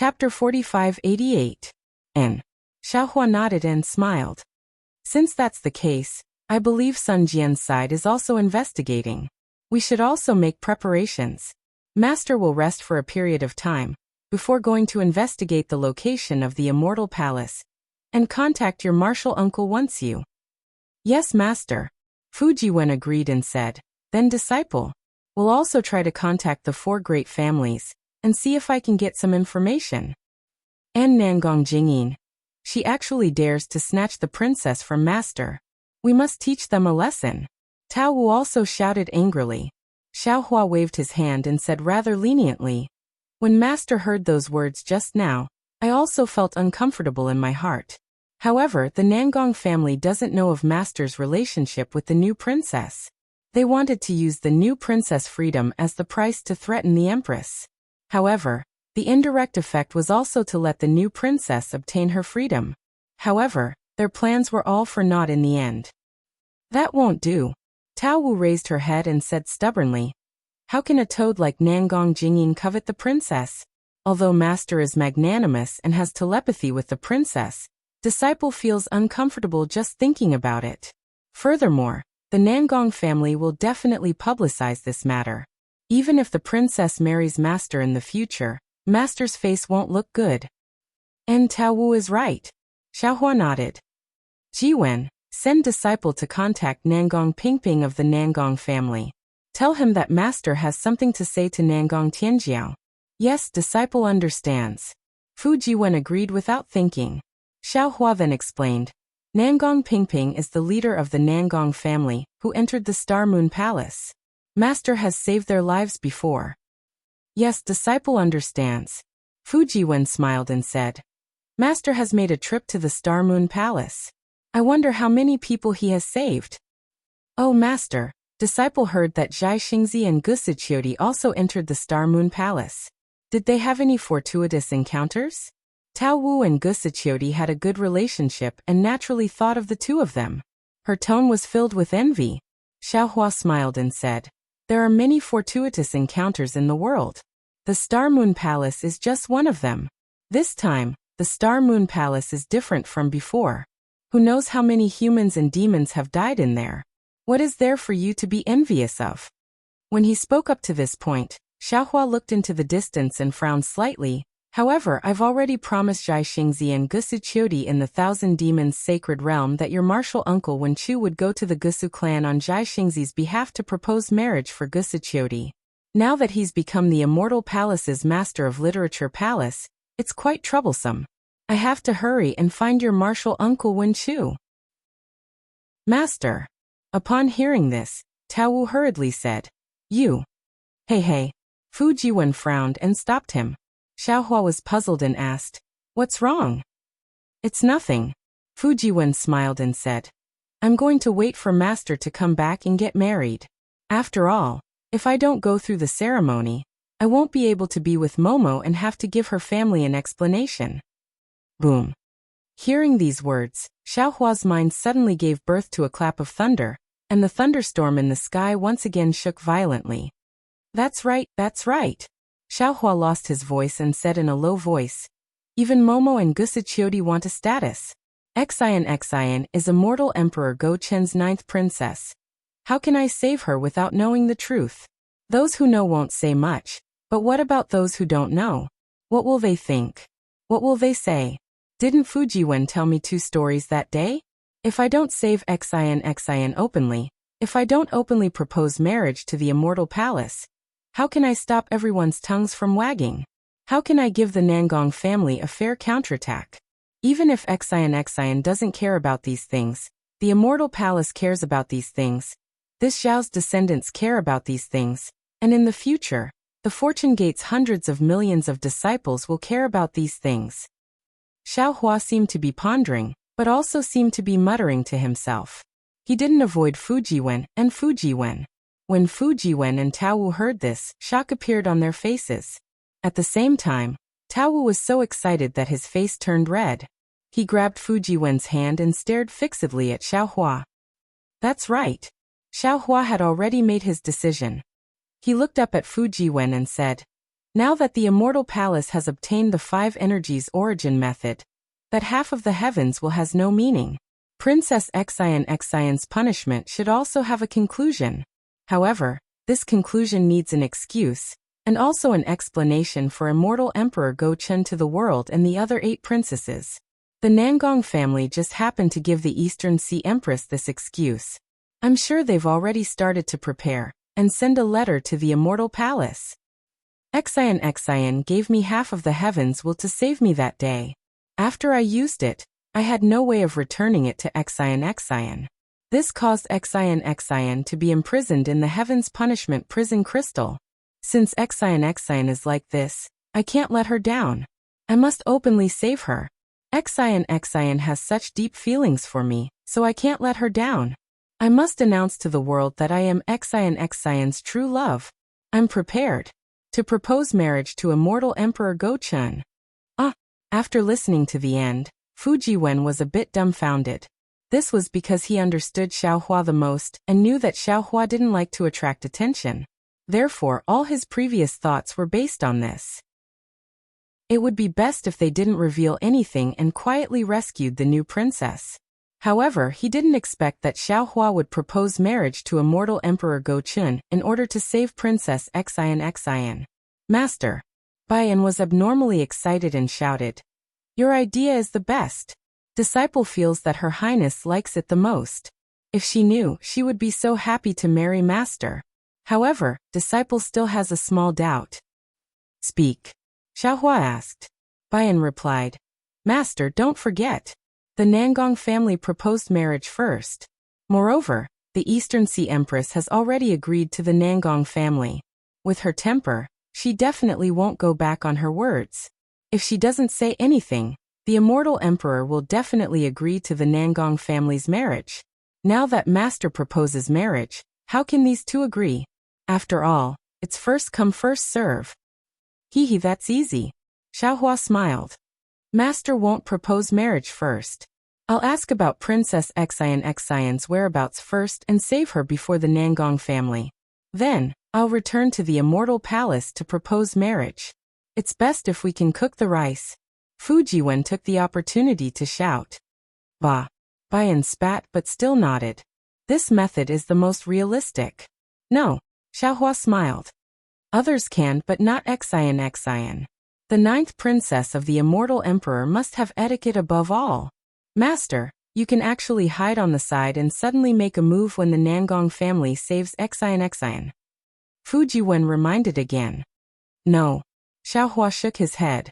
Chapter 4588. N. Xiaohua nodded and smiled. Since that's the case, I believe Sun Jian's side is also investigating. We should also make preparations. Master will rest for a period of time, before going to investigate the location of the Immortal Palace, and contact your martial uncle once you. Yes, Master. Fujiwen agreed and said, then Disciple. We'll also try to contact the 4 great families, and see if I can get some information. And Nangong Jingyin. She actually dares to snatch the princess from Master. We must teach them a lesson. Tao Wu also shouted angrily. Xiaohua waved his hand and said rather leniently, when Master heard those words just now, I also felt uncomfortable in my heart. However, the Nangong family doesn't know of Master's relationship with the new princess. They wanted to use the new princess' freedom as the price to threaten the empress. However, the indirect effect was also to let the new princess obtain her freedom. However, their plans were all for naught in the end. That won't do. Tao Wu raised her head and said stubbornly, how can a toad like Nangong Jingyin covet the princess? Although Master is magnanimous and has telepathy with the princess, Disciple feels uncomfortable just thinking about it. Furthermore, the Nangong family will definitely publicize this matter. Even if the princess marries Master in the future, Master's face won't look good. And Tao Wu is right. Xiaohua nodded. Jiwen, send Disciple to contact Nangong Pingping of the Nangong family. Tell him that Master has something to say to Nangong Tianjiao. Yes, Disciple understands. Fujiwen agreed without thinking. Xiaohua then explained. Nangong Pingping is the leader of the Nangong family, who entered the Star Moon Palace. Master has saved their lives before. Yes, Disciple understands. Fujiwen smiled and said. Master has made a trip to the Star Moon Palace. I wonder how many people he has saved. Oh, Master, Disciple heard that Zhai Xingzi and Gusiqiodi also entered the Star Moon Palace. Did they have any fortuitous encounters? Tao Wu and Gusiqiodi had a good relationship and naturally thought of the two of them. Her tone was filled with envy. Xiaohua smiled and said, there are many fortuitous encounters in the world. The Star Moon Palace is just one of them. This time, the Star Moon Palace is different from before. Who knows how many humans and demons have died in there? What is there for you to be envious of? When he spoke up to this point, Xiaohua looked into the distance and frowned slightly. However, I've already promised Zhai Xingzi and Gusiqiodi in the Thousand Demons Sacred Realm that your martial uncle Wen Chu would go to the Gusu clan on Zhai Xingzi's behalf to propose marriage for Gusiqiodi. Now that he's become the Immortal Palace's Master of Literature Palace, it's quite troublesome. I have to hurry and find your martial uncle Wen Chu. Master. Upon hearing this, Tao Wu hurriedly said, you. Hey. Fujiwen frowned and stopped him. Xiaohua was puzzled and asked, what's wrong? It's nothing. Fujiwen smiled and said, I'm going to wait for Master to come back and get married. After all, if I don't go through the ceremony, I won't be able to be with Momo and have to give her family an explanation. Boom. Hearing these words, Xiaohua's mind suddenly gave birth to a clap of thunder, and the thunderstorm in the sky once again shook violently. That's right. Xiaohua lost his voice and said in a low voice, even Momo and Gusiqiodi want a status. Xian is Immortal Emperor Go Chen's 9th princess. How can I save her without knowing the truth? Those who know won't say much, but what about those who don't know? What will they think? What will they say? Didn't Fujiwen tell me 2 stories that day? If I don't save Xian openly, if I don't openly propose marriage to the Immortal Palace, how can I stop everyone's tongues from wagging? How can I give the Nangong family a fair counterattack? Even if Xian doesn't care about these things, the Immortal Palace cares about these things. This Zhao's descendants care about these things, and in the future, the Fortune Gate's hundreds of millions of disciples will care about these things. Xiaohua seemed to be pondering, but also seemed to be muttering to himself. He didn't avoid Fujiwen. When Fujiwen and Tao Wu heard this, shock appeared on their faces. At the same time, Tao Wu was so excited that his face turned red. He grabbed Fujiwen's hand and stared fixedly at Xiaohua. That's right. Xiaohua had already made his decision. He looked up at Fujiwen and said, Now that the immortal palace has obtained the 5 energies origin method, that half of the heavens will has no meaning. Princess Xian's punishment should also have a conclusion. However, this conclusion needs an excuse, and also an explanation for immortal Emperor Go Chun to the world and the other 8 princesses. The Nangong family just happened to give the Eastern Sea Empress this excuse. I'm sure they've already started to prepare and send a letter to the immortal palace. Xian gave me half of the heavens will to save me that day. After I used it, I had no way of returning it to Xian. This caused Xian to be imprisoned in the Heaven's Punishment Prison Crystal. Since Xian is like this, I can't let her down. I must openly save her. Xian has such deep feelings for me, so I can't let her down. I must announce to the world that I am Xian's true love. I'm prepared to propose marriage to immortal Emperor Go Chun. After listening to the end, Fujiwen was a bit dumbfounded. This was because he understood Xiaohua the most and knew that Xiaohua didn't like to attract attention. Therefore, all his previous thoughts were based on this. It would be best if they didn't reveal anything and quietly rescued the new princess. However, he didn't expect that Xiaohua would propose marriage to immortal Emperor Go Chun in order to save Princess Xian. Master. Baiyan was abnormally excited and shouted, "Your idea is the best. Disciple feels that Her Highness likes it the most. If she knew, she would be so happy to marry Master." However, Disciple still has a small doubt. "Speak," Xiaohua asked. Baiyan replied, "Master, don't forget. The Nangong family proposed marriage first. Moreover, the Eastern Sea Empress has already agreed to the Nangong family. With her temper, she definitely won't go back on her words. If she doesn't say anything, the immortal emperor will definitely agree to the Nangong family's marriage. Now that Master proposes marriage, how can these two agree? After all, it's first come first serve." "Hee, that's easy." Xiaohua smiled. "Master won't propose marriage first. I'll ask about Princess Xian's whereabouts first and save her before the Nangong family. Then, I'll return to the immortal palace to propose marriage. It's best if we can cook the rice." Fujiwen took the opportunity to shout. "Bah." Baiyan spat but still nodded. "This method is the most realistic." "No," Xiaohua smiled. "Others can but not Xian. The 9th princess of the immortal emperor must have etiquette above all. Master, you can actually hide on the side and suddenly make a move when the Nangong family saves Xian. Fujiwen reminded again. "No." Xiaohua shook his head.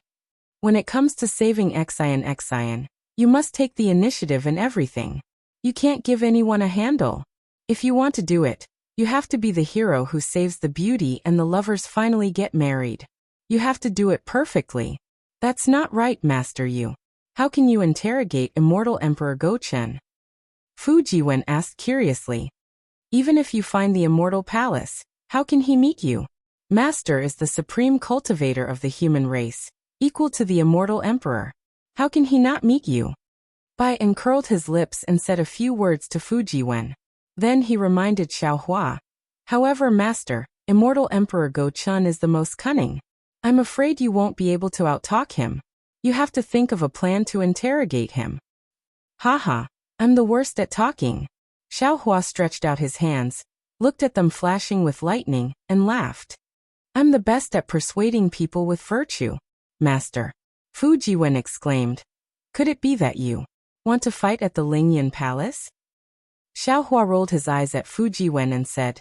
"When it comes to saving Xian, you must take the initiative in everything. You can't give anyone a handle. If you want to do it, you have to be the hero who saves the beauty and the lovers finally get married. You have to do it perfectly. That's not right, Master Yu. How can you interrogate immortal Emperor Go Chun?" Fujiwen asked curiously. "Even if you find the immortal palace, how can he meet you? Master is the supreme cultivator of the human race, equal to the immortal emperor. How can he not meet you?" Baiyan curled his lips and said a few words to Fujiwen. Then he reminded Xiaohua. "However, Master, immortal Emperor Go Chun is the most cunning. I'm afraid you won't be able to outtalk him. You have to think of a plan to interrogate him." "Haha, I'm the worst at talking." Xiaohua stretched out his hands, looked at them flashing with lightning, and laughed. "I'm the best at persuading people with virtue, Master." Fujiwen exclaimed. "Could it be that you want to fight at the Lingyan Palace?" Xiaohua rolled his eyes at Fujiwen and said,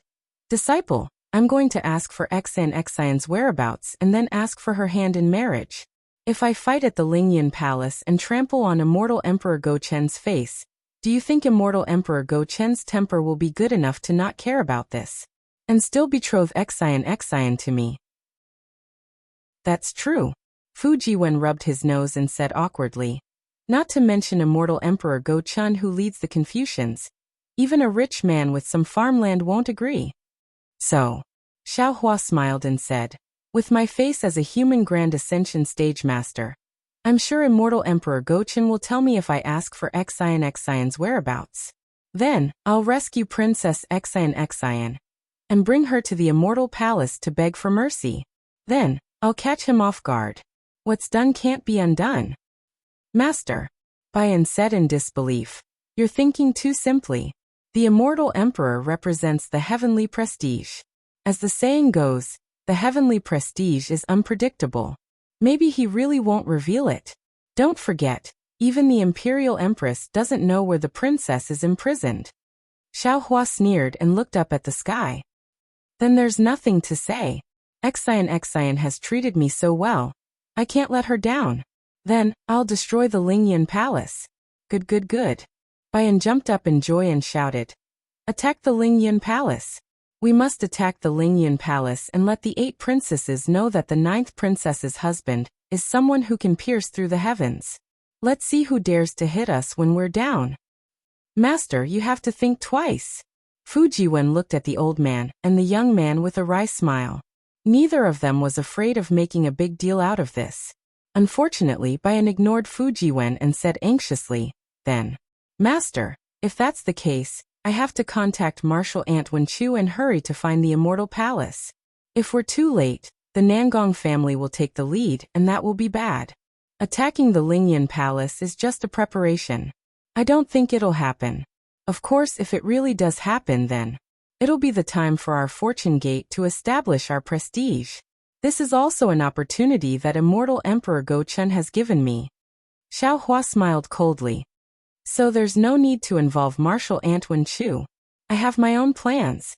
"Disciple, I'm going to ask for Xian's whereabouts and then ask for her hand in marriage. If I fight at the Lingyan Palace and trample on immortal Emperor Go Chen's face, do you think immortal Emperor Go Chen's temper will be good enough to not care about this and still betroth Xian to me?" "That's true." Fujiwen rubbed his nose and said awkwardly. "Not to mention immortal Emperor Go Chun who leads the Confucians. Even a rich man with some farmland won't agree." "So," Xiaohua smiled and said, "with my face as a human Grand Ascension stage master, I'm sure immortal Emperor Go Chun will tell me if I ask for Xian's whereabouts. Then, I'll rescue Princess Xian and bring her to the immortal palace to beg for mercy. Then, I'll catch him off guard. What's done can't be undone. Master, Bayan said in disbelief. You're thinking too simply. The immortal emperor represents the heavenly prestige. As the saying goes, the heavenly prestige is unpredictable. Maybe he really won't reveal it. Don't forget, even the imperial empress doesn't know where the princess is imprisoned. Xiaohua sneered and looked up at the sky. Then there's nothing to say. Xian has treated me so well. I can't let her down. Then, I'll destroy the Lingyan palace. Good. Bayan jumped up in joy and shouted. Attack the Lingyan palace. We must attack the Lingyan palace and let the 8 princesses know that the 9th princess's husband is someone who can pierce through the heavens. Let's see who dares to hit us when we're down. Master, you have to think twice. Fu Jiwen looked at the old man and the young man with a wry smile. Neither of them was afraid of making a big deal out of this. Unfortunately, Bayan ignored Fu Jiwen and said anxiously, then, Master, if that's the case, I have to contact Marshal Ant Wenchu and hurry to find the immortal palace. If we're too late, the Nangong family will take the lead and that will be bad. Attacking the Lingyan palace is just a preparation. I don't think it'll happen. Of course, if it really does happen, then it'll be the time for our fortune gate to establish our prestige. This is also an opportunity that immortal Emperor Go Chen has given me. Xiaohua smiled coldly. So there's no need to involve Marshal Ant Wenchu. I have my own plans.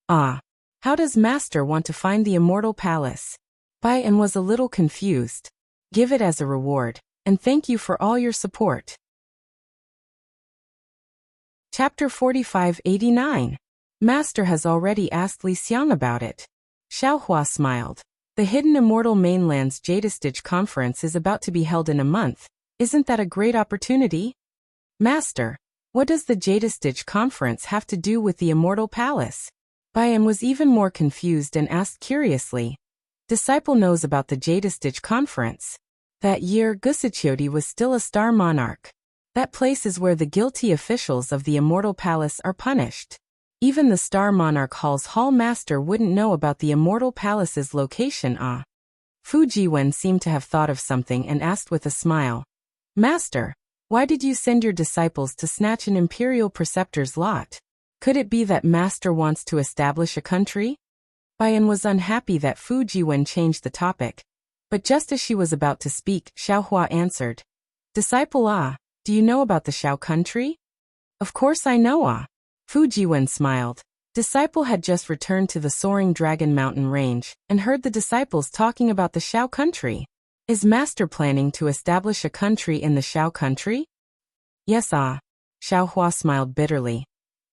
Ah. How does Master want to find the immortal palace? Bayan was a little confused. Give it as a reward, and thank you for all your support. Chapter 4589. Master has already asked Li Xiang about it. Xiaohua smiled. The Hidden Immortal Mainland's Jadestitch conference is about to be held in a month. Isn't that a great opportunity? Master, what does the Jadestitch conference have to do with the immortal palace? Bayan was even more confused and asked curiously. Disciple knows about the Jadestitch conference. That year, Gusichiodi was still a star monarch. That place is where the guilty officials of the immortal palace are punished. Even the Star Monarch Hall's hall master wouldn't know about the immortal palace's location. Fu Jiwen seemed to have thought of something and asked with a smile. Master, why did you send your disciples to snatch an imperial preceptor's lot? Could it be that Master wants to establish a country? Bayan was unhappy that Fu Jiwen changed the topic. But just as she was about to speak, Xiaohua answered. Disciple, do you know about the Xiao country? Of course I know, Fu Jiwen smiled. Disciple had just returned to the Soaring Dragon Mountain Range and heard the disciples talking about the Xiao country. Is Master planning to establish a country in the Xiao country? Yes, Xiaohua smiled bitterly.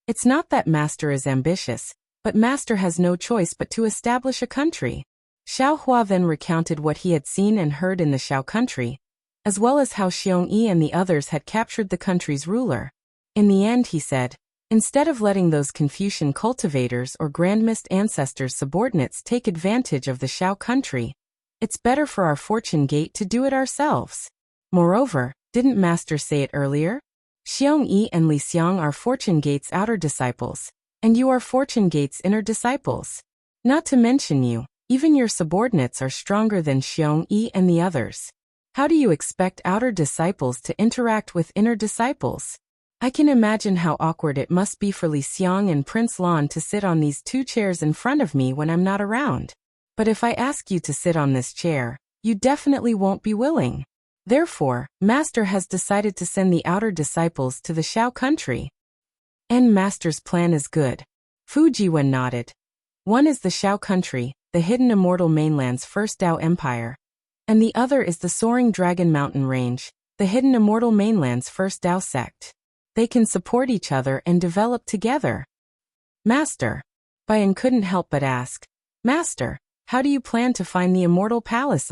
It's not that Master is ambitious, but Master has no choice but to establish a country. Xiaohua then recounted what he had seen and heard in the Xiao country, as well as how Xiongyi and the others had captured the country's ruler. In the end, he said, instead of letting those Confucian cultivators or Grand Mist ancestors' subordinates take advantage of the Xiao country, it's better for our fortune gate to do it ourselves. Moreover, didn't Master say it earlier? Xiongyi and Li Xiang are fortune gate's outer disciples, and you are fortune gate's inner disciples. Not to mention you, even your subordinates are stronger than Xiongyi and the others. How do you expect outer disciples to interact with inner disciples? I can imagine how awkward it must be for Li Xiang and Prince Lan to sit on these 2 chairs in front of me when I'm not around. But if I ask you to sit on this chair, you definitely won't be willing. Therefore, Master has decided to send the outer disciples to the Xiao country. And Master's plan is good. Fu Jiwen nodded. One is the Xiao country, the Hidden Immortal Mainland's first Dao Empire. And the other is the Soaring Dragon Mountain Range, the Hidden Immortal Mainland's first Dao sect. They can support each other and develop together. Master. Bayan couldn't help but ask. Master, how do you plan to find the immortal palace?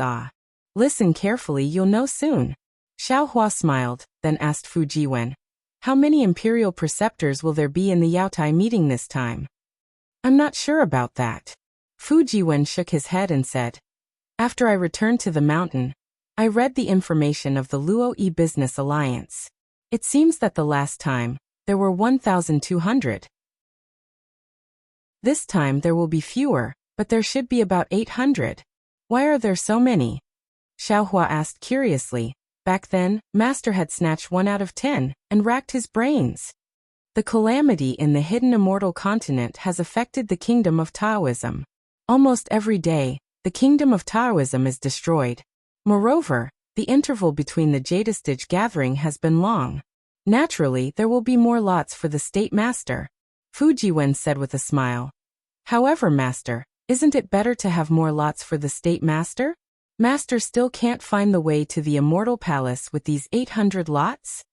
Listen carefully, you'll know soon. Xiaohua smiled, then asked Fu Jiwen. How many imperial preceptors will there be in the Yaotai meeting this time? I'm not sure about that. Fu Jiwen shook his head and said. After I returned to the mountain, I read the information of the Luo Yi Business Alliance. It seems that the last time, there were 1,200. This time there will be fewer, but there should be about 800. Why are there so many? Xiaohua asked curiously. Back then, Master had snatched 1 out of 10 and racked his brains. The calamity in the hidden immortal continent has affected the kingdom of Taoism. Almost every day, the kingdom of Taoism is destroyed. Moreover, the interval between the Jadestage gathering has been long. Naturally, there will be more lots for the State Master, Fujiwen said with a smile. However, Master, isn't it better to have more lots for the State Master? Master still can't find the way to the Immortal Palace with these 800 lots?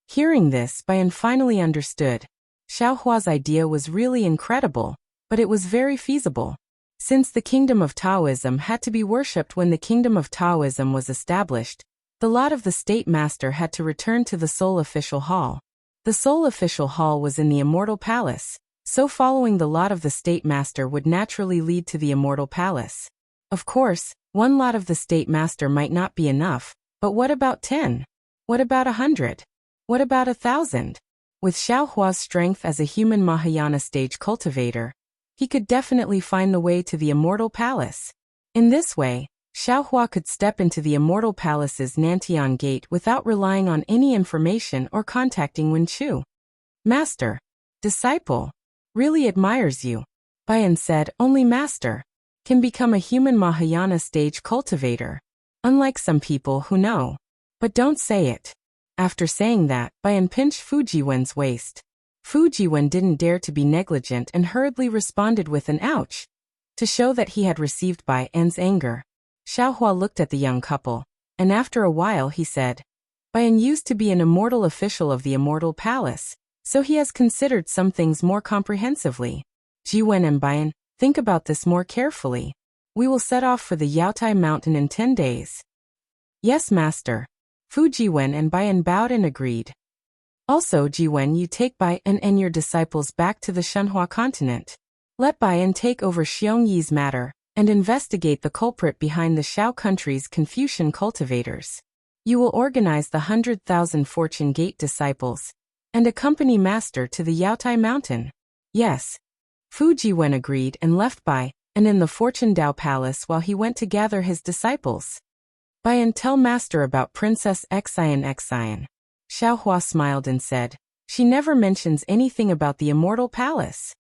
Hearing this, Bayan finally understood. Xiaohua's idea was really incredible, but it was very feasible. Since the kingdom of Taoism had to be worshipped when the kingdom of Taoism was established, the lot of the State Master had to return to the Sole Official Hall. The Sole Official Hall was in the Immortal Palace, so following the lot of the State Master would naturally lead to the Immortal Palace. Of course, 1 lot of the State Master might not be enough, but what about 10? What about 100? What about 1,000? With Xiaohua's strength as a human Mahayana stage cultivator, he could definitely find the way to the Immortal Palace. In this way, Xiaohua could step into the Immortal Palace's Nantian Gate without relying on any information or contacting Wenchu. Master, disciple, really admires you. Bayan said only Master can become a human Mahayana stage cultivator, unlike some people who know, but don't say it. After saying that, Bayan pinched Fujiwen's waist. Fujiwen didn't dare to be negligent and hurriedly responded with an ouch, to show that he had received Bayan's anger. Xiaohua looked at the young couple, and after a while he said, Bayan used to be an immortal official of the Immortal Palace, so he has considered some things more comprehensively. Jiwen and Bayan, think about this more carefully. We will set off for the Yaotai Mountain in 10 days. Yes, Master. Fujiwen and Bayan bowed and agreed. Also, Jiwen, you take Bayan and your disciples back to the Shenhua continent. Let Bayan take over Xiongyi's matter and investigate the culprit behind the Xiao country's Confucian cultivators. You will organize the 100,000 Fortune Gate disciples and accompany Master to the Yaotai Mountain. Yes. Fujiwen agreed and left Bayan in the Fortune Dao Palace while he went to gather his disciples. Bayan, tell Master about Princess Xian. Xiaohua smiled and said, she never mentions anything about the Immortal Palace.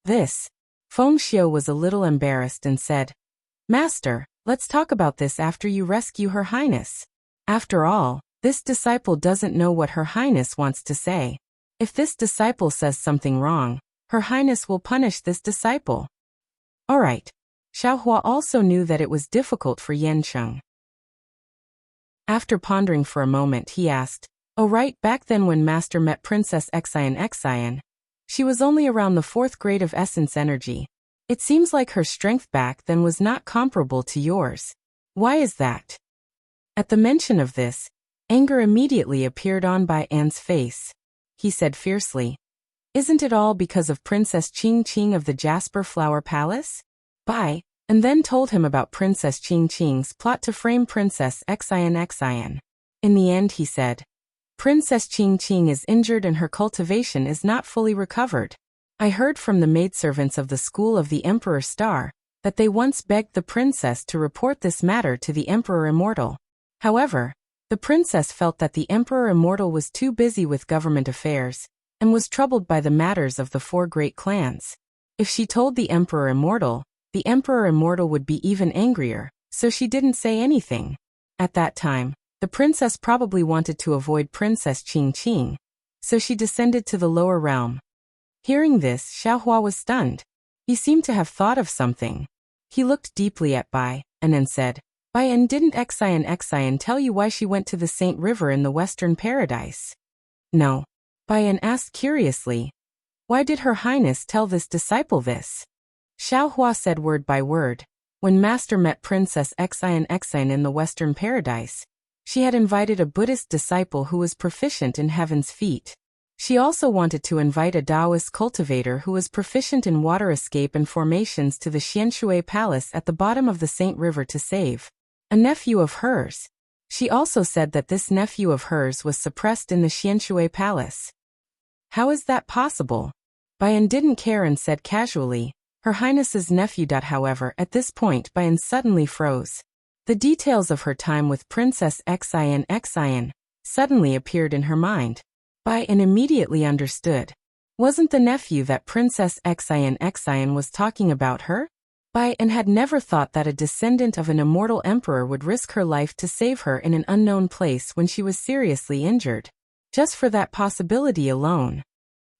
This. Fengxiu was a little embarrassed and said, Master, let's talk about this after you rescue Her Highness. After all, this disciple doesn't know what Her Highness wants to say. If this disciple says something wrong, Her Highness will punish this disciple. All right. Xiaohua also knew that it was difficult for Yancheng. After pondering for a moment, he asked, oh right, back then when Master met Princess Xian, she was only around the 4th grade of essence energy. It seems like her strength back then was not comparable to yours. Why is that? At the mention of this, anger immediately appeared on Bayan's face. He said fiercely, isn't it all because of Princess Qing of the Jasper Flower Palace? Bai, and then told him about Princess Qing's plot to frame Princess Xian. In the end, he said, Princess Qing is injured and her cultivation is not fully recovered. I heard from the maidservants of the school of the Emperor Star that they once begged the princess to report this matter to the Emperor Immortal. However, the princess felt that the Emperor Immortal was too busy with government affairs and was troubled by the matters of the 4 great clans. If she told the Emperor Immortal would be even angrier, so she didn't say anything. At that time, the princess probably wanted to avoid Princess Qing, so she descended to the lower realm. Hearing this, Xiaohua was stunned. He seemed to have thought of something. He looked deeply at Bai, and then said, Bayan, didn't Xian tell you why she went to the Saint River in the Western Paradise? No. Bayan asked curiously. Why did Her Highness tell this disciple this? Xiaohua said word by word. When Master met Princess Xian in the Western Paradise, she had invited a Buddhist disciple who was proficient in Heaven's Feet. She also wanted to invite a Taoist cultivator who was proficient in water escape and formations to the Xianshui Palace at the bottom of the Saint River to save a nephew of hers. She also said that this nephew of hers was suppressed in the Xianshui Palace. How is that possible? Bayan didn't care and said casually, Her Highness's nephew. However, at this point Bayan suddenly froze. The details of her time with Princess Xin suddenly appeared in her mind. Bayan immediately understood. Wasn't the nephew that Princess Xin was talking about her? Bayan had never thought that a descendant of an immortal emperor would risk her life to save her in an unknown place when she was seriously injured. Just for that possibility alone.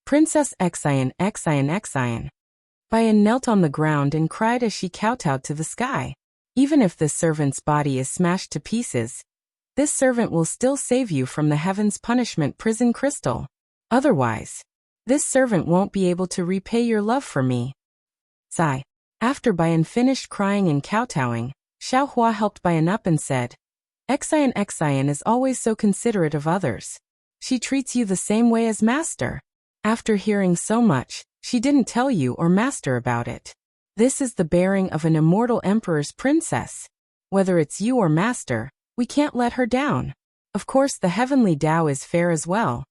Princess Xin. Bayan knelt on the ground and cried as she kowtowed to the sky. Even if this servant's body is smashed to pieces, this servant will still save you from the heaven's punishment prison crystal. Otherwise, this servant won't be able to repay your love for me. Sigh. After Bayan finished crying and kowtowing, Xiaohua helped Bayan up and said, Xin is always so considerate of others. She treats you the same way as master. After hearing so much, she didn't tell you or master about it. This is the bearing of an immortal emperor's princess. Whether it's you or master, we can't let her down. Of course the heavenly Tao is fair as well.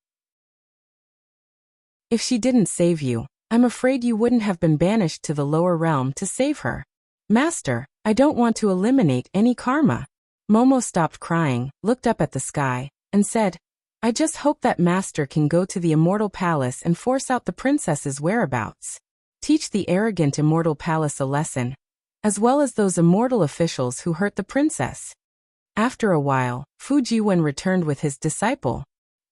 If she didn't save you, I'm afraid you wouldn't have been banished to the lower realm to save her. Master, I don't want to eliminate any karma. Momo stopped crying, looked up at the sky, and said, I just hope that master can go to the immortal palace and force out the princess's whereabouts. Teach the arrogant immortal palace a lesson, as well as those immortal officials who hurt the princess. After a while, Fu Jiwen returned with his disciple.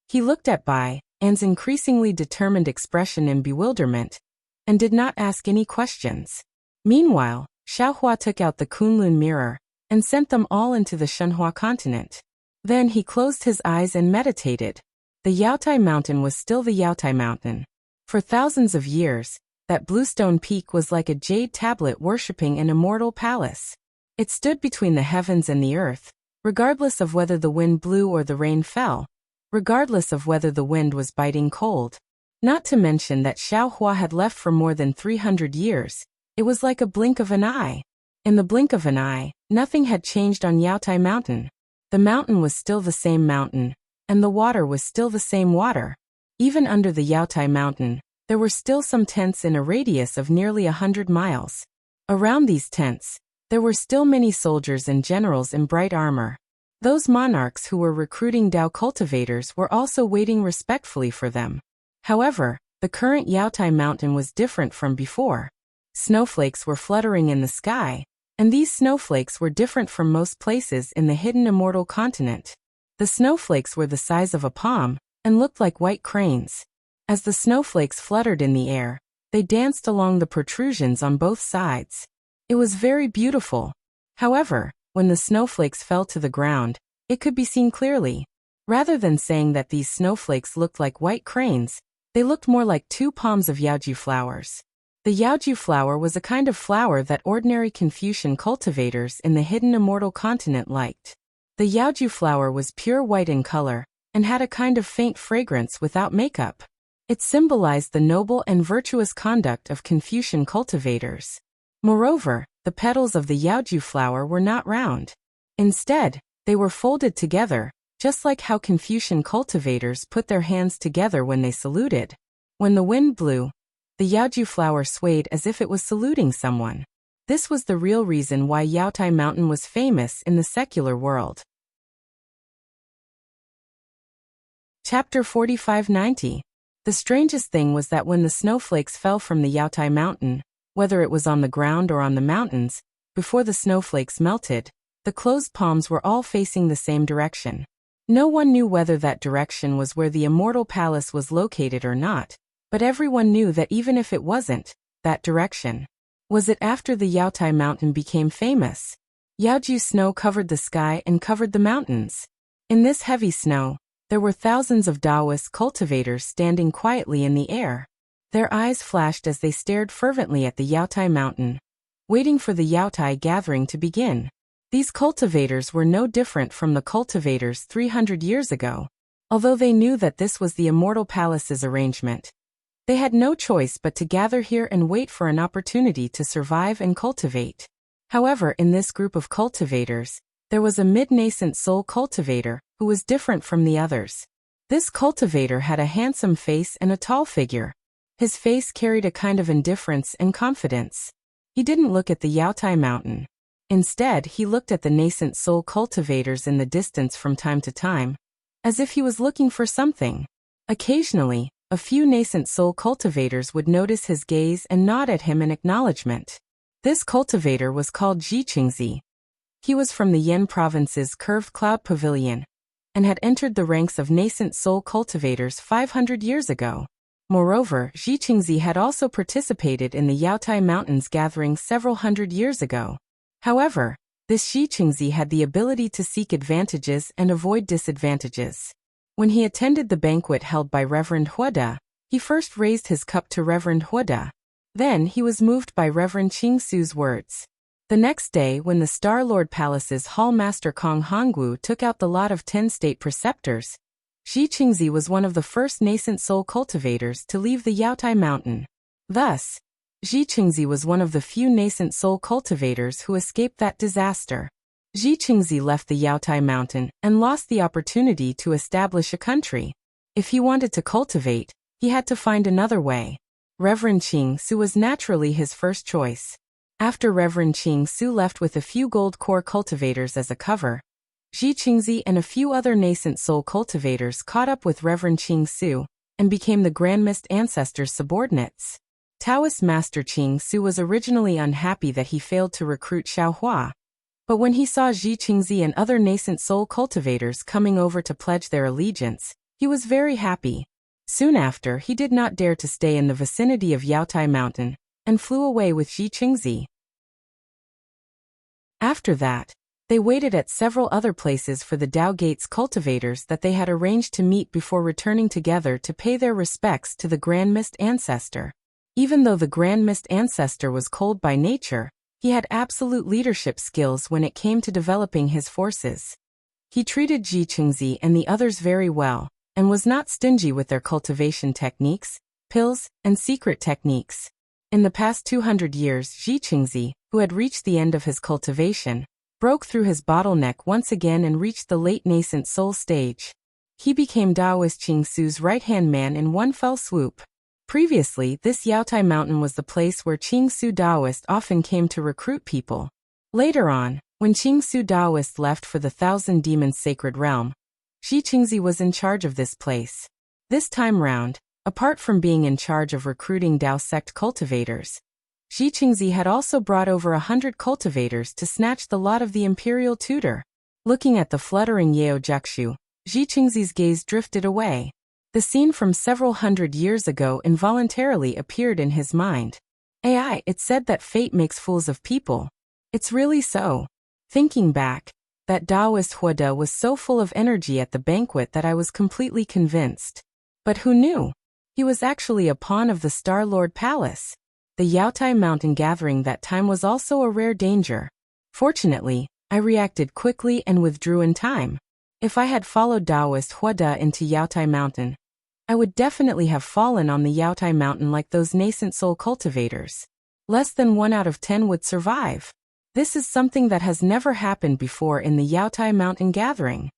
He looked at Bayan's increasingly determined expression in bewilderment, and did not ask any questions. Meanwhile, Xiaohua took out the Kunlun mirror, and sent them all into the Shenhua continent. Then he closed his eyes and meditated. The Yaotai Mountain was still the Yaotai Mountain. For thousands of years, that bluestone peak was like a jade tablet worshipping an immortal palace. It stood between the heavens and the earth, regardless of whether the wind blew or the rain fell, regardless of whether the wind was biting cold. Not to mention that Xiaohua had left for more than 300 years, it was like a blink of an eye. In the blink of an eye, nothing had changed on Yaotai Mountain. The mountain was still the same mountain, and the water was still the same water. Even under the Yaotai Mountain, there were still some tents in a radius of nearly 100 miles. Around these tents, there were still many soldiers and generals in bright armor. Those monarchs who were recruiting Dao cultivators were also waiting respectfully for them. However, the current Yaotai Mountain was different from before. Snowflakes were fluttering in the sky, and these snowflakes were different from most places in the hidden immortal continent. The snowflakes were the size of a palm, and looked like white cranes. As the snowflakes fluttered in the air, they danced along the protrusions on both sides. It was very beautiful. However, when the snowflakes fell to the ground, it could be seen clearly. Rather than saying that these snowflakes looked like white cranes, they looked more like 2 palms of yaoju flowers. The yaoju flower was a kind of flower that ordinary Confucian cultivators in the hidden immortal continent liked. The yaoju flower was pure white in color, and had a kind of faint fragrance without makeup. It symbolized the noble and virtuous conduct of Confucian cultivators. Moreover, the petals of the yaoju flower were not round. Instead, they were folded together, just like how Confucian cultivators put their hands together when they saluted. When the wind blew, the yaoju flower swayed as if it was saluting someone. This was the real reason why Yaotai Mountain was famous in the secular world. Chapter 4590. The strangest thing was that when the snowflakes fell from the Yaotai Mountain, whether it was on the ground or on the mountains, before the snowflakes melted, the closed palms were all facing the same direction. No one knew whether that direction was where the immortal palace was located or not, but everyone knew that even if it wasn't that direction, was it after the Yaotai Mountain became famous? Yaoju snow covered the sky and covered the mountains. In this heavy snow, there were thousands of Taoist cultivators standing quietly in the air. Their eyes flashed as they stared fervently at the Yaotai Mountain, waiting for the Yaotai gathering to begin. These cultivators were no different from the cultivators 300 years ago. Although they knew that this was the immortal palace's arrangement, they had no choice but to gather here and wait for an opportunity to survive and cultivate. However, in this group of cultivators, there was a mid-nascent soul cultivator who was different from the others. This cultivator had a handsome face and a tall figure. His face carried a kind of indifference and confidence. He didn't look at the Yaotai Mountain. Instead, he looked at the nascent soul cultivators in the distance from time to time, as if he was looking for something. Occasionally, a few nascent soul cultivators would notice his gaze and nod at him in acknowledgement. This cultivator was called Zhiqingzi. He was from the Yan province's curved cloud pavilion, and had entered the ranks of nascent soul cultivators 500 years ago. Moreover, Zhiqingzi had also participated in the Yaotai Mountains gathering several hundred years ago. However, this Zhiqingzi had the ability to seek advantages and avoid disadvantages. When he attended the banquet held by Reverend Huoda, he first raised his cup to Reverend Huoda. Then he was moved by Reverend Qingsu's words. The next day, when the Star Lord Palace's Hall Master Kong Hongwu took out the lot of 10 state preceptors, Zhiqingzi was one of the first nascent soul cultivators to leave the Yaotai Mountain. Thus, Zhiqingzi was one of the few nascent soul cultivators who escaped that disaster. Zhiqingzi left the Yaotai Mountain and lost the opportunity to establish a country. If he wanted to cultivate, he had to find another way. Reverend Qingsu was naturally his first choice. After Reverend Qingsu left with a few gold core cultivators as a cover, Zhiqingzi and a few other nascent soul cultivators caught up with Reverend Qingsu and became the Grand Mist Ancestors' subordinates. Taoist Master Qingsu was originally unhappy that he failed to recruit Xiaohua. But when he saw Zhiqingzi and other nascent soul cultivators coming over to pledge their allegiance, he was very happy. Soon after, he did not dare to stay in the vicinity of Yaotai Mountain, and flew away with Zhiqingzi. After that, they waited at several other places for the Dao Gates cultivators that they had arranged to meet before returning together to pay their respects to the Grand Mist Ancestor. Even though the Grand Mist Ancestor was cold by nature, he had absolute leadership skills when it came to developing his forces. He treated Zhiqingzi and the others very well, and was not stingy with their cultivation techniques, pills, and secret techniques. In the past 200 years, Zhiqingzi, who had reached the end of his cultivation, broke through his bottleneck once again and reached the late nascent soul stage. He became Taoist Qingsu's right-hand man in one fell swoop. Previously, this Yaotai Mountain was the place where Qingsu Taoist often came to recruit people. Later on, when Qingsu Taoist left for the Thousand Demons Sacred Realm, Zhiqingzi was in charge of this place. This time round, apart from being in charge of recruiting Dao sect cultivators, Zhiqingzi had also brought over 100 cultivators to snatch the lot of the imperial tutor. Looking at the fluttering Yao Jiaxu, Zhiqingzi's gaze drifted away. The scene from several hundred years ago involuntarily appeared in his mind. It said that fate makes fools of people. It's really so. Thinking back, that Taoist Huoda was so full of energy at the banquet that I was completely convinced. But who knew? He was actually a pawn of the Star Lord Palace. The Yaotai Mountain gathering that time was also a rare danger. Fortunately, I reacted quickly and withdrew in time. If I had followed Taoist Huoda into Yaotai Mountain, I would definitely have fallen on the Yaotai Mountain like those nascent soul cultivators. Less than 1 out of 10 would survive. This is something that has never happened before in the Yaotai Mountain gathering.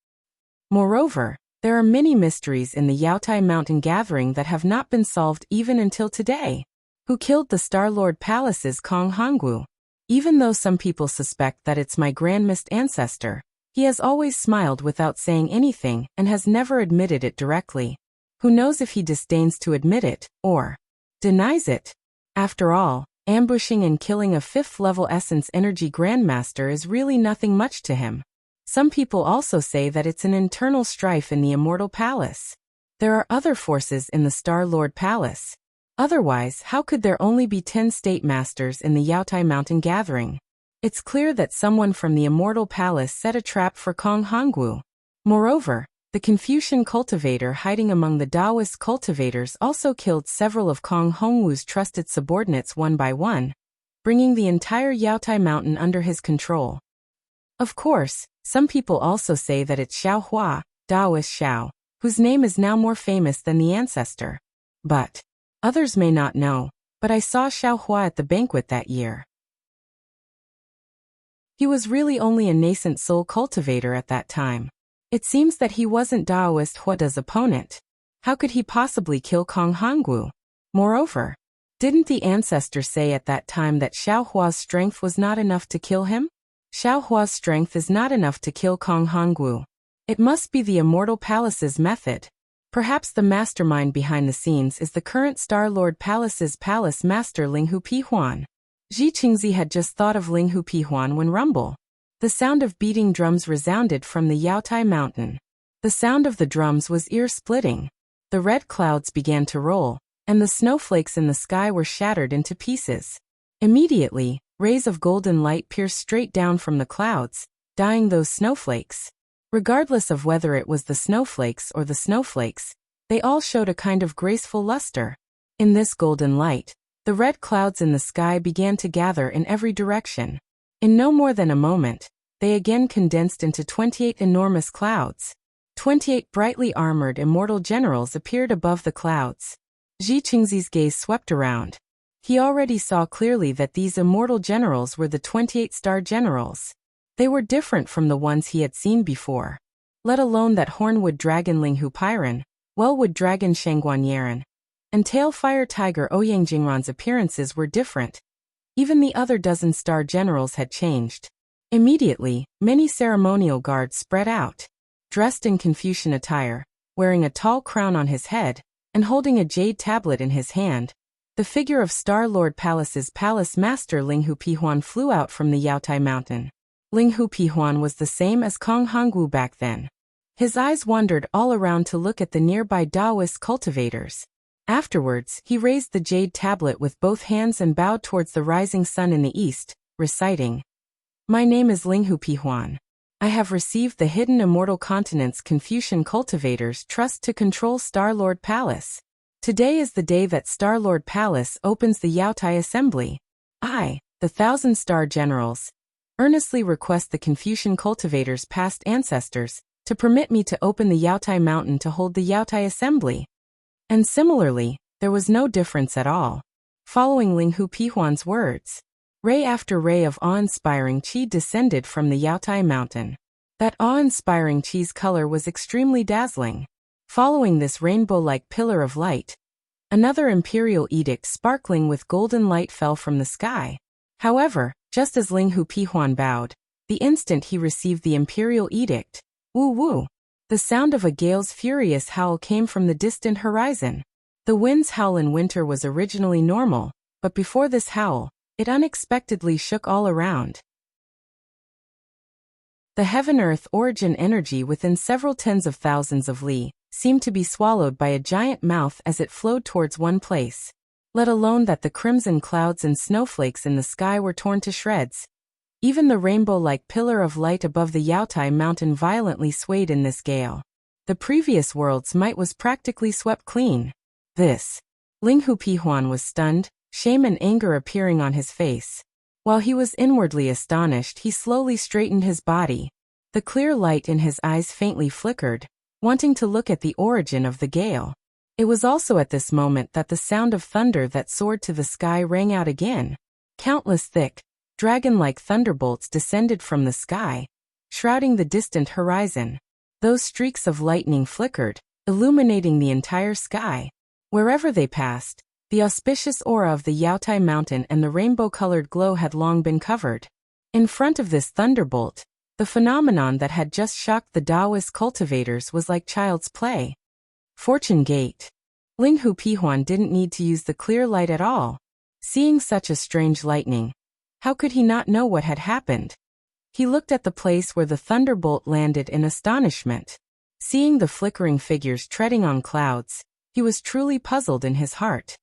Moreover, there are many mysteries in the Yaotai Mountain gathering that have not been solved even until today. Who killed the Star Lord Palace's Kong Hongwu? Even though some people suspect that it's my Grand Mist Ancestor, he has always smiled without saying anything and has never admitted it directly. Who knows if he disdains to admit it, or denies it? After all, ambushing and killing a 5th-level Essence Energy Grandmaster is really nothing much to him. Some people also say that it's an internal strife in the Immortal Palace. There are other forces in the Star Lord Palace. Otherwise, how could there only be 10 State Masters in the Yaotai Mountain gathering? It's clear that someone from the Immortal Palace set a trap for Kong Hongwu. Moreover, the Confucian cultivator hiding among the Taoist cultivators also killed several of Kong Hongwu's trusted subordinates one by one, bringing the entire Yaotai Mountain under his control. Of course, some people also say that it's Xiaohua, Taoist Xiao, whose name is now more famous than the ancestor. But others may not know, but I saw Xiaohua at the banquet that year. He was really only a nascent soul cultivator at that time. It seems that he wasn't Taoist Huoda's opponent. How could he possibly kill Kong Hongwu? Moreover, didn't the ancestor say at that time that Xiaohua's strength was not enough to kill him? Xiaohua's strength is not enough to kill Kong Hongwu. It must be the Immortal Palace's method. Perhaps the mastermind behind the scenes is the current Star Lord Palace's palace master Linghu Pihuan. Ji Qingzi had just thought of Linghu Pihuan when rumble. The sound of beating drums resounded from the Yaotai mountain. The sound of the drums was ear-splitting. The red clouds began to roll, and the snowflakes in the sky were shattered into pieces. Immediately, rays of golden light pierced straight down from the clouds, dyeing those snowflakes. Regardless of whether it was the snowflakes or the snowflakes, they all showed a kind of graceful luster. In this golden light, the red clouds in the sky began to gather in every direction. In no more than a moment, they again condensed into 28 enormous clouds. 28 brightly armored immortal generals appeared above the clouds. Ji Qingzi's gaze swept around. He already saw clearly that these immortal generals were the 28 star generals. They were different from the ones he had seen before. Let alone that Hornwood Dragon Linghu Pairan, Wellwood Dragon Shangguan Yaran, and Tailfire Tiger Ouyang Jingran's appearances were different. Even the other dozen star generals had changed. Immediately, many ceremonial guards spread out. Dressed in Confucian attire, wearing a tall crown on his head, and holding a jade tablet in his hand, the figure of Star Lord Palace's palace master Linghu Pihuan flew out from the Yaotai mountain. Linghu Pihuan was the same as Kong Hongwu back then. His eyes wandered all around to look at the nearby Taoist cultivators. Afterwards, he raised the jade tablet with both hands and bowed towards the rising sun in the east, reciting, "My name is Linghu Pihuan. I have received the hidden immortal continent's Confucian cultivators' trust to control Star-Lord Palace. Today is the day that Star-Lord Palace opens the Yaotai Assembly. I, the 1,000-star generals, earnestly request the Confucian cultivators' past ancestors to permit me to open the Yaotai Mountain to hold the Yaotai Assembly." And similarly, there was no difference at all. Following Linghu Pihuan's words, ray after ray of awe-inspiring qi descended from the Yaotai Mountain. That awe-inspiring qi's color was extremely dazzling. Following this rainbow-like pillar of light, another imperial edict sparkling with golden light fell from the sky. However, just as Linghu Pihuan bowed, the instant he received the imperial edict, woo-woo, the sound of a gale's furious howl came from the distant horizon. The wind's howl in winter was originally normal, but before this howl, it unexpectedly shook all around. The heaven-earth origin energy within several tens of thousands of li seemed to be swallowed by a giant mouth as it flowed towards one place. Let alone that the crimson clouds and snowflakes in the sky were torn to shreds. Even the rainbow-like pillar of light above the Yaotai mountain violently swayed in this gale. The previous world's might was practically swept clean. This. Linghu Pihuan was stunned, shame and anger appearing on his face. While he was inwardly astonished, he slowly straightened his body. The clear light in his eyes faintly flickered, wanting to look at the origin of the gale. It was also at this moment that the sound of thunder that soared to the sky rang out again. Countless thick, dragon-like thunderbolts descended from the sky, shrouding the distant horizon. Those streaks of lightning flickered, illuminating the entire sky. Wherever they passed, the auspicious aura of the Yaotai mountain and the rainbow-colored glow had long been covered. In front of this thunderbolt, the phenomenon that had just shocked the Taoist cultivators was like child's play. Fortune Gate. Linghu Pihuan didn't need to use the clear light at all. Seeing such a strange lightning, how could he not know what had happened? He looked at the place where the thunderbolt landed in astonishment. Seeing the flickering figures treading on clouds, he was truly puzzled in his heart.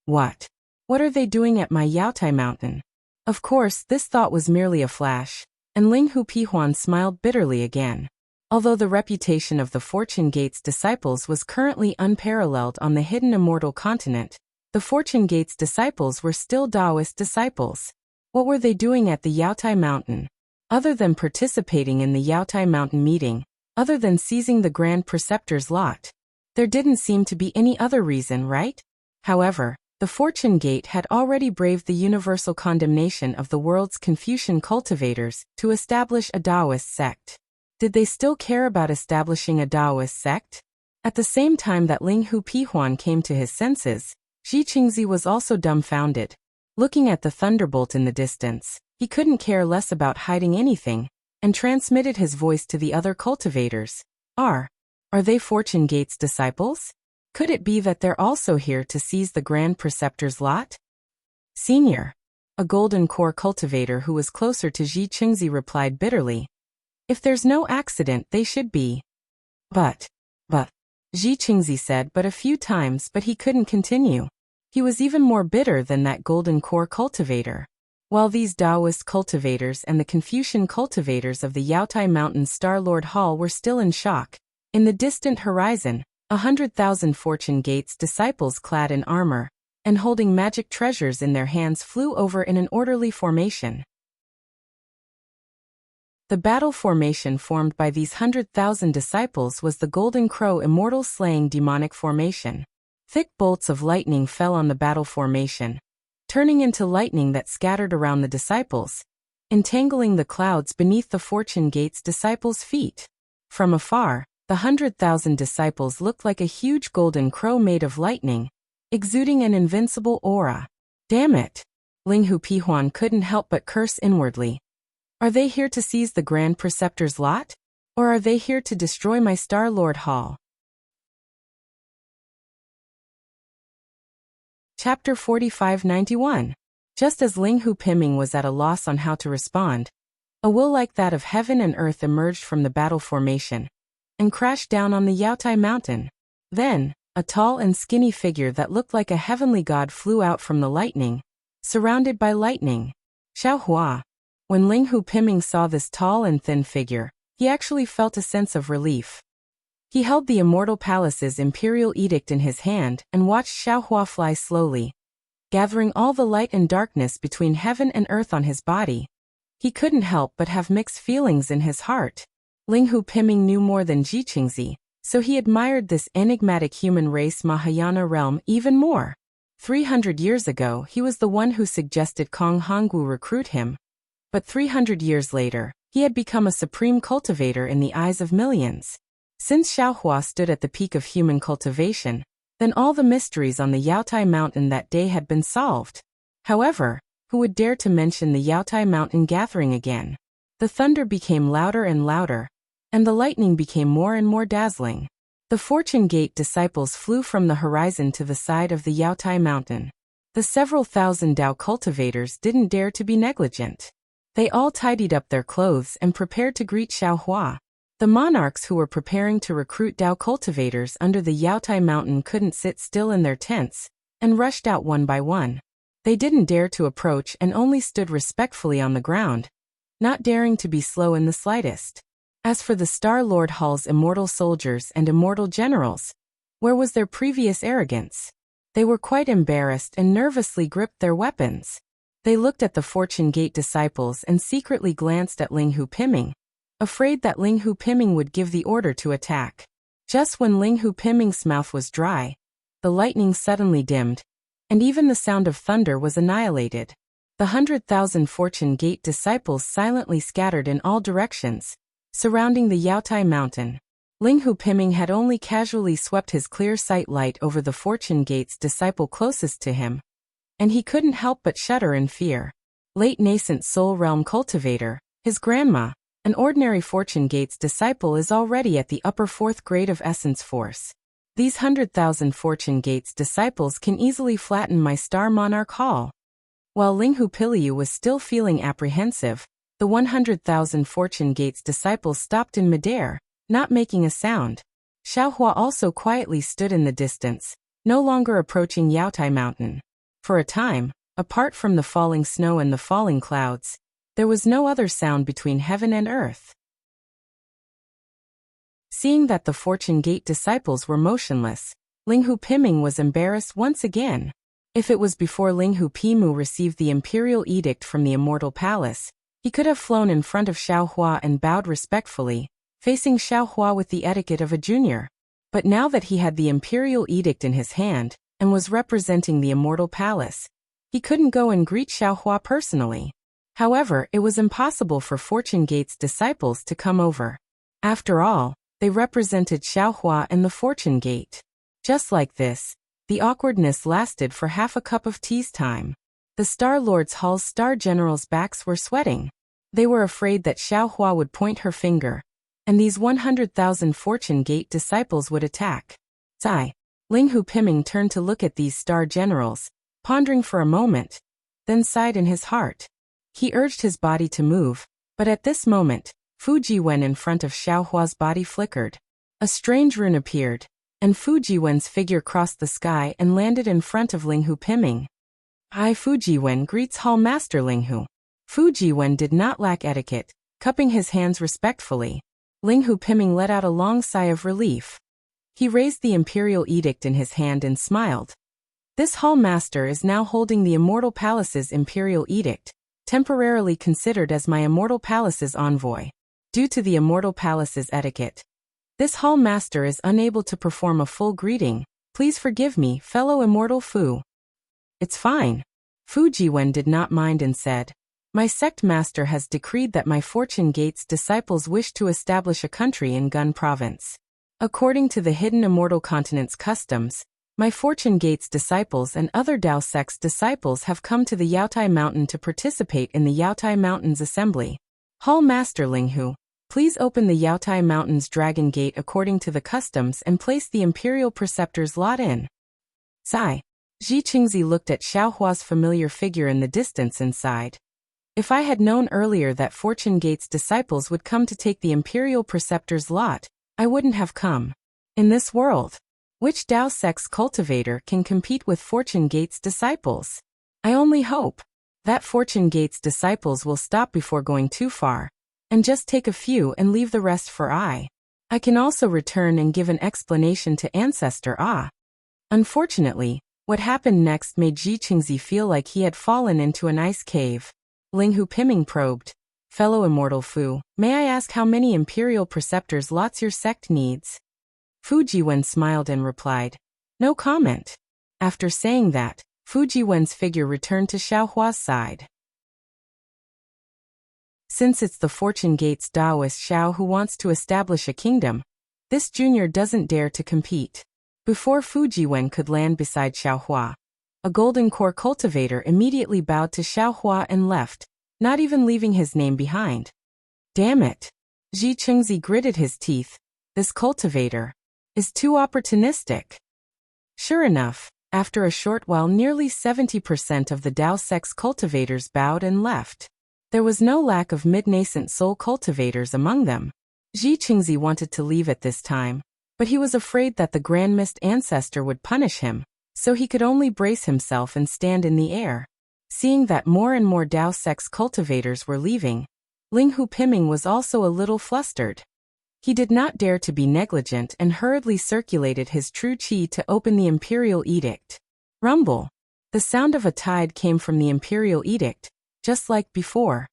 What are they doing at my Yaotai mountain? Of course, this thought was merely a flash, and Linghu Pihuan smiled bitterly again. Although the reputation of the Fortune Gate's disciples was currently unparalleled on the hidden immortal continent, the Fortune Gate's disciples were still Taoist disciples. What were they doing at the Yaotai mountain? Other than participating in the Yaotai mountain meeting, other than seizing the Grand Preceptor's lot, there didn't seem to be any other reason, right? However, the Fortune Gate had already braved the universal condemnation of the world's Confucian cultivators to establish a Taoist sect. Did they still care about establishing a Taoist sect? At the same time that Linghu Pihuan came to his senses, Xi Qingzi was also dumbfounded. Looking at the thunderbolt in the distance, he couldn't care less about hiding anything, and transmitted his voice to the other cultivators. Are they Fortune Gate's disciples? Could it be that they're also here to seize the Grand Preceptor's lot? Senior, a golden core cultivator who was closer to Xi Qingzi, replied bitterly. If there's no accident, they should be. But, Xi Qingzi said but a few times, but he couldn't continue. He was even more bitter than that golden core cultivator. While these Taoist cultivators and the Confucian cultivators of the Yaotai Mountain Star Lord Hall were still in shock, in the distant horizon, 100,000 Fortune Gate's disciples clad in armor and holding magic treasures in their hands flew over in an orderly formation. The battle formation formed by these 100,000 disciples was the Golden Crow Immortal Slaying Demonic Formation. Thick bolts of lightning fell on the battle formation, turning into lightning that scattered around the disciples, entangling the clouds beneath the Fortune Gate's disciples' feet. From afar, the 100,000 disciples looked like a huge golden crow made of lightning, exuding an invincible aura. Damn it! Ling Hu Pihuan couldn't help but curse inwardly. Are they here to seize the Grand Preceptor's lot? Or are they here to destroy my Star Lord Hall? Chapter 4591. Just as Ling Hu Piming was at a loss on how to respond, a will like that of heaven and earth emerged from the battle formation and crashed down on the Yaotai Mountain. Then, a tall and skinny figure that looked like a heavenly god flew out from the lightning, surrounded by lightning. Xiaohua. When Ling Hu Piming saw this tall and thin figure, he actually felt a sense of relief. He held the Immortal Palace's imperial edict in his hand and watched Xiaohua fly slowly, gathering all the light and darkness between heaven and earth on his body. He couldn't help but have mixed feelings in his heart. Ling Hu Piming knew more than Xi Qingzi, so he admired this enigmatic human race Mahayana realm even more. 300 years ago, he was the one who suggested Kong Hongwu recruit him. But 300 years later, he had become a supreme cultivator in the eyes of millions. Since Xiaohua stood at the peak of human cultivation, then all the mysteries on the Yaotai Mountain that day had been solved. However, who would dare to mention the Yaotai Mountain gathering again? The thunder became louder and louder, and the lightning became more and more dazzling. The Fortune Gate disciples flew from the horizon to the side of the Yaotai Mountain. The several thousand Dao cultivators didn't dare to be negligent. They all tidied up their clothes and prepared to greet Xiaohua. The monarchs who were preparing to recruit Dao cultivators under the Yaotai Mountain couldn't sit still in their tents, and rushed out one by one. They didn't dare to approach and only stood respectfully on the ground, not daring to be slow in the slightest. As for the Star Lord Hall's immortal soldiers and immortal generals, where was their previous arrogance? They were quite embarrassed and nervously gripped their weapons. They looked at the Fortune Gate disciples and secretly glanced at Ling Hu Piming, afraid that Ling Hu Piming would give the order to attack. Just when Ling Hu Piming's mouth was dry, the lightning suddenly dimmed, and even the sound of thunder was annihilated. The 100,000 Fortune Gate disciples silently scattered in all directions, surrounding the Yaotai Mountain. Ling Hu Piming had only casually swept his clear sight light over the Fortune Gate's disciple closest to him, and he couldn't help but shudder in fear. Late nascent Soul Realm cultivator, his grandma, an ordinary Fortune Gate's disciple, is already at the upper 4th grade of Essence Force. These 100,000 Fortune Gate's disciples can easily flatten my Star Monarch Hall. While Ling Hu Piliu was still feeling apprehensive, the 100,000 Fortune Gate's disciples stopped in midair, not making a sound. Xiaohua also quietly stood in the distance, no longer approaching Yaotai Mountain. For a time, apart from the falling snow and the falling clouds, there was no other sound between heaven and earth. Seeing that the Fortune Gate disciples were motionless, Ling Hu Piming was embarrassed once again. If it was before Ling Hu Pimu received the imperial edict from the Immortal Palace, he could have flown in front of Xiaohua and bowed respectfully, facing Xiaohua with the etiquette of a junior. But now that he had the imperial edict in his hand, and was representing the Immortal Palace, he couldn't go and greet Xiaohua personally. However, it was impossible for Fortune Gate's disciples to come over. After all, they represented Xiaohua and the Fortune Gate. Just like this, The awkwardness lasted for half a cup of tea's time. The Star Lord's Hall's Star Generals' backs were sweating. They were afraid that Xiao Hua would point her finger, and these 100,000 Fortune Gate disciples would attack. Sigh. Ling Hu Piming turned to look at these Star Generals, pondering for a moment, then sighed in his heart. He urged his body to move, but at this moment, Fu Jiwen in front of Xiao Hua's body flickered. A strange rune appeared, and Fu Jiwen's figure crossed the sky and landed in front of Ling Hu Piming. I Fu Jiwen greets Hall Master Ling Hu. Fu Jiwen did not lack etiquette, cupping his hands respectfully. Ling Hu Piming let out a long sigh of relief. He raised the imperial edict in his hand and smiled. This Hall Master is now holding the Immortal Palace's imperial edict, temporarily considered as my Immortal Palace's envoy. Due to the Immortal Palace's etiquette, this Hall Master is unable to perform a full greeting. Please forgive me, fellow Immortal Fu. It's fine. Fu Jiwen did not mind and said, my sect master has decreed that my Fortune Gate's disciples wish to establish a country in Gun Province. According to the Hidden Immortal Continent's customs, my Fortune Gate's disciples and other Dao sect's disciples have come to the Yaotai Mountain to participate in the Yaotai Mountain's assembly. Hall Master Ling Hu, please open the Yaotai Mountain's Dragon Gate according to the customs and place the Imperial Preceptor's lot in. Sigh. Ji Qingzi looked at Xiao Hua's familiar figure in the distance and sighed. If I had known earlier that Fortune Gate's disciples would come to take the Imperial Preceptor's lot, I wouldn't have come. In this world, which Dao sect's cultivator can compete with Fortune Gate's disciples? I only hope that Fortune Gate's disciples will stop before going too far, and just take a few and leave the rest for I. I can also return and give an explanation to Ancestor Ah. Unfortunately, what happened next made Ji Qingzi feel like he had fallen into an ice cave. Ling Hu Piming probed, fellow Immortal Fu, may I ask how many Imperial Preceptors lots your sect needs? Fu Jiwen smiled and replied, no comment. After saying that, Fu Jiwen's figure returned to Xiao Hua's side. Since it's the Fortune Gate's Daoist Xiao who wants to establish a kingdom, this junior doesn't dare to compete. Before Fu Jiwen could land beside Xiao Hua, a golden core cultivator immediately bowed to Xiao Hua and left, not even leaving his name behind. Damn it. Ji Qingzi gritted his teeth. This cultivator is too opportunistic. Sure enough, after a short while nearly 70% of the Dao sect's cultivators bowed and left. There was no lack of mid-nascent soul cultivators among them. Ji Qingzi wanted to leave at this time, but he was afraid that the Grand Mist Ancestor would punish him, so he could only brace himself and stand in the air. Seeing that more and more Dao sect's cultivators were leaving, Ling Hu Piming was also a little flustered. He did not dare to be negligent and hurriedly circulated his true qi to open the Imperial Edict. Rumble. The sound of a tide came from the Imperial Edict, just like before.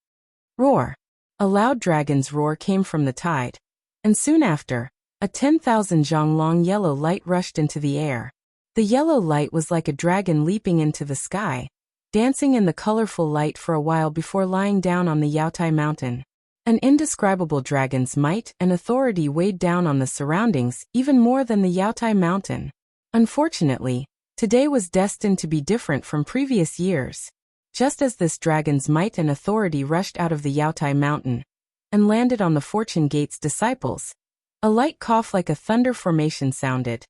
Roar. A loud dragon's roar came from the tide, and soon after, a 10,000 zhang long yellow light rushed into the air. The yellow light was like a dragon leaping into the sky, dancing in the colorful light for a while before lying down on the Yaotai Mountain. An indescribable dragon's might and authority weighed down on the surroundings even more than the Yaotai Mountain. Unfortunately, today was destined to be different from previous years. Just as this dragon's might and authority rushed out of the Yaotai Mountain and landed on the Fortune Gate's disciples, a light cough like a thunder formation sounded,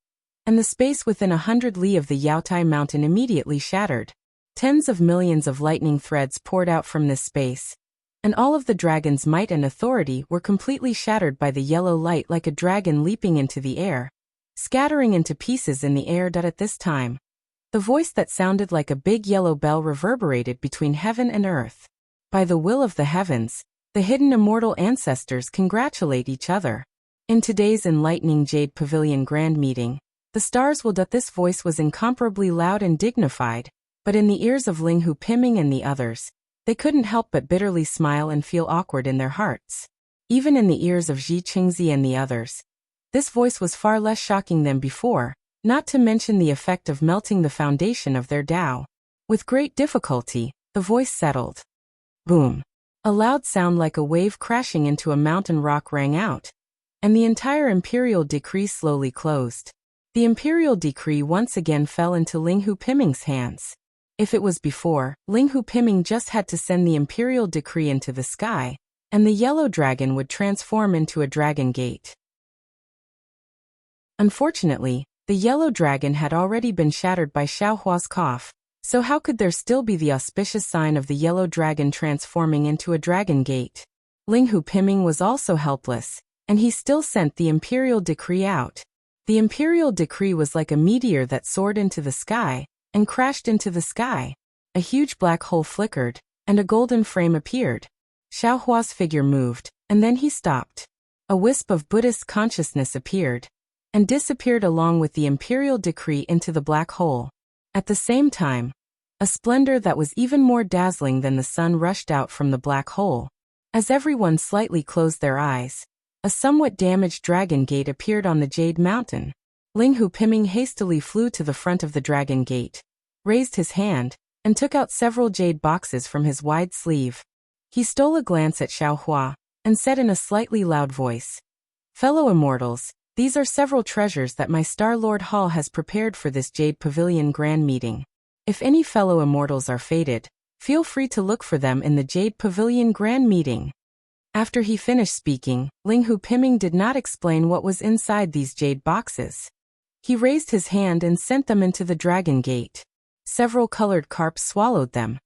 and the space within 100 li of the Yaotai Mountain immediately shattered. Tens of millions of lightning threads poured out from this space, and all of the dragon's might and authority were completely shattered by the yellow light like a dragon leaping into the air, scattering into pieces in the air. At this time, the voice that sounded like a big yellow bell reverberated between heaven and earth. By the will of the heavens, the hidden immortal ancestors congratulate each other. In today's enlightening Jade Pavilion Grand Meeting, the stars will. This voice was incomparably loud and dignified, but in the ears of Ling Hu Piming and the others, they couldn't help but bitterly smile and feel awkward in their hearts. Even in the ears of Ji Qingzi and the others, this voice was far less shocking than before, not to mention the effect of melting the foundation of their Tao. With great difficulty, the voice settled. Boom! A loud sound like a wave crashing into a mountain rock rang out, and the entire imperial decree slowly closed. The imperial decree once again fell into Ling Hu Piming's hands. If it was before, Ling Hu Piming just had to send the imperial decree into the sky, and the yellow dragon would transform into a dragon gate. Unfortunately, the yellow dragon had already been shattered by Xiaohua's cough, so how could there still be the auspicious sign of the yellow dragon transforming into a dragon gate? Ling Hu Piming was also helpless, and he still sent the imperial decree out. The imperial decree was like a meteor that soared into the sky and crashed into the sky. A huge black hole flickered, and a golden frame appeared. Xiaohua's figure moved, and then he stopped. A wisp of Buddhist consciousness appeared and disappeared along with the imperial decree into the black hole. At the same time, a splendor that was even more dazzling than the sun rushed out from the black hole. As everyone slightly closed their eyes, a somewhat damaged dragon gate appeared on the Jade Mountain. Ling Hu Piming hastily flew to the front of the dragon gate, raised his hand, and took out several jade boxes from his wide sleeve. He stole a glance at Xiaohua, and said in a slightly loud voice, "Fellow immortals, these are several treasures that my Star Lord Hall has prepared for this Jade Pavilion Grand Meeting. If any fellow immortals are fated, feel free to look for them in the Jade Pavilion Grand Meeting." After he finished speaking, Ling Hu Piming did not explain what was inside these jade boxes. He raised his hand and sent them into the dragon gate. Several colored carps swallowed them,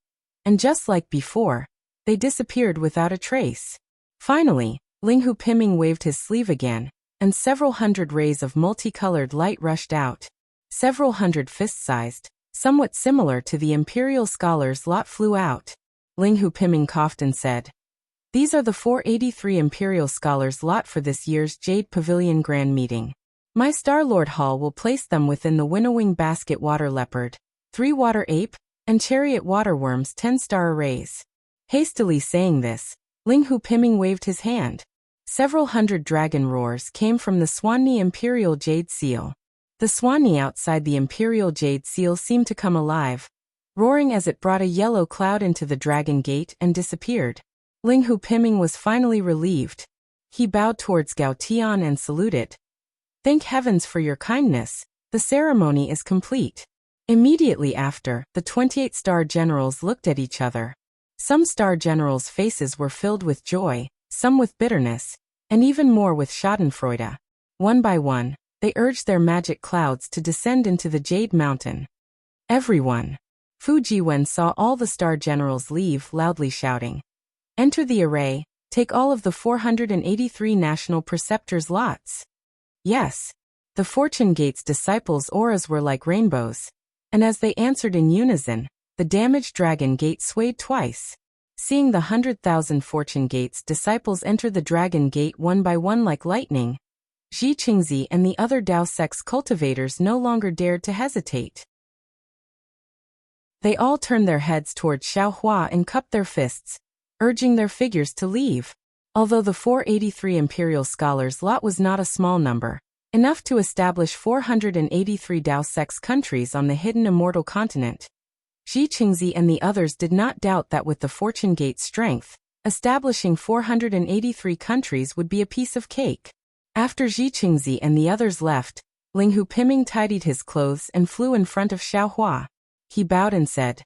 and just like before, they disappeared without a trace. Finally, Ling Hu Piming waved his sleeve again, and several hundred rays of multicolored light rushed out. Several hundred fist-sized, somewhat similar to the imperial scholar's lot, flew out. Ling Hu Piming coughed and said, "These are the 483 imperial scholars' lot for this year's Jade Pavilion Grand Meeting. My Star Lord Hall will place them within the Winnowing Basket Water Leopard, 3 Water Ape, and Chariot Waterworm's 10-star arrays." Hastily saying this, Ling Hu Piming waved his hand. Several hundred dragon roars came from the Swanni Imperial Jade Seal. The Swanni outside the Imperial Jade Seal seemed to come alive, roaring as it brought a yellow cloud into the dragon gate and disappeared. Ling Hu Piming was finally relieved. He bowed towards Gao Tian and saluted. "Thank heavens for your kindness. The ceremony is complete." Immediately after, the 28 star generals looked at each other. Some star generals' faces were filled with joy, some with bitterness, and even more with schadenfreude. One by one, they urged their magic clouds to descend into the Jade Mountain. Everyone. Fu Jiwen saw all the star generals leave, loudly shouting, "Enter the array, take all of the 483 national preceptors' lots." Yes. The Fortune Gate's disciples' auras were like rainbows, and as they answered in unison, the damaged dragon gate swayed twice. Seeing the 100,000 Fortune Gate's disciples enter the dragon gate one by one like lightning, Xi Qingzi and the other Dao Sect's cultivators no longer dared to hesitate. They all turned their heads toward Xiaohua and cupped their fists, urging their figures to leave. Although the 483 imperial scholars' lot was not a small number, enough to establish 483 Dao Sect's countries on the hidden immortal continent, Xi Qingzi and the others did not doubt that with the Fortune Gate's strength, establishing 483 countries would be a piece of cake. After Xi Qingzi and the others left, Ling Hu Piming tidied his clothes and flew in front of Xiaohua. He bowed and said,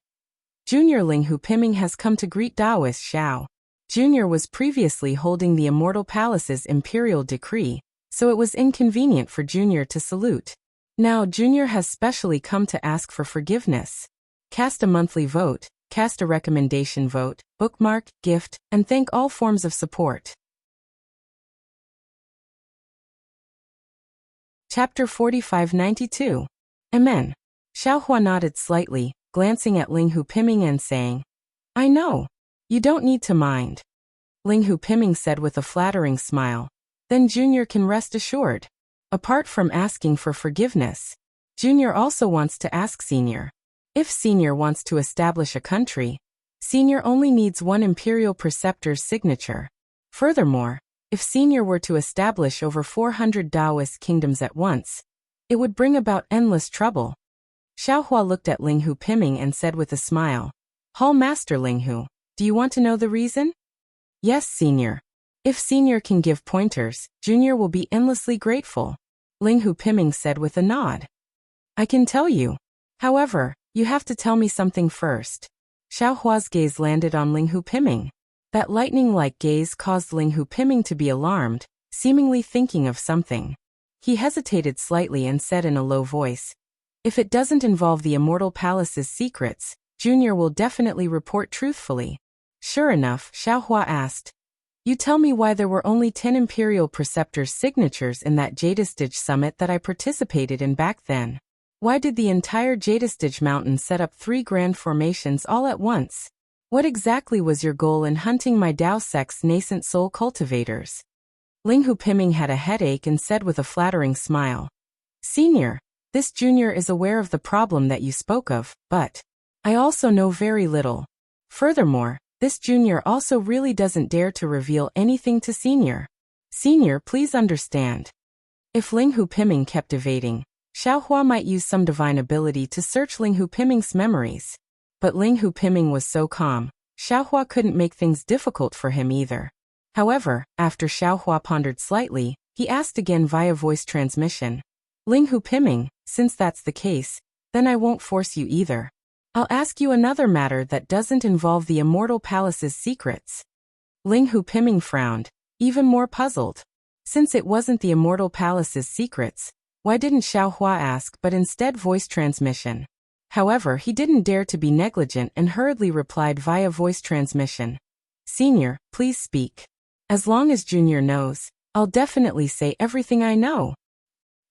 "Junior Ling Hu Piming has come to greet Daoist Xiao." Junior was previously holding the Immortal Palace's imperial decree, so it was inconvenient for Junior to salute. Now Junior has specially come to ask for forgiveness. Cast a monthly vote, cast a recommendation vote, bookmark, gift, and thank all forms of support. Chapter 4592. Amen. Xiaohua nodded slightly, glancing at Ling Hu Piming and saying, "I know. You don't need to mind." Ling Hu Piming said with a flattering smile, "Then Junior can rest assured. Apart from asking for forgiveness, Junior also wants to ask Senior. If Senior wants to establish a country, Senior only needs one imperial preceptor's signature. Furthermore, if Senior were to establish over 400 Taoist kingdoms at once, it would bring about endless trouble." Xiaohua looked at Ling Hu Piming and said with a smile, "Hall Master Ling Hu, do you want to know the reason?" "Yes, Senior. If Senior can give pointers, Junior will be endlessly grateful." Ling Hupiming said with a nod. I can tell you. However, you have to tell me something first. Xiao Hua's gaze landed on Ling Hupiming. That lightning-like gaze caused Ling Hupiming to be alarmed, seemingly thinking of something. He hesitated slightly and said in a low voice, if it doesn't involve the Immortal Palace's secrets, Junior will definitely report truthfully. Sure enough, Xiao Hua asked, you tell me why there were only 10 Imperial Preceptors' signatures in that Jadestige summit that I participated in back then. Why did the entire Jadestige mountain set up 3 grand formations all at once? What exactly was your goal in hunting my Dao sect's nascent soul cultivators? Ling Hupiming had a headache and said with a flattering smile, Senior, this junior is aware of the problem that you spoke of, but I also know very little. Furthermore, this junior also really doesn't dare to reveal anything to senior. Senior, please understand. If Ling Hupiming kept evading, Xiao Hua might use some divine ability to search Ling Hupiming's memories. But Ling Hupiming was so calm, Xiao Hua couldn't make things difficult for him either. However, after Xiao Hua pondered slightly, he asked again via voice transmission. Ling Hupiming, since that's the case, then I won't force you either. I'll ask you another matter that doesn't involve the Immortal Palace's secrets. Ling Hupiming frowned, even more puzzled. Since it wasn't the Immortal Palace's secrets, why didn't Xiao Hua ask but instead voice transmission? However, he didn't dare to be negligent and hurriedly replied via voice transmission. Senior, please speak. As long as Junior knows, I'll definitely say everything I know.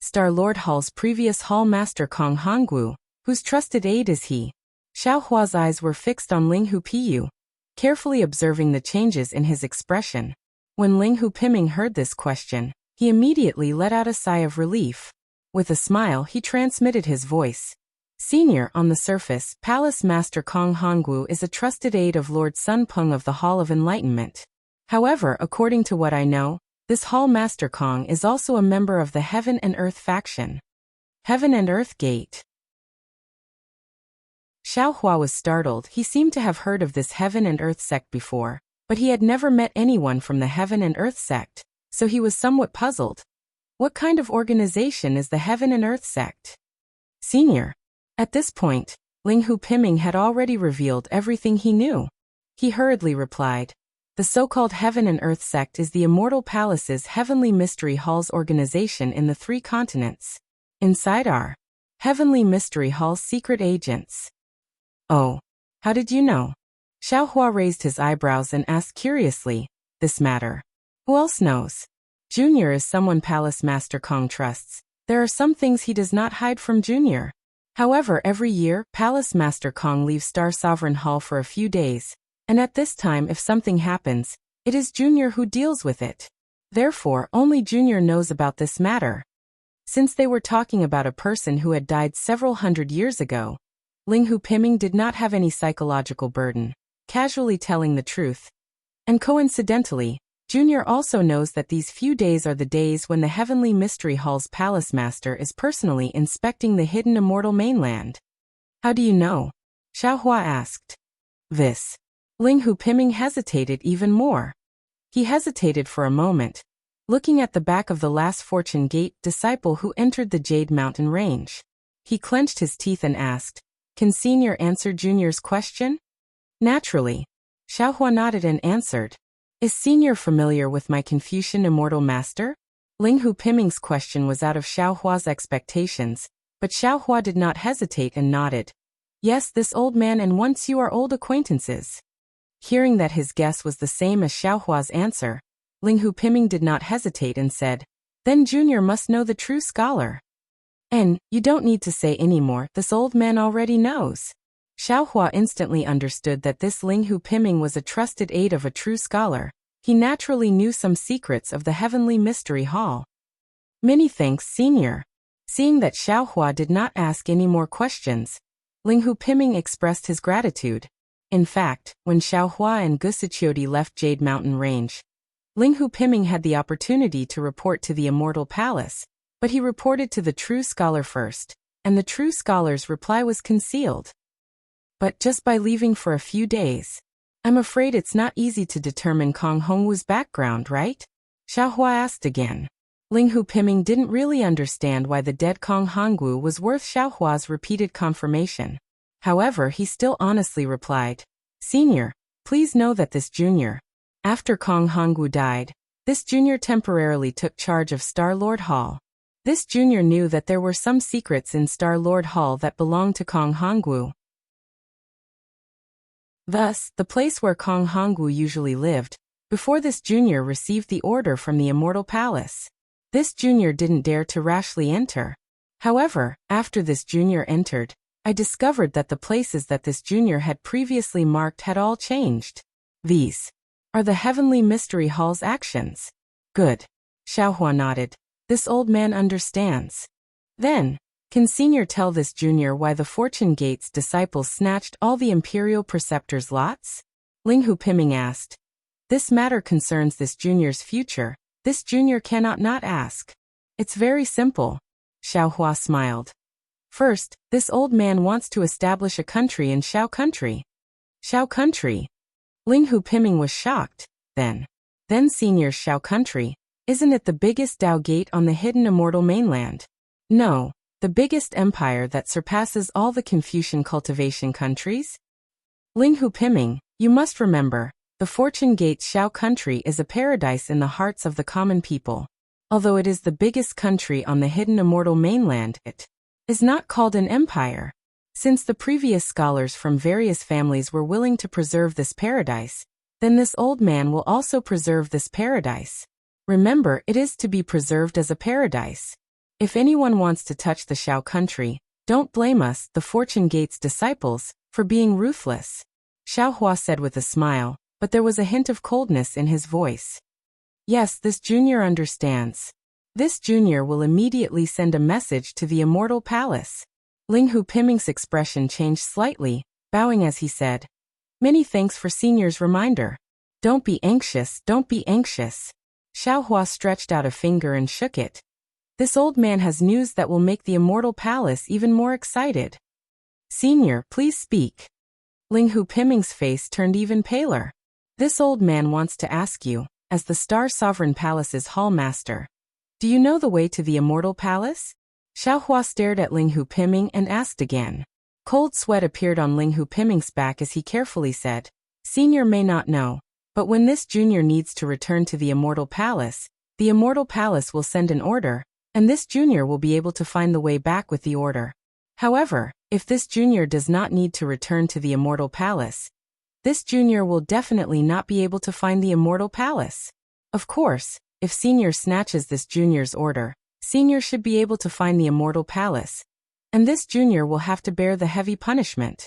Star-Lord Hall's previous Hall Master Kong Hongwu, whose trusted aide is he? Xiao Hua's eyes were fixed on Ling Hupiyu, carefully observing the changes in his expression. When Ling Hupiming heard this question, he immediately let out a sigh of relief. With a smile, he transmitted his voice. Senior, on the surface, Palace Master Kong Hongwu is a trusted aide of Lord Sun Peng of the Hall of Enlightenment. However, according to what I know, this Hall Master Kong is also a member of the Heaven and Earth faction. Heaven and Earth Gate. Xiao Hua was startled. He seemed to have heard of this Heaven and Earth sect before, but he had never met anyone from the Heaven and Earth sect, so he was somewhat puzzled. What kind of organization is the Heaven and Earth sect? Senior. At this point, Ling Hupiming had already revealed everything he knew. He hurriedly replied, the so-called Heaven and Earth sect is the Immortal Palace's Heavenly Mystery Hall's organization in the 3 continents. Inside are Heavenly Mystery Hall's secret agents. Oh, how did you know? Xiao Hua raised his eyebrows and asked curiously, this matter. Who else knows? Junior is someone Palace Master Kong trusts. There are some things he does not hide from Junior. However, every year, Palace Master Kong leaves Star Sovereign Hall for a few days, and at this time if something happens, it is Junior who deals with it. Therefore, only Junior knows about this matter. Since they were talking about a person who had died several hundred years ago, Ling Hupiming did not have any psychological burden, casually telling the truth. And coincidentally, Junior also knows that these few days are the days when the Heavenly Mystery Hall's Palace Master is personally inspecting the hidden Immortal Mainland. How do you know? Xiao Hua asked. This. Ling Hupiming hesitated even more. He hesitated for a moment, looking at the back of the last Fortune Gate disciple who entered the Jade Mountain range. He clenched his teeth and asked, can Senior answer Junior's question? Naturally. Xiao Hua nodded and answered. Is Senior familiar with my Confucian Immortal Master? Ling Hupiming's question was out of Xiao Hua's expectations, but Xiao Hua did not hesitate and nodded. Yes, this old man, and once you are old acquaintances. Hearing that his guess was the same as Xiao Hua's answer, Ling Hupiming did not hesitate and said, then Junior must know the true scholar. And, you don't need to say any more, this old man already knows. Xiao Hua instantly understood that this Ling Hupiming was a trusted aide of a true scholar. He naturally knew some secrets of the Heavenly Mystery Hall. Many thanks, Senior. Seeing that Xiao Hua did not ask any more questions, Ling Hupiming expressed his gratitude. In fact, when Xiao Hua and Gusichiodi left Jade Mountain Range, Ling Hupiming had the opportunity to report to the Immortal Palace, but he reported to the true scholar first, and the true scholar's reply was concealed. But just by leaving for a few days, I'm afraid it's not easy to determine Kong Hongwu's background, right? Xiao Hua asked again. Ling Hupiming didn't really understand why the dead Kong Hongwu was worth Xiaohua's repeated confirmation. However, he still honestly replied, "Senior, please know that this junior." After Kong Hongwu died, this junior temporarily took charge of Star-Lord Hall. This junior knew that there were some secrets in Star-Lord Hall that belonged to Kong Hongwu. Thus, the place where Kong Hongwu usually lived, before this junior received the order from the Immortal Palace. This junior didn't dare to rashly enter. However, after this junior entered, I discovered that the places that this junior had previously marked had all changed. These are the Heavenly Mystery Hall's actions. Good. Xiaohua nodded. This old man understands. Then, can Senior tell this junior why the Fortune Gate's disciples snatched all the Imperial Preceptor's lots? Ling Hupiming asked. This matter concerns this junior's future. This junior cannot not ask. It's very simple. Xiaohua smiled. First, this old man wants to establish a country in Xiao Country. Xiao Country? Ling Hupiming was shocked. Then Senior's Xiao Country, isn't it the biggest Dao Gate on the hidden immortal mainland? No, the biggest empire that surpasses all the Confucian cultivation countries? Ling Hupiming, you must remember, the Fortune Gate's Xiao Country is a paradise in the hearts of the common people. Although it is the biggest country on the hidden immortal mainland, it is not called an empire. Since the previous scholars from various families were willing to preserve this paradise, then this old man will also preserve this paradise. Remember, it is to be preserved as a paradise. If anyone wants to touch the Xiao Country, don't blame us, the Fortune Gate's disciples, for being ruthless. Xiaohua said with a smile, but there was a hint of coldness in his voice. Yes, this junior understands. This junior will immediately send a message to the Immortal Palace. Ling Hupiming's expression changed slightly, bowing as he said, "Many thanks for Senior's reminder. Don't be anxious, don't be anxious." Xiaohua stretched out a finger and shook it. This old man has news that will make the Immortal Palace even more excited. Senior, please speak. Ling Hupiming's face turned even paler. This old man wants to ask you, as the Star Sovereign Palace's Hall Master, do you know the way to the Immortal Palace? Xiaohua stared at Ling Hupiming and asked again. Cold sweat appeared on Ling Hupiming's back as he carefully said, Senior may not know, but when this junior needs to return to the Immortal Palace, the Immortal Palace will send an order, and this junior will be able to find the way back with the order. However, if this junior does not need to return to the Immortal Palace, this junior will definitely not be able to find the Immortal Palace. Of course, if Senior snatches this junior's order, Senior should be able to find the Immortal Palace, and this junior will have to bear the heavy punishment.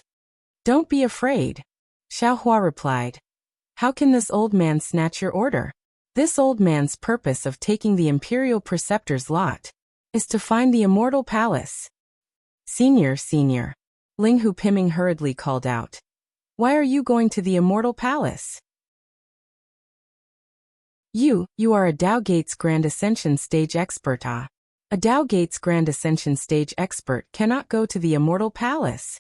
Don't be afraid. Xiaohua replied. How can this old man snatch your order? This old man's purpose of taking the Imperial Preceptor's lot is to find the Immortal Palace. Senior, Ling Hupiming hurriedly called out. Why are you going to the Immortal Palace? You are a Dao Gates Grand Ascension Stage expert. A Dao Gates Grand Ascension Stage expert cannot go to the Immortal Palace.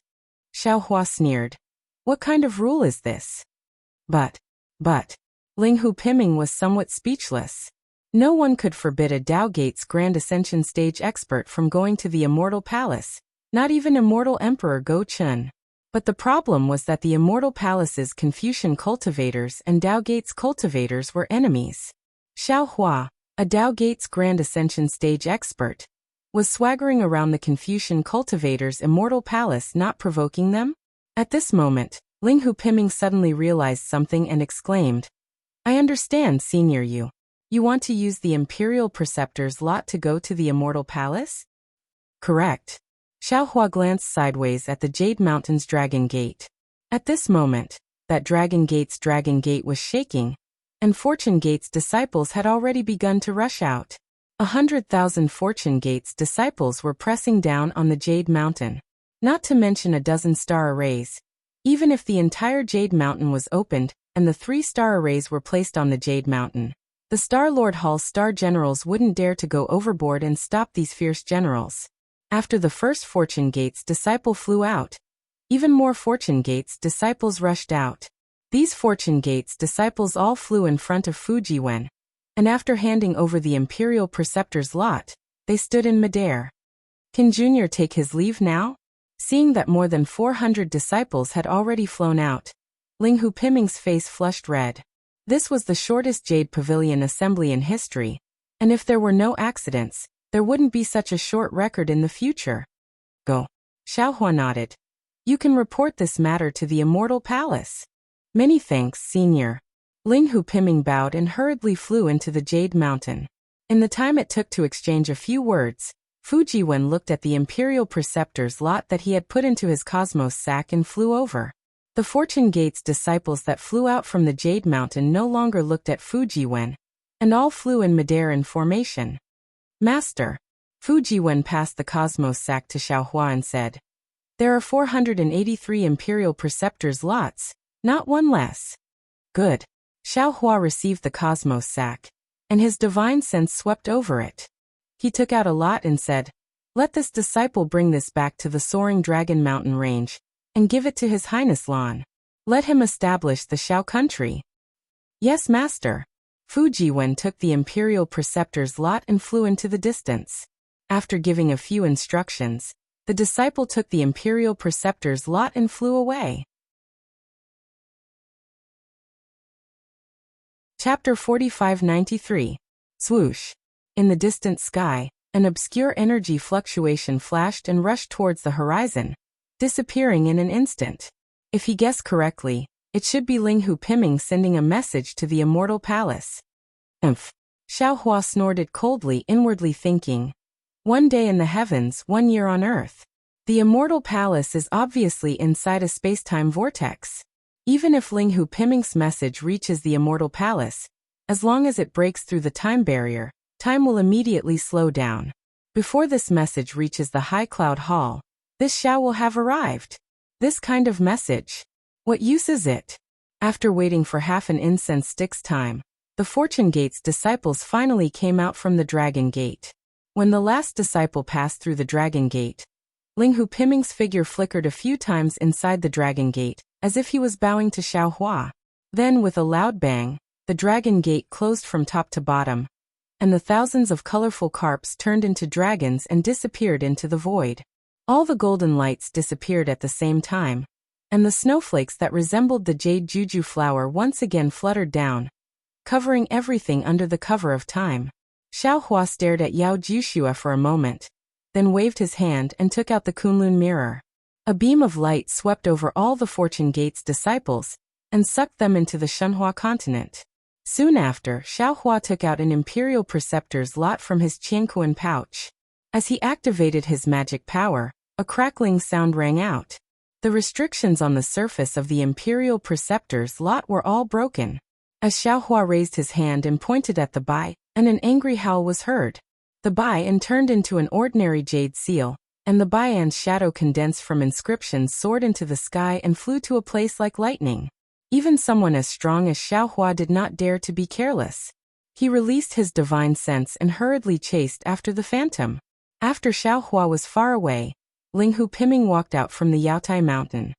Xiaohua sneered. What kind of rule is this? But, Ling Hupiming was somewhat speechless. No one could forbid a Dao Gates Grand Ascension Stage expert from going to the Immortal Palace, not even Immortal Emperor Go Chun. But the problem was that the Immortal Palace's Confucian cultivators and Dao Gates cultivators were enemies. Xiaohua, a Dao Gates Grand Ascension Stage expert, was swaggering around the Confucian cultivators' Immortal Palace, not provoking them. At this moment, Ling Hupiming suddenly realized something and exclaimed, I understand, Senior. You want to use the Imperial Preceptor's lot to go to the Immortal Palace? Correct. Xiaohua glanced sideways at the Jade Mountain's Dragon Gate. At this moment, that Dragon Gate was shaking, and Fortune Gate's disciples had already begun to rush out. 100,000 Fortune Gate's disciples were pressing down on the Jade Mountain, not to mention a dozen star arrays. Even if the entire Jade Mountain was opened and the 3 star arrays were placed on the Jade Mountain, the Star-Lord Hall's star generals wouldn't dare to go overboard and stop these fierce generals. After the first Fortune Gate's disciple flew out, even more Fortune Gate's disciples rushed out. These Fortune Gate's disciples all flew in front of Fujiwen. and after handing over the Imperial Preceptor's lot, they stood in midair. Can Junior take his leave now? Seeing that more than 400 disciples had already flown out, Ling Hu Piming's face flushed red. This was the shortest Jade Pavilion assembly in history, and if there were no accidents, there wouldn't be such a short record in the future. Go. Xiaohua nodded. You can report this matter to the Immortal Palace. Many thanks, Senior. Ling Hu Piming bowed and hurriedly flew into the Jade Mountain. In the time it took to exchange a few words, Fujiwen looked at the Imperial Preceptor's lot that he had put into his cosmos sack and flew over. The Fortune Gate's disciples that flew out from the Jade Mountain no longer looked at Fujiwen, and all flew in midair in formation. Master. Fujiwen passed the cosmos sack to Xiaohua and said, There are 483 Imperial Preceptor's lots, not one less. Good. Xiaohua received the cosmos sack, and his divine sense swept over it. He took out a lot and said, Let this disciple bring this back to the Soaring Dragon Mountain range, and give it to His Highness Lan. Let him establish the Xiao country. Yes, Master. Fujiwen took the Imperial Preceptor's lot and flew into the distance. After giving a few instructions, the disciple took the Imperial Preceptor's lot and flew away. Chapter 4593. Swoosh. In the distant sky, an obscure energy fluctuation flashed and rushed towards the horizon, disappearing in an instant. If he guessed correctly, it should be Ling Hu Piming sending a message to the Immortal Palace. Xiaohua snorted coldly, inwardly thinking, One day in the heavens, 1 year on Earth. The Immortal Palace is obviously inside a space-time vortex. Even if Ling Hu Piming's message reaches the Immortal Palace, as long as it breaks through the time barrier, time will immediately slow down. Before this message reaches the High Cloud Hall, this Xiao will have arrived. This kind of message. What use is it? After waiting for half an incense stick's time, the Fortune Gate's disciples finally came out from the Dragon Gate. When the last disciple passed through the Dragon Gate, Ling Hu Piming's figure flickered a few times inside the Dragon Gate, as if he was bowing to Xiaohua. Then, with a loud bang, the Dragon Gate closed from top to bottom, and the thousands of colorful carps turned into dragons and disappeared into the void. All the golden lights disappeared at the same time, and the snowflakes that resembled the jade juju flower once again fluttered down, covering everything under the cover of time. Xiaohua stared at Yao Jushua for a moment, then waved his hand and took out the Kunlun mirror. A beam of light swept over all the Fortune Gate's disciples and sucked them into the Shenhua continent. Soon after, Xiaohua took out an Imperial Preceptor's lot from his Qianquan pouch. As he activated his magic power, a crackling sound rang out. The restrictions on the surface of the Imperial Preceptor's lot were all broken. As Xiaohua raised his hand and pointed at the bai, and an angry howl was heard. The bai turned into an ordinary jade seal, and the baian's shadow condensed from inscriptions soared into the sky and flew to a place like lightning. Even someone as strong as Xiaohua did not dare to be careless. He released his divine sense and hurriedly chased after the phantom. After Xiaohua was far away, Ling Hu Piming walked out from the Yaotai mountain.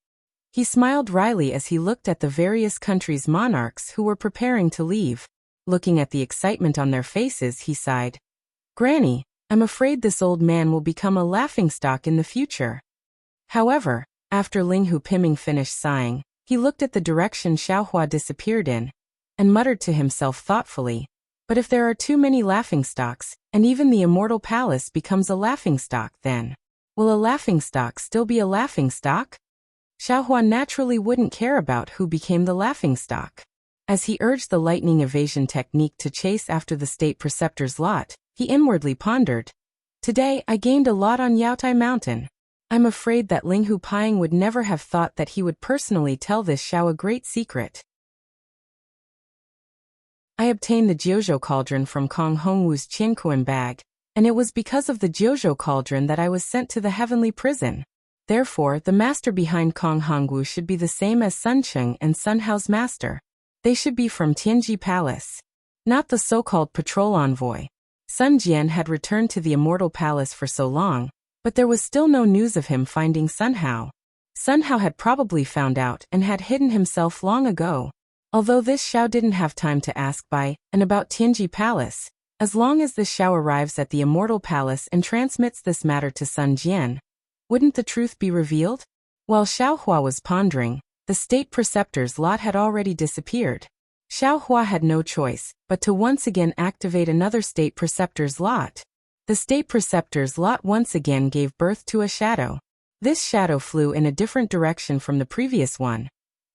He smiled wryly as he looked at the various countries' monarchs who were preparing to leave. Looking at the excitement on their faces, he sighed. Granny, I'm afraid this old man will become a laughingstock in the future. However, after Ling Hu Piming finished sighing, he looked at the direction Xiaohua disappeared in, and muttered to himself thoughtfully, But if there are too many laughingstocks, and even the Immortal Palace becomes a laughingstock, then will a laughingstock still be a laughingstock? Xiaohua naturally wouldn't care about who became the laughingstock. As he urged the lightning evasion technique to chase after the State Preceptor's lot, he inwardly pondered. Today I gained a lot on Yaotai Mountain. I'm afraid that Ling Hu Piming would never have thought that he would personally tell this Xiao a great secret. I obtained the Jiuzhou cauldron from Kong Hongwu's Qianquan bag, and it was because of the Jiuzhou cauldron that I was sent to the heavenly prison. Therefore, the master behind Kong Hongwu should be the same as Sun Cheng and Sun Hao's master. They should be from Tianji Palace. Not the so-called patrol envoy. Sun Jian had returned to the Immortal Palace for so long, but there was still no news of him finding Sun Hao. Sun Hao had probably found out and had hidden himself long ago. Although this Xiao didn't have time to ask by and about Tianji Palace, as long as this Xiao arrives at the Immortal Palace and transmits this matter to Sun Jian, wouldn't the truth be revealed? While Xiao Hua was pondering, the state preceptor's lot had already disappeared. Xiao Hua had no choice but to once again activate another state preceptor's lot. The state preceptor's lot once again gave birth to a shadow. This shadow flew in a different direction from the previous one,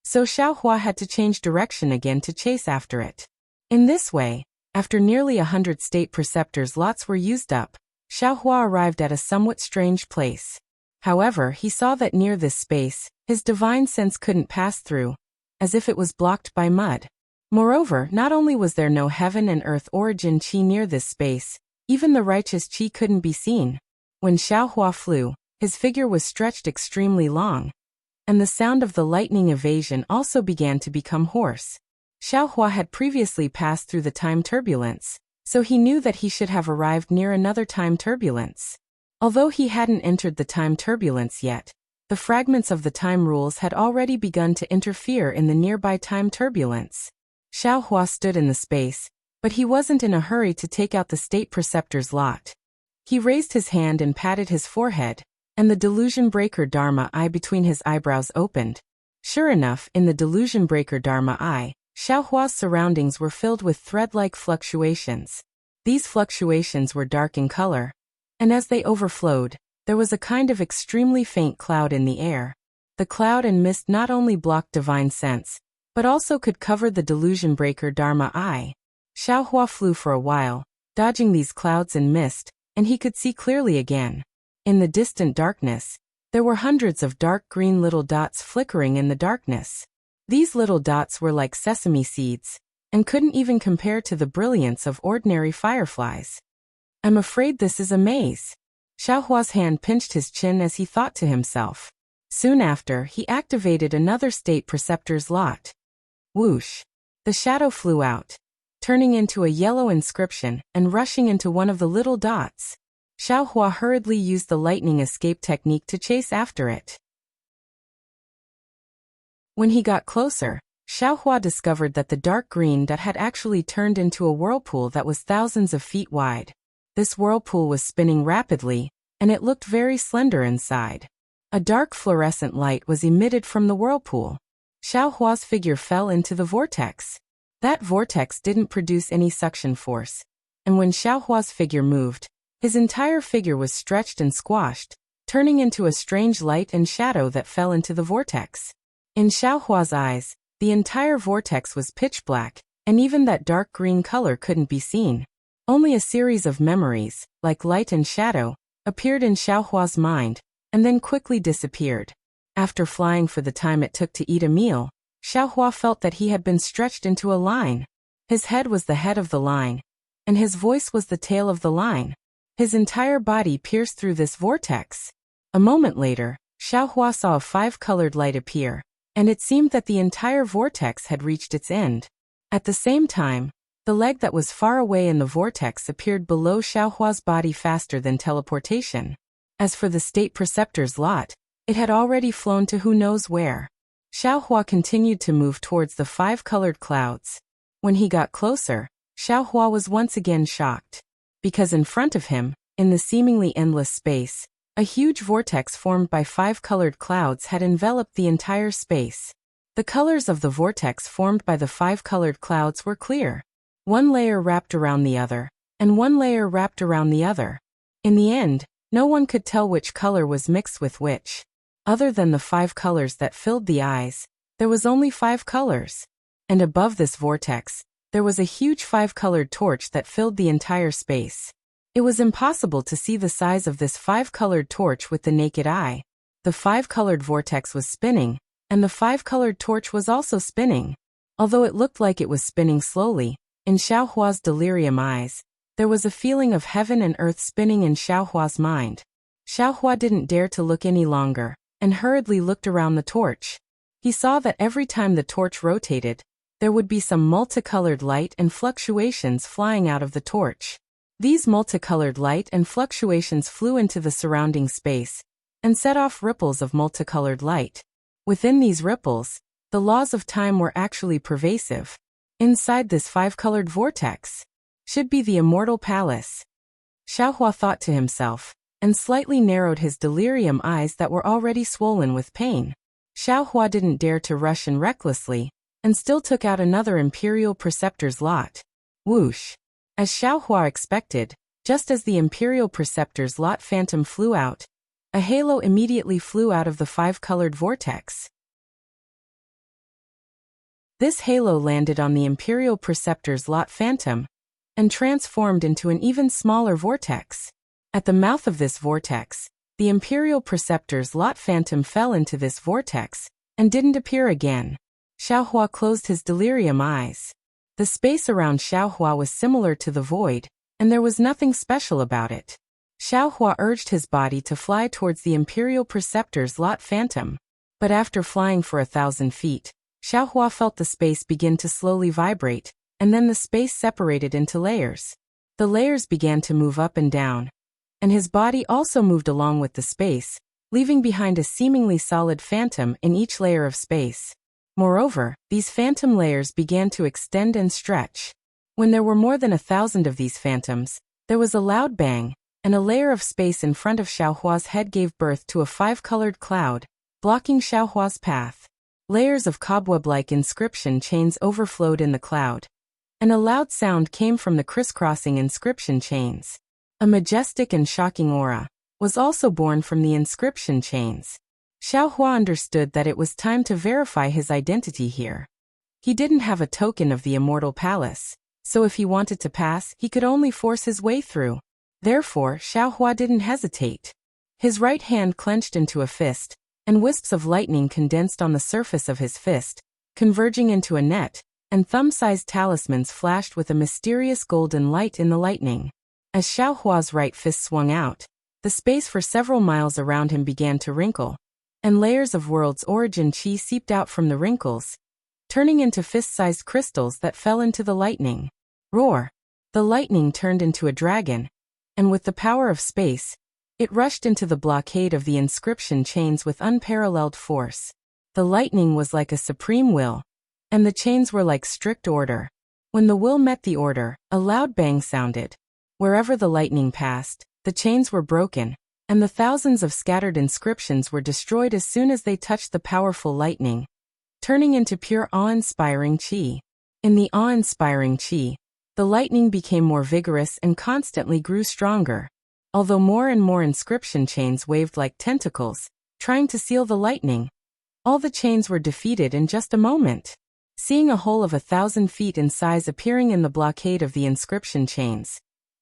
so Xiao Hua had to change direction again to chase after it. In this way, after nearly 100 state preceptor's lots were used up, Xiao Hua arrived at a somewhat strange place. However, he saw that near this space, his divine sense couldn't pass through, as if it was blocked by mud. Moreover, not only was there no heaven and earth origin qi near this space, even the righteous qi couldn't be seen. When Xiao Hua flew, his figure was stretched extremely long, and the sound of the lightning evasion also began to become hoarse. Xiao Hua had previously passed through the time turbulence, so he knew that he should have arrived near another time turbulence. Although he hadn't entered the time turbulence yet, the fragments of the time rules had already begun to interfere in the nearby time turbulence. Xiao Hua stood in the space, but he wasn't in a hurry to take out the state preceptor's lot. He raised his hand and patted his forehead, and the delusion breaker Dharma eye between his eyebrows opened. Sure enough, in the delusion breaker Dharma eye, Xiao Hua's surroundings were filled with thread-like fluctuations. These fluctuations were dark in color, and as they overflowed, there was a kind of extremely faint cloud in the air. The cloud and mist not only blocked divine sense, but also could cover the delusion breaker Dharma eye. Xiao Hua flew for a while, dodging these clouds and mist, and he could see clearly again. In the distant darkness, there were hundreds of dark green little dots flickering in the darkness. These little dots were like sesame seeds, and couldn't even compare to the brilliance of ordinary fireflies. I'm afraid this is a maze. Xiao Hua's hand pinched his chin as he thought to himself. Soon after, he activated another state preceptor's lot. Whoosh! The shadow flew out, turning into a yellow inscription and rushing into one of the little dots. Xiao Hua hurriedly used the lightning escape technique to chase after it. When he got closer, Xiao Hua discovered that the dark green dot had actually turned into a whirlpool that was thousands of feet wide. This whirlpool was spinning rapidly, and it looked very slender inside. A dark fluorescent light was emitted from the whirlpool. Xiao Hua's figure fell into the vortex. That vortex didn't produce any suction force, and when Xiao Hua's figure moved, his entire figure was stretched and squashed, turning into a strange light and shadow that fell into the vortex. In Xiao Hua's eyes, the entire vortex was pitch black, and even that dark green color couldn't be seen. Only a series of memories, like light and shadow, appeared in Xiao Hua's mind, and then quickly disappeared. After flying for the time it took to eat a meal, Xiao Hua felt that he had been stretched into a line. His head was the head of the line, and his voice was the tail of the line. His entire body pierced through this vortex. A moment later, Xiao Hua saw a five-colored light appear, and it seemed that the entire vortex had reached its end. At the same time, the leg that was far away in the vortex appeared below Xiao Hua's body faster than teleportation. As for the state preceptor's lot, it had already flown to who knows where. Xiao Hua continued to move towards the five-colored clouds. When he got closer, Xiao Hua was once again shocked. Because in front of him, in the seemingly endless space, a huge vortex formed by five-colored clouds had enveloped the entire space. The colors of the vortex formed by the five-colored clouds were clear. One layer wrapped around the other, and one layer wrapped around the other. In the end, no one could tell which color was mixed with which. Other than the five colors that filled the eyes, there was only five colors. And above this vortex, there was a huge five-colored torch that filled the entire space. It was impossible to see the size of this five-colored torch with the naked eye. The five-colored vortex was spinning, and the five-colored torch was also spinning. Although it looked like it was spinning slowly, in Xiao Hua's delirium eyes, there was a feeling of heaven and earth spinning in Xiao Hua's mind. Xiao Hua didn't dare to look any longer, and hurriedly looked around the torch. He saw that every time the torch rotated, there would be some multicolored light and fluctuations flying out of the torch. These multicolored light and fluctuations flew into the surrounding space and set off ripples of multicolored light. Within these ripples, The laws of time were actually pervasive. Inside this five-colored vortex should be the immortal palace. Xiaohua thought to himself, and slightly narrowed his delirium eyes that were already swollen with pain. Xiaohua didn't dare to rush in recklessly, and still took out another Imperial Preceptor's lot. Whoosh! As Xiaohua expected, just as the Imperial Preceptor's lot phantom flew out, a halo immediately flew out of the five-colored vortex. This halo landed on the Imperial Preceptor's lot phantom, and transformed into an even smaller vortex. At the mouth of this vortex, the Imperial Preceptor's lot phantom fell into this vortex, and didn't appear again. Xiaohua closed his delirium eyes. The space around Xiaohua was similar to the void, and there was nothing special about it. Xiaohua urged his body to fly towards the Imperial Preceptor's lot phantom. But after flying for 1,000 feet, Xiaohua felt the space begin to slowly vibrate, and then the space separated into layers. The layers began to move up and down, and his body also moved along with the space, leaving behind a seemingly solid phantom in each layer of space. Moreover, these phantom layers began to extend and stretch. When there were more than 1,000 of these phantoms, there was a loud bang, and a layer of space in front of Xiaohua's head gave birth to a five-colored cloud, blocking Xiaohua's path. Layers of cobweb-like inscription chains overflowed in the cloud, and a loud sound came from the crisscrossing inscription chains. A majestic and shocking aura was also born from the inscription chains. Xiaohua understood that it was time to verify his identity here. He didn't have a token of the immortal palace, so if he wanted to pass, he could only force his way through. Therefore, Xiaohua didn't hesitate. His right hand clenched into a fist, and wisps of lightning condensed on the surface of his fist, converging into a net, and thumb-sized talismans flashed with a mysterious golden light in the lightning. As Xiaohua's right fist swung out, the space for several miles around him began to wrinkle, and layers of world's origin chi seeped out from the wrinkles, turning into fist-sized crystals that fell into the lightning. Roar! The lightning turned into a dragon, and with the power of space, it rushed into the blockade of the inscription chains with unparalleled force. The lightning was like a supreme will, and the chains were like strict order. When the will met the order, a loud bang sounded. Wherever the lightning passed, the chains were broken, and the thousands of scattered inscriptions were destroyed as soon as they touched the powerful lightning, turning into pure awe-inspiring chi. In the awe-inspiring chi, the lightning became more vigorous and constantly grew stronger. Although more and more inscription chains waved like tentacles, trying to seal the lightning, all the chains were defeated in just a moment. Seeing a hole of 1,000 feet in size appearing in the blockade of the inscription chains,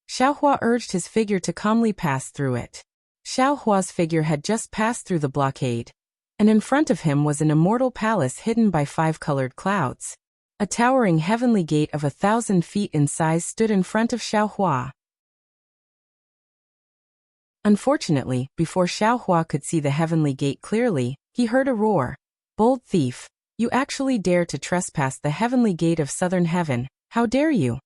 Xiaohua urged his figure to calmly pass through it. Xiaohua's figure had just passed through the blockade, and in front of him was an immortal palace hidden by five-colored clouds. A towering heavenly gate of 1,000 feet in size stood in front of Xiaohua. Unfortunately, before Xiaohua could see the heavenly gate clearly, he heard a roar. "Bold thief, you actually dare to trespass the heavenly gate of southern heaven, how dare you?"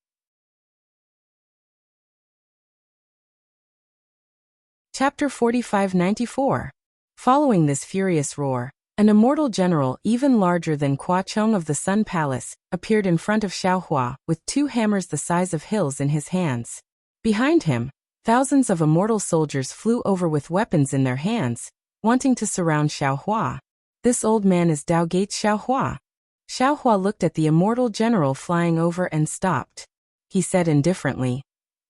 Chapter 4594. Following this furious roar, an immortal general even larger than Qua Chong of the Sun Palace appeared in front of Xiaohua with two hammers the size of hills in his hands. Behind him, thousands of immortal soldiers flew over with weapons in their hands, wanting to surround Xiaohua. "This old man is Dao Gate's Xiaohua." Xiaohua looked at the immortal general flying over and stopped. He said indifferently,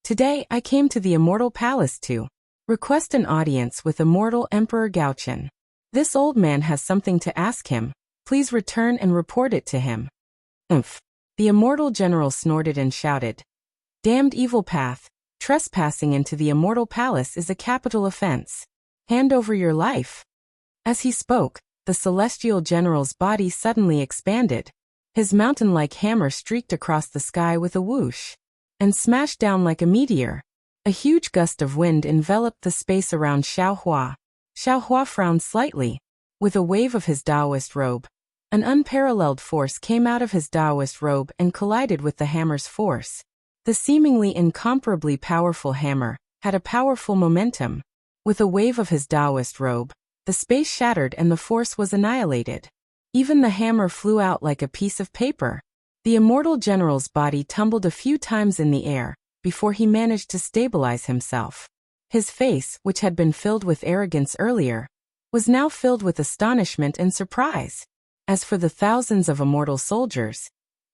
"Today I came to the immortal palace to request an audience with immortal Emperor Gaochen. This old man has something to ask him. Please return and report it to him." "Umph." The immortal general snorted and shouted, "Damned evil path. Trespassing into the immortal palace is a capital offense. Hand over your life." As he spoke, the celestial general's body suddenly expanded. His mountain-like hammer streaked across the sky with a whoosh, and smashed down like a meteor. A huge gust of wind enveloped the space around Xiaohua. Xiaohua frowned slightly. With a wave of his Taoist robe, an unparalleled force came out of his Taoist robe and collided with the hammer's force. The seemingly incomparably powerful hammer had a powerful momentum. With a wave of his Taoist robe, the space shattered and the force was annihilated. Even the hammer flew out like a piece of paper. The immortal general's body tumbled a few times in the air before he managed to stabilize himself. His face, which had been filled with arrogance earlier, was now filled with astonishment and surprise. As for the thousands of immortal soldiers,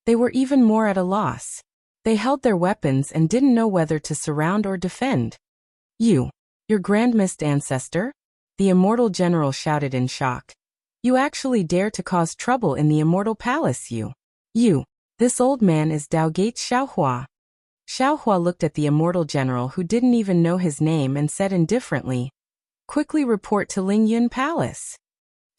they were even more at a loss. They held their weapons and didn't know whether to surround or defend. Your Grand Mist ancestor? The immortal general shouted in shock. You actually dare to cause trouble in the immortal palace, you. This old man is Dao Gate's Xiaohua. Xiaohua looked at the immortal general who didn't even know his name and said indifferently, quickly report to Lingyun Palace.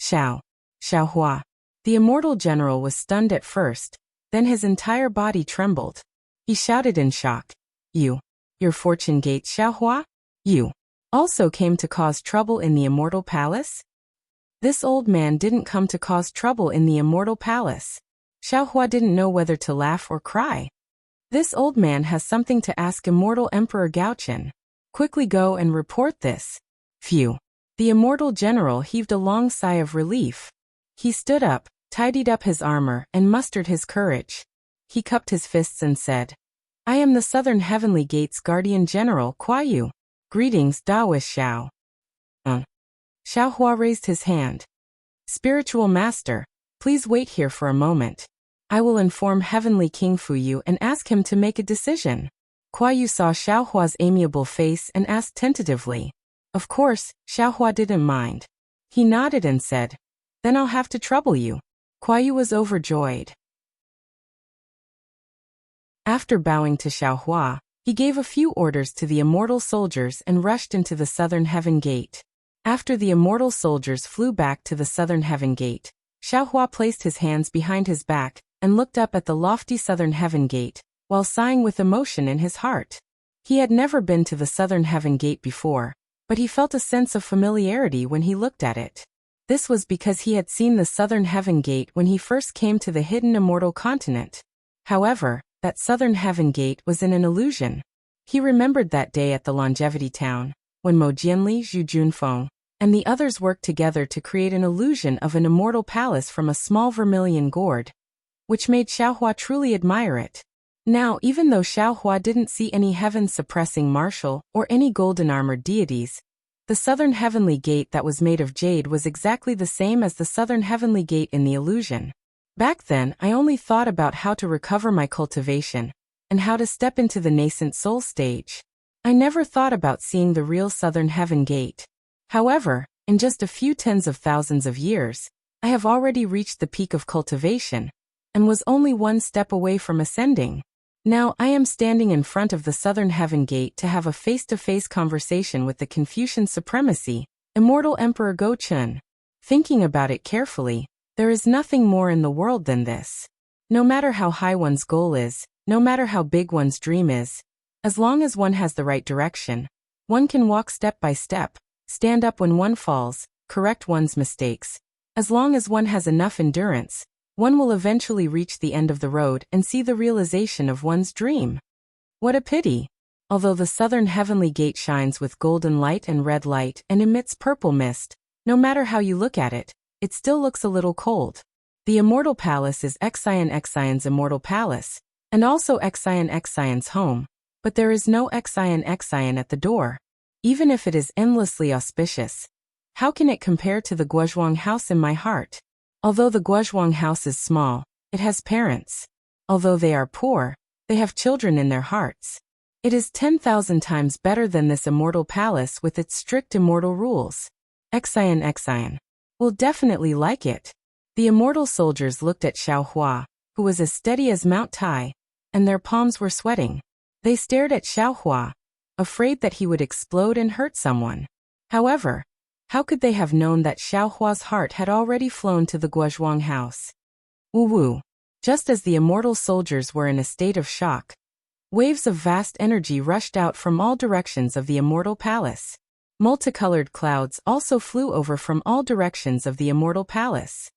Xiaohua. The immortal general was stunned at first, then his entire body trembled. He shouted in shock, your Fortune Gate Xiaohua? You also came to cause trouble in the immortal palace? This old man didn't come to cause trouble in the immortal palace. Xiaohua didn't know whether to laugh or cry. This old man has something to ask immortal Emperor Gaochen. Quickly go and report this. Phew. The immortal general heaved a long sigh of relief. He stood up, tidied up his armor, and mustered his courage. He cupped his fists and said, I am the Southern Heavenly Gate's Guardian General, Kuai-Yu. Greetings, Daoist Xiao. Xiaohua raised his hand. Spiritual Master, please wait here for a moment. I will inform Heavenly King Fuyu and ask him to make a decision. Kuai-Yu saw Xiaohua's amiable face and asked tentatively. Of course, Xiaohua didn't mind. He nodded and said, Then I'll have to trouble you. Kuai-Yu was overjoyed. After bowing to Xiaohua, he gave a few orders to the immortal soldiers and rushed into the Southern Heaven Gate. After the immortal soldiers flew back to the Southern Heaven Gate, Xiaohua placed his hands behind his back and looked up at the lofty Southern Heaven Gate, while sighing with emotion in his heart. He had never been to the Southern Heaven Gate before, but he felt a sense of familiarity when he looked at it. This was because he had seen the Southern Heaven Gate when he first came to the hidden immortal continent. However, that Southern Heaven Gate was in an illusion. He remembered that day at the Longevity Town, when Mo Jianli, Zhu Junfeng, and the others worked together to create an illusion of an immortal palace from a small vermilion gourd, which made Xiaohua truly admire it. Now, even though Xiaohua didn't see any heaven-suppressing martial or any golden-armored deities, the Southern Heavenly Gate that was made of jade was exactly the same as the Southern Heavenly Gate in the illusion. Back then, I only thought about how to recover my cultivation and how to step into the nascent soul stage. I never thought about seeing the real Southern Heaven Gate. However, in just a few tens of thousands of years, I have already reached the peak of cultivation and was only one step away from ascending. Now I am standing in front of the Southern Heaven Gate to have a face-to-face conversation with the Confucian Supremacy, Immortal Emperor Gochun. Thinking about it carefully, there is nothing more in the world than this. No matter how high one's goal is, no matter how big one's dream is, as long as one has the right direction, one can walk step by step, stand up when one falls, correct one's mistakes. As long as one has enough endurance, one will eventually reach the end of the road and see the realization of one's dream. What a pity! Although the Southern Heavenly Gate shines with golden light and red light and emits purple mist, no matter how you look at it, it still looks a little cold. The Immortal Palace is Xian's Immortal Palace, and also Xion's home, but there is no Xian at the door. Even if it is endlessly auspicious, how can it compare to the Guozhuang house in my heart? Although the Guozhuang house is small, it has parents. Although they are poor, they have children in their hearts. It is 10,000 times better than this immortal palace with its strict immortal rules. Xian will definitely like it. The immortal soldiers looked at Xiaohua, who was as steady as Mount Tai, and their palms were sweating. They stared at Xiaohua, afraid that he would explode and hurt someone. However, how could they have known that Xiaohua's heart had already flown to the Guozhuang house? Woo-woo. Just as the immortal soldiers were in a state of shock, waves of vast energy rushed out from all directions of the immortal palace. Multicolored clouds also flew over from all directions of the immortal palace.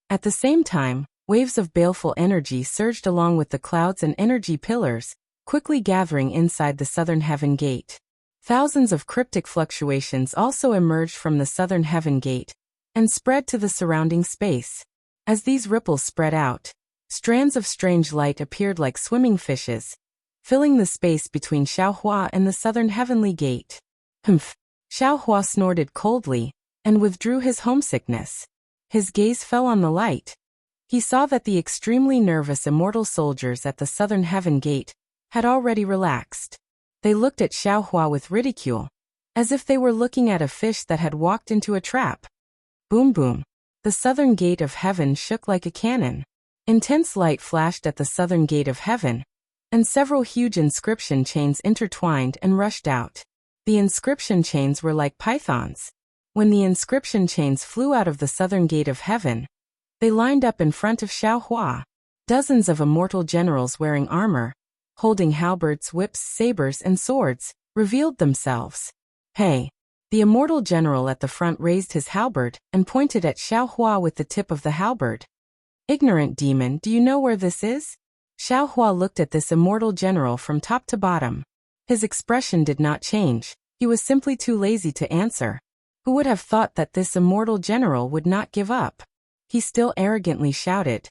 At the same time, waves of baleful energy surged along with the clouds and energy pillars, quickly gathering inside the Southern Heaven Gate. Thousands of cryptic fluctuations also emerged from the Southern Heaven Gate, and spread to the surrounding space. As these ripples spread out, strands of strange light appeared like swimming fishes, filling the space between Xiaohua and the southern heavenly gate. Humph! Xiaohua snorted coldly and withdrew his homesickness. His gaze fell on the light. He saw that the extremely nervous immortal soldiers at the southern heaven gate had already relaxed. They looked at Xiaohua with ridicule, as if they were looking at a fish that had walked into a trap. Boom boom. The southern gate of heaven shook like a cannon. Intense light flashed at the southern gate of heaven, and several huge inscription chains intertwined and rushed out. The inscription chains were like pythons. When the inscription chains flew out of the southern gate of heaven, they lined up in front of Xiaohua. Dozens of immortal generals wearing armor, holding halberds, whips, sabers, and swords, revealed themselves. Hey! The immortal general at the front raised his halberd and pointed at Xiaohua with the tip of the halberd. Ignorant demon, do you know where this is? Xiaohua looked at this immortal general from top to bottom. His expression did not change. He was simply too lazy to answer. Who would have thought that this immortal general would not give up? He still arrogantly shouted.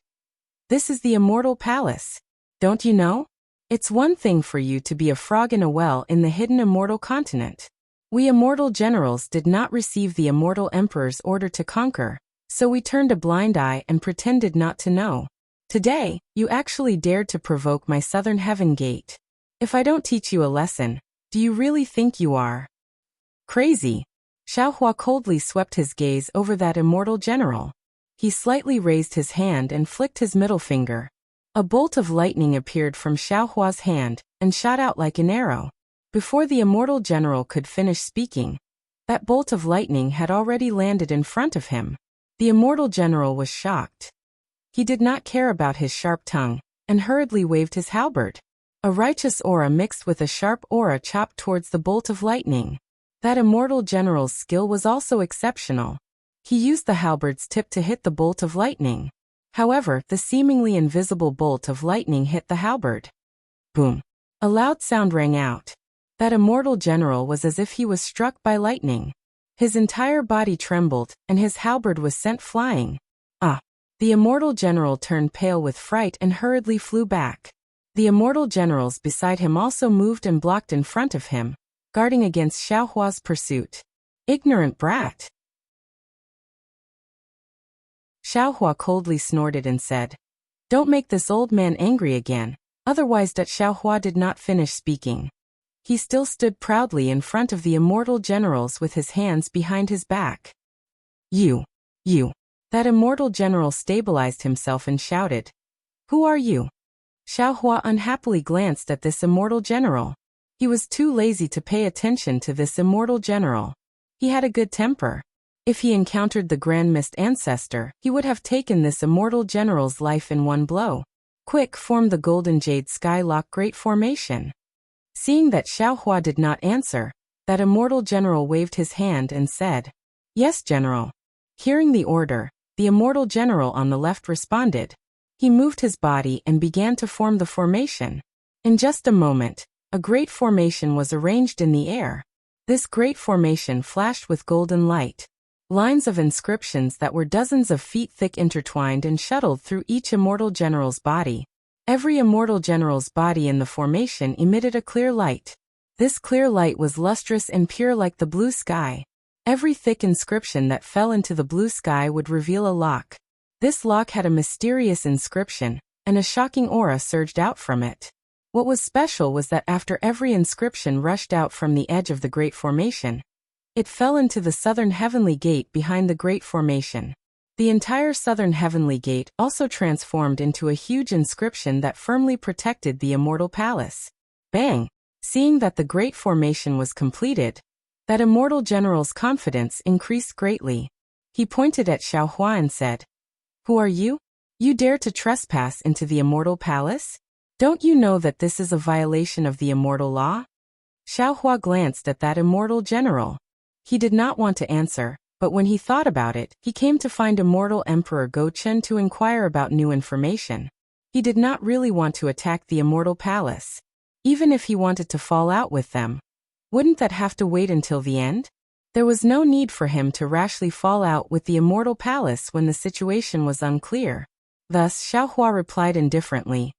This is the immortal palace. Don't you know? It's one thing for you to be a frog in a well in the hidden immortal continent. We immortal generals did not receive the immortal emperor's order to conquer, so we turned a blind eye and pretended not to know. Today, you actually dared to provoke my southern heaven gate. If I don't teach you a lesson, do you really think you are crazy? Xiaohua coldly swept his gaze over that immortal general. He slightly raised his hand and flicked his middle finger. A bolt of lightning appeared from Xiaohua's hand and shot out like an arrow. Before the immortal general could finish speaking, that bolt of lightning had already landed in front of him. The immortal general was shocked. He did not care about his sharp tongue, and hurriedly waved his halberd. A righteous aura mixed with a sharp aura chopped towards the bolt of lightning. That immortal general's skill was also exceptional. He used the halberd's tip to hit the bolt of lightning. However, the seemingly invisible bolt of lightning hit the halberd. Boom! A loud sound rang out. That immortal general was as if he was struck by lightning. His entire body trembled, and his halberd was sent flying. Ah! The immortal general turned pale with fright and hurriedly flew back. The immortal generals beside him also moved and blocked in front of him, guarding against Xiaohua's pursuit. Ignorant brat! Xiaohua coldly snorted and said, Don't make this old man angry again, otherwise. Xiaohua did not finish speaking. He still stood proudly in front of the immortal generals with his hands behind his back. You! That immortal general stabilized himself and shouted, Who are you? Xiaohua unhappily glanced at this immortal general. He was too lazy to pay attention to this immortal general. He had a good temper. If he encountered the Grand Mist Ancestor, he would have taken this immortal general's life in one blow. Quick, form the Golden Jade Skylock Great Formation. Seeing that Xiaohua did not answer, that immortal general waved his hand and said, Yes, General. Hearing the order, the immortal general on the left responded. He moved his body and began to form the formation. In just a moment, a great formation was arranged in the air. This great formation flashed with golden light. Lines of inscriptions that were dozens of feet thick intertwined and shuttled through each immortal general's body. Every immortal general's body in the formation emitted a clear light. This clear light was lustrous and pure like the blue sky. Every thick inscription that fell into the blue sky would reveal a lock. This lock had a mysterious inscription, and a shocking aura surged out from it. What was special was that after every inscription rushed out from the edge of the Great Formation, it fell into the southern heavenly gate behind the Great Formation. The entire southern heavenly gate also transformed into a huge inscription that firmly protected the immortal palace. Bang! Seeing that the Great Formation was completed, that immortal general's confidence increased greatly. He pointed at Xiaohua and said, Who are you? You dare to trespass into the immortal palace? Don't you know that this is a violation of the immortal law? Xiaohua glanced at that immortal general. He did not want to answer, but when he thought about it, he came to find immortal Emperor Go Chen to inquire about new information. He did not really want to attack the immortal palace. Even if he wanted to fall out with them, wouldn't that have to wait until the end? There was no need for him to rashly fall out with the immortal palace when the situation was unclear. Thus Xiaohua replied indifferently.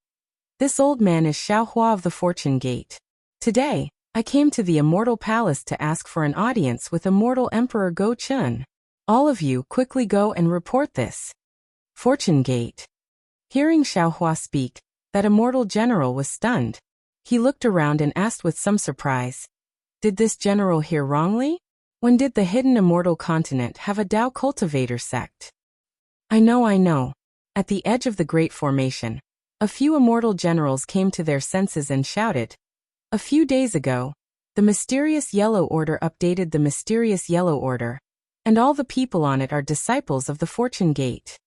This old man is Xiaohua of the Fortune Gate. Today, I came to the immortal palace to ask for an audience with immortal Emperor Go Chun. All of you quickly go and report this. Fortune Gate. Hearing Xiaohua speak, that immortal general was stunned. He looked around and asked with some surprise. Did this general hear wrongly? When did the hidden immortal continent have a Tao cultivator sect? I know. At the edge of the Great Formation, a few immortal generals came to their senses and shouted. A few days ago, the mysterious Yellow Order updated the mysterious Yellow Order, and all the people on it are disciples of the Fortune Gate.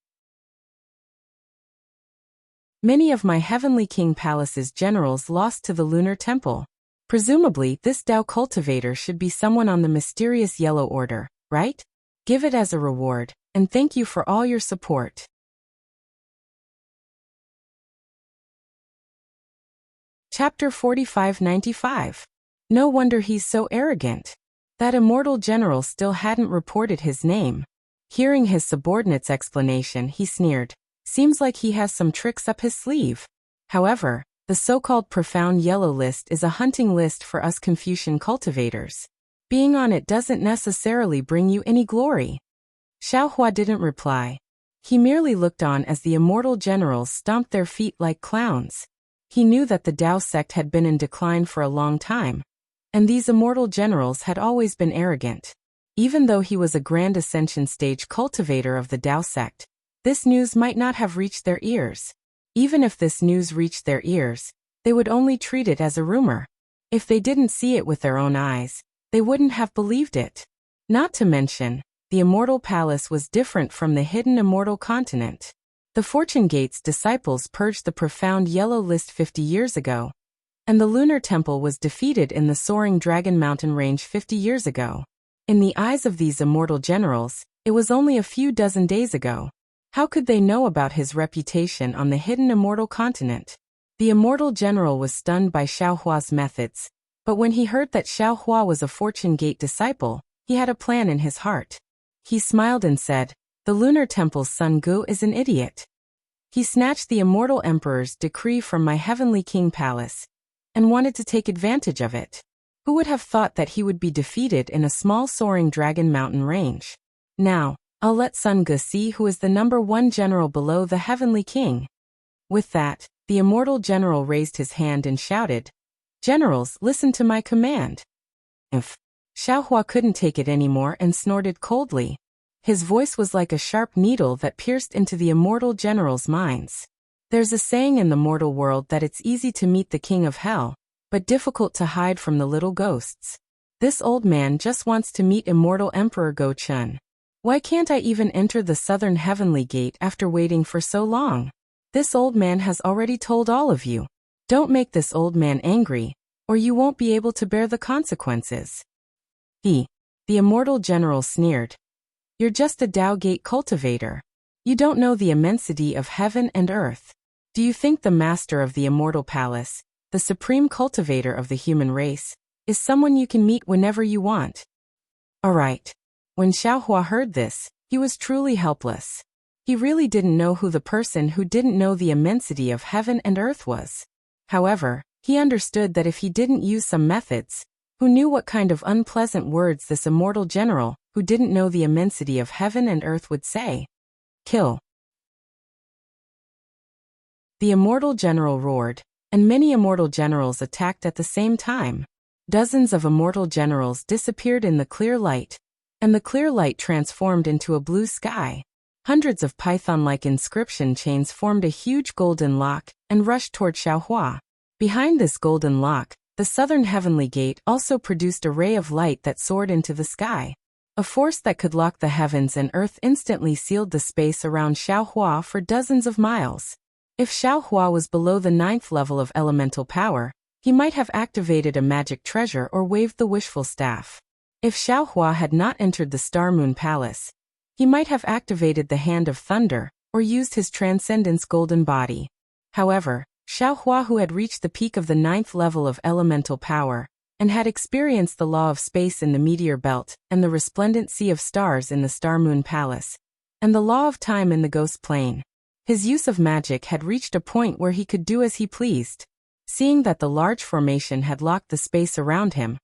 Many of my Heavenly King Palace's generals lost to the Lunar Temple. Presumably, this Tao cultivator should be someone on the mysterious Yellow Order, right? Give it as a reward, and thank you for all your support. Chapter 4595. No wonder he's so arrogant. That immortal general still hadn't reported his name. Hearing his subordinate's explanation, he sneered. Seems like he has some tricks up his sleeve. However, the so-called profound yellow list is a hunting list for us Confucian cultivators. Being on it doesn't necessarily bring you any glory. Xiaohua didn't reply. He merely looked on as the immortal generals stomped their feet like clowns. He knew that the Tao sect had been in decline for a long time, and these immortal generals had always been arrogant. Even though he was a grand ascension stage cultivator of the Tao sect, this news might not have reached their ears. Even if this news reached their ears, they would only treat it as a rumor. If they didn't see it with their own eyes, they wouldn't have believed it. Not to mention, the immortal palace was different from the hidden immortal continent. The Fortune Gate's disciples purged the profound yellow list 50 years ago, and the Lunar Temple was defeated in the soaring Dragon Mountain range 50 years ago. In the eyes of these immortal generals, it was only a few dozen days ago. How could they know about his reputation on the hidden immortal continent? The immortal general was stunned by Xiaohua's methods, but when he heard that Xiaohua was a Fortune Gate disciple, he had a plan in his heart. He smiled and said, "The Lunar Temple's Sun Gu is an idiot. He snatched the immortal emperor's decree from my Heavenly King Palace, and wanted to take advantage of it. Who would have thought that he would be defeated in a small soaring Dragon Mountain range? Now, I'll let Sun Gu see who is the #1 general below the Heavenly King." With that, the immortal general raised his hand and shouted, "Generals, listen to my command." Xiaohua couldn't take it anymore and snorted coldly. His voice was like a sharp needle that pierced into the immortal generals' minds. There's a saying in the mortal world that it's easy to meet the king of hell, but difficult to hide from the little ghosts. This old man just wants to meet immortal Emperor Go Chun. Why can't I even enter the southern heavenly gate after waiting for so long? This old man has already told all of you. Don't make this old man angry, or you won't be able to bear the consequences. The immortal general sneered. You're just a Tao Gate cultivator. You don't know the immensity of heaven and earth. Do you think the master of the immortal palace, the supreme cultivator of the human race, is someone you can meet whenever you want? Alright. When Xiaohua heard this, he was truly helpless. He really didn't know who the person who didn't know the immensity of heaven and earth was. However, he understood that if he didn't use some methods, who knew what kind of unpleasant words this immortal general, who didn't know the immensity of heaven and earth, would say. Kill. The immortal general roared, and many immortal generals attacked at the same time. Dozens of immortal generals disappeared in the clear light, and the clear light transformed into a blue sky. Hundreds of python-like inscription chains formed a huge golden lock and rushed toward Xiaohua. Behind this golden lock, the southern heavenly gate also produced a ray of light that soared into the sky. A force that could lock the heavens and earth instantly sealed the space around Xiaohua for dozens of miles. If Xiaohua was below the 9th level of elemental power, he might have activated a magic treasure or waved the wishful staff. If Xiaohua had not entered the Star Moon Palace, he might have activated the Hand of Thunder, or used his Transcendence Golden Body. However, Xiaohua, who had reached the peak of the 9th level of elemental power, and had experienced the law of space in the meteor belt, and the resplendent sea of stars in the star-moon palace, and the law of time in the ghost plane. His use of magic had reached a point where he could do as he pleased. Seeing that the large formation had locked the space around him,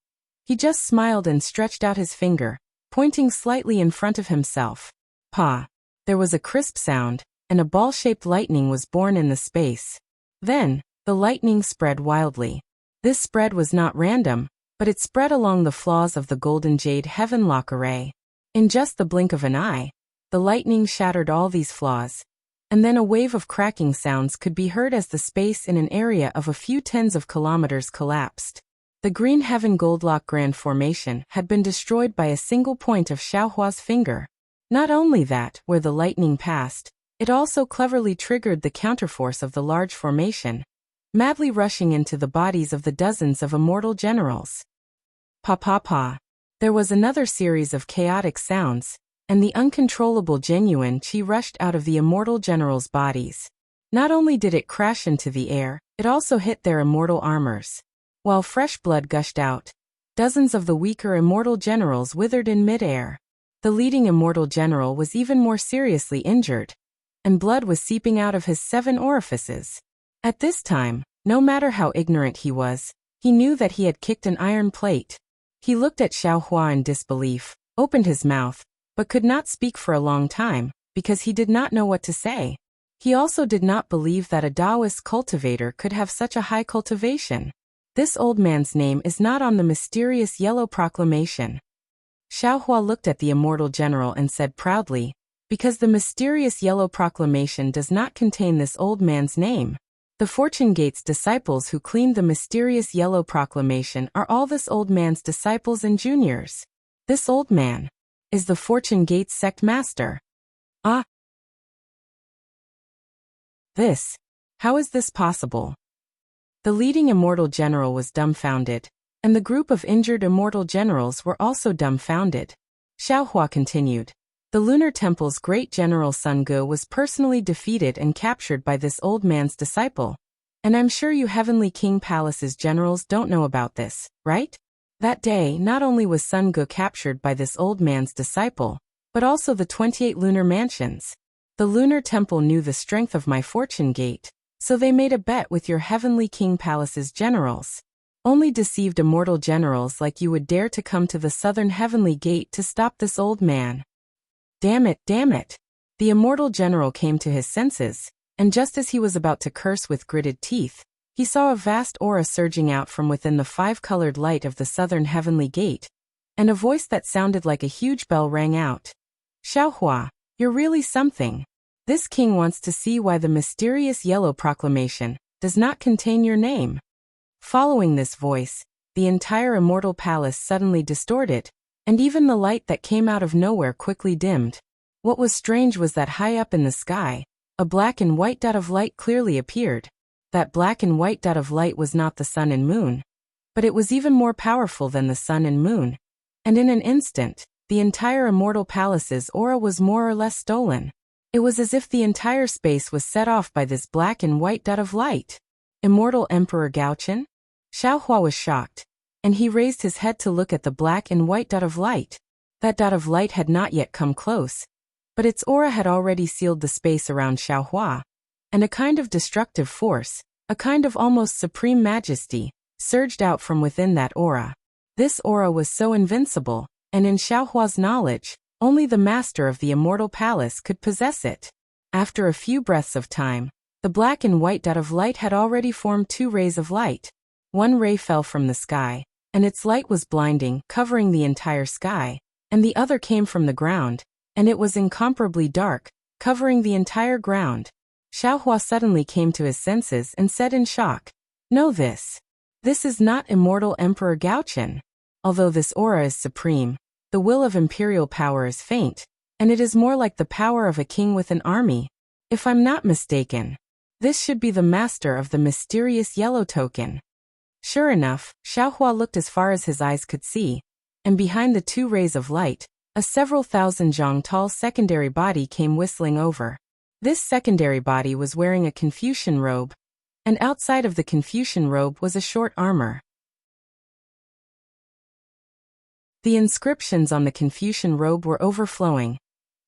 he just smiled and stretched out his finger, pointing slightly in front of himself. Pa! There was a crisp sound, and a ball-shaped lightning was born in the space. Then, the lightning spread wildly. This spread was not random, but it spread along the flaws of the golden jade heavenlock array. In just the blink of an eye, the lightning shattered all these flaws, and then a wave of cracking sounds could be heard as the space in an area of a few tens of kilometers collapsed. The green heaven goldlock grand formation had been destroyed by a single point of Xiaohua's finger. Not only that, where the lightning passed, it also cleverly triggered the counterforce of the large formation, madly rushing into the bodies of the dozens of immortal generals. Pa pa pa. There was another series of chaotic sounds, and the uncontrollable genuine qi rushed out of the immortal generals' bodies. Not only did it crash into the air, it also hit their immortal armors. While fresh blood gushed out, dozens of the weaker immortal generals withered in mid-air. The leading immortal general was even more seriously injured, and blood was seeping out of his 7 orifices. At this time, no matter how ignorant he was, he knew that he had kicked an iron plate. He looked at Xiaohua in disbelief, opened his mouth, but could not speak for a long time, because he did not know what to say. He also did not believe that a Taoist cultivator could have such a high cultivation. This old man's name is not on the mysterious yellow proclamation. Xiaohua looked at the immortal general and said proudly, because the mysterious yellow proclamation does not contain this old man's name. The Fortune Gate's disciples who cleaned the mysterious yellow proclamation are all this old man's disciples and juniors. This old man is the Fortune Gate's sect master. Ah! How is this possible? The leading immortal general was dumbfounded, and the group of injured immortal generals were also dumbfounded. Xiaohua continued. The Lunar Temple's great general Sun Ge was personally defeated and captured by this old man's disciple. And I'm sure you Heavenly King Palace's generals don't know about this, right? That day, not only was Sun Ge captured by this old man's disciple, but also the 28 lunar mansions. The Lunar Temple knew the strength of my Fortune Gate, so they made a bet with your Heavenly King Palace's generals. Only deceived immortal generals like you would dare to come to the Southern Heavenly Gate to stop this old man. Damn it, damn it. The immortal general came to his senses, and just as he was about to curse with gritted teeth, he saw a vast aura surging out from within the 5-colored light of the Southern Heavenly Gate, and a voice that sounded like a huge bell rang out. Xiaohua, you're really something. This king wants to see why the mysterious yellow proclamation does not contain your name. Following this voice, the entire immortal palace suddenly distorted, and even the light that came out of nowhere quickly dimmed. What was strange was that high up in the sky, a black and white dot of light clearly appeared. That black and white dot of light was not the sun and moon, but it was even more powerful than the sun and moon. And in an instant, the entire immortal palace's aura was more or less stolen. It was as if the entire space was set off by this black and white dot of light. Immortal Emperor Gaochen? Xiaohua was shocked, and he raised his head to look at the black and white dot of light. That dot of light had not yet come close, but its aura had already sealed the space around Xiaohua, and a kind of destructive force, a kind of almost supreme majesty, surged out from within that aura. This aura was so invincible, and in Xiaohua's knowledge, only the master of the immortal palace could possess it. After a few breaths of time, the black and white dot of light had already formed 2 rays of light. One ray fell from the sky, and its light was blinding, covering the entire sky, and the other came from the ground, and it was incomparably dark, covering the entire ground. Xiaohua suddenly came to his senses and said in shock, "No, this is not immortal Emperor Gaochen. Although this aura is supreme, the will of imperial power is faint, and it is more like the power of a king with an army. If I'm not mistaken, this should be the master of the mysterious yellow token." Sure enough, Xiaohua looked as far as his eyes could see, and behind the 2 rays of light, a several thousand zhang tall secondary body came whistling over. This secondary body was wearing a Confucian robe, and outside of the Confucian robe was a short armor. The inscriptions on the Confucian robe were overflowing,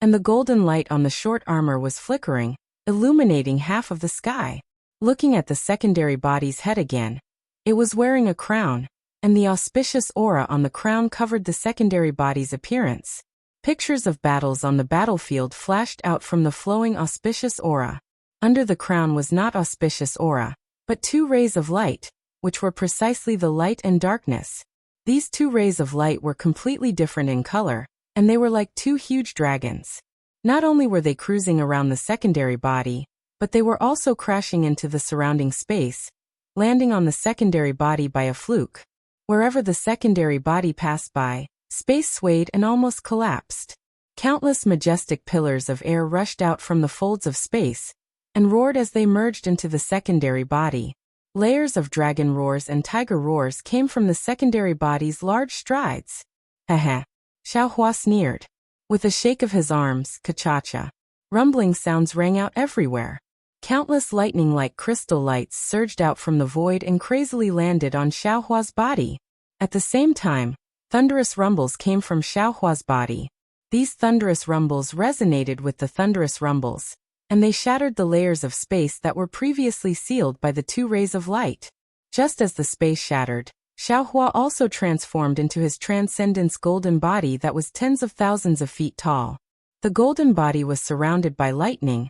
and the golden light on the short armor was flickering, illuminating half of the sky. Looking at the secondary body's head again, it was wearing a crown, and the auspicious aura on the crown covered the secondary body's appearance. Pictures of battles on the battlefield flashed out from the flowing auspicious aura. Under the crown was not auspicious aura, but two rays of light, which were precisely the light and darkness. These two rays of light were completely different in color, and they were like two huge dragons. Not only were they cruising around the secondary body, but they were also crashing into the surrounding space, landing on the secondary body by a fluke. Wherever the secondary body passed by, space swayed and almost collapsed. Countless majestic pillars of air rushed out from the folds of space and roared as they merged into the secondary body. Layers of dragon roars and tiger roars came from the secondary body's large strides. Heh. Xiaohua sneered. With a shake of his arms, ka-cha-cha. Rumbling sounds rang out everywhere. Countless lightning-like crystal lights surged out from the void and crazily landed on Xiaohua's body. At the same time, thunderous rumbles came from Xiaohua's body. These thunderous rumbles resonated with the thunderous rumbles, and they shattered the layers of space that were previously sealed by the two rays of light. Just as the space shattered, Xiaohua also transformed into his transcendence golden body that was tens of thousands of feet tall. The golden body was surrounded by lightning,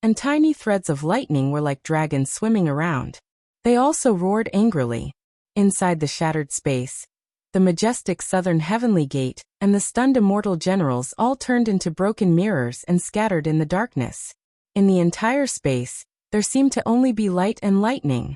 and tiny threads of lightning were like dragons swimming around. They also roared angrily. Inside the shattered space, the majestic southern heavenly gate and the stunned immortal generals all turned into broken mirrors and scattered in the darkness. In the entire space, there seemed to only be light and lightning.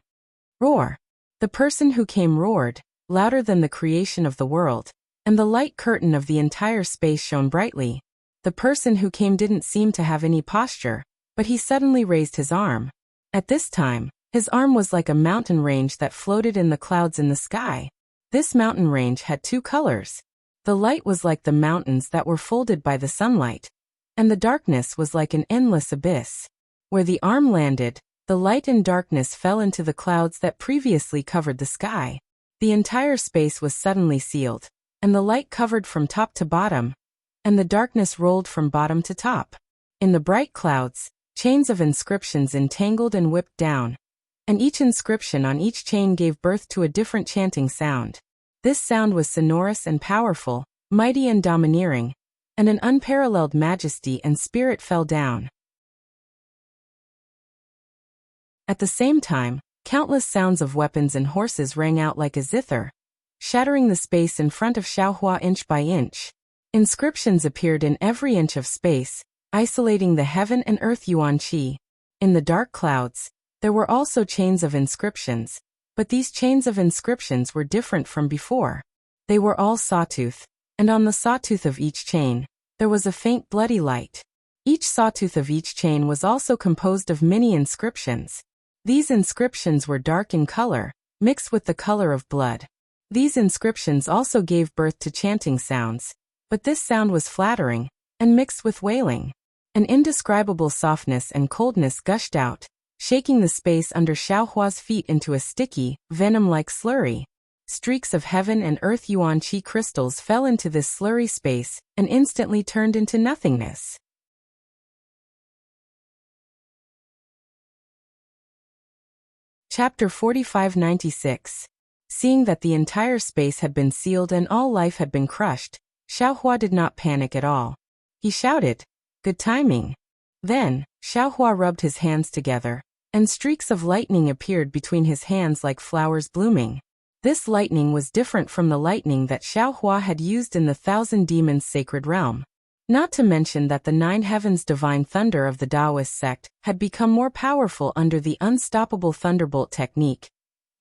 Roar. The person who came roared, louder than the creation of the world, and the light curtain of the entire space shone brightly. The person who came didn't seem to have any posture, but he suddenly raised his arm. At this time, his arm was like a mountain range that floated in the clouds in the sky. This mountain range had two colors. The light was like the mountains that were folded by the sunlight, and the darkness was like an endless abyss. Where the arm landed, the light and darkness fell into the clouds that previously covered the sky. The entire space was suddenly sealed, and the light covered from top to bottom, and the darkness rolled from bottom to top. In the bright clouds, chains of inscriptions entangled and whipped down, and each inscription on each chain gave birth to a different chanting sound. This sound was sonorous and powerful, mighty and domineering, and an unparalleled majesty and spirit fell down. At the same time, countless sounds of weapons and horses rang out like a zither, shattering the space in front of Xiaohua inch by inch. Inscriptions appeared in every inch of space, isolating the heaven and earth yuan qi. In the dark clouds, there were also chains of inscriptions, but these chains of inscriptions were different from before. They were all sawtooth, and on the sawtooth of each chain, there was a faint bloody light. Each sawtooth of each chain was also composed of many inscriptions. These inscriptions were dark in color, mixed with the color of blood. These inscriptions also gave birth to chanting sounds, but this sound was flattering, and mixed with wailing. An indescribable softness and coldness gushed out, shaking the space under Xiaohua's feet into a sticky, venom-like slurry. Streaks of heaven and earth yuan qi crystals fell into this slurry space and instantly turned into nothingness. Chapter 4596. Seeing that the entire space had been sealed and all life had been crushed, Xiaohua did not panic at all. He shouted, "Good timing." Then, Xiaohua rubbed his hands together, and streaks of lightning appeared between his hands like flowers blooming. This lightning was different from the lightning that Xiaohua had used in the Thousand Demons Sacred Realm. Not to mention that the Nine Heavens Divine Thunder of the Taoist sect had become more powerful under the Unstoppable Thunderbolt technique.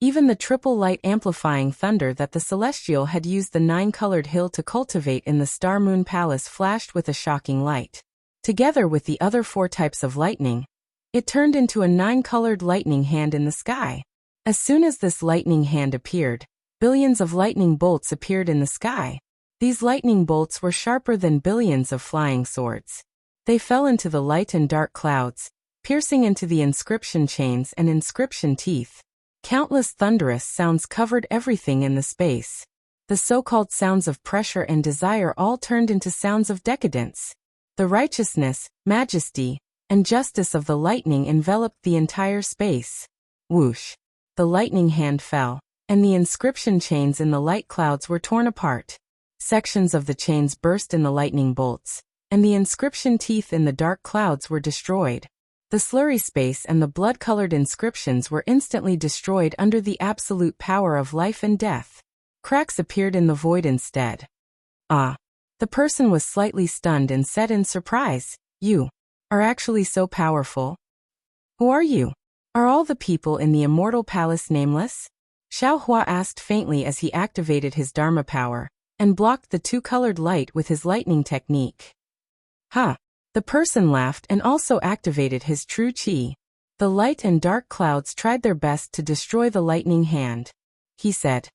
Even the triple light amplifying thunder that the Celestial had used the nine-colored hill to cultivate in the Star Moon Palace flashed with a shocking light. Together with the other four types of lightning, it turned into a nine-colored lightning hand in the sky. As soon as this lightning hand appeared, billions of lightning bolts appeared in the sky. These lightning bolts were sharper than billions of flying swords. They fell into the light and dark clouds, piercing into the inscription chains and inscription teeth. Countless thunderous sounds covered everything in the space. The so-called sounds of pressure and desire all turned into sounds of decadence. The righteousness, majesty, and justice of the lightning enveloped the entire space. Whoosh! The lightning hand fell, and the inscription chains in the light clouds were torn apart. Sections of the chains burst in the lightning bolts, and the inscription teeth in the dark clouds were destroyed. The slurry space and the blood-colored inscriptions were instantly destroyed under the absolute power of life and death. Cracks appeared in the void instead. Ah! The person was slightly stunned and said in surprise, "You are actually so powerful? Who are you? Are all the people in the immortal palace nameless?" Xiao Hua asked faintly as he activated his Dharma power and blocked the two-colored light with his lightning technique. Ha! The person laughed and also activated his true qi. The light and dark clouds tried their best to destroy the lightning hand. He said,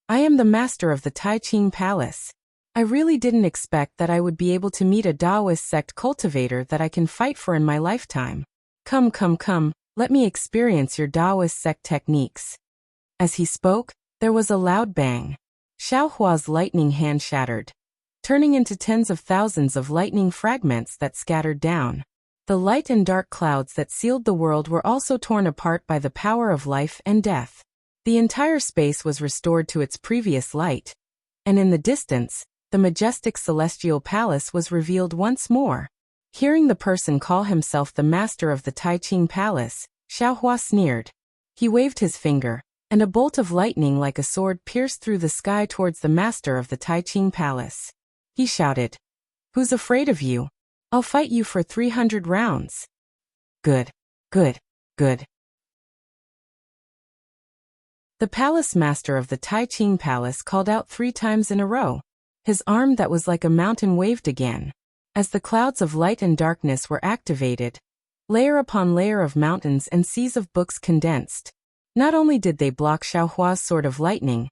"I am the master of the Tai Ching Palace. I really didn't expect that I would be able to meet a Taoist sect cultivator that I can fight for in my lifetime. Come, let me experience your Taoist sect techniques." As he spoke, there was a loud bang. Xiao Hua's lightning hand shattered, turning into tens of thousands of lightning fragments that scattered down. The light and dark clouds that sealed the world were also torn apart by the power of life and death. The entire space was restored to its previous light, and in the distance, the majestic celestial palace was revealed once more. Hearing the person call himself the master of the Tai Ching Palace, Xiao Hua sneered. He waved his finger, and a bolt of lightning like a sword pierced through the sky towards the master of the Tai Ching Palace. He shouted, "Who's afraid of you? I'll fight you for 300 rounds. Good. The palace master of the Tai Ching Palace called out 3 times in a row. His arm that was like a mountain waved again. As the clouds of light and darkness were activated, layer upon layer of mountains and seas of books condensed. Not only did they block Xiao Hua's sword of lightning,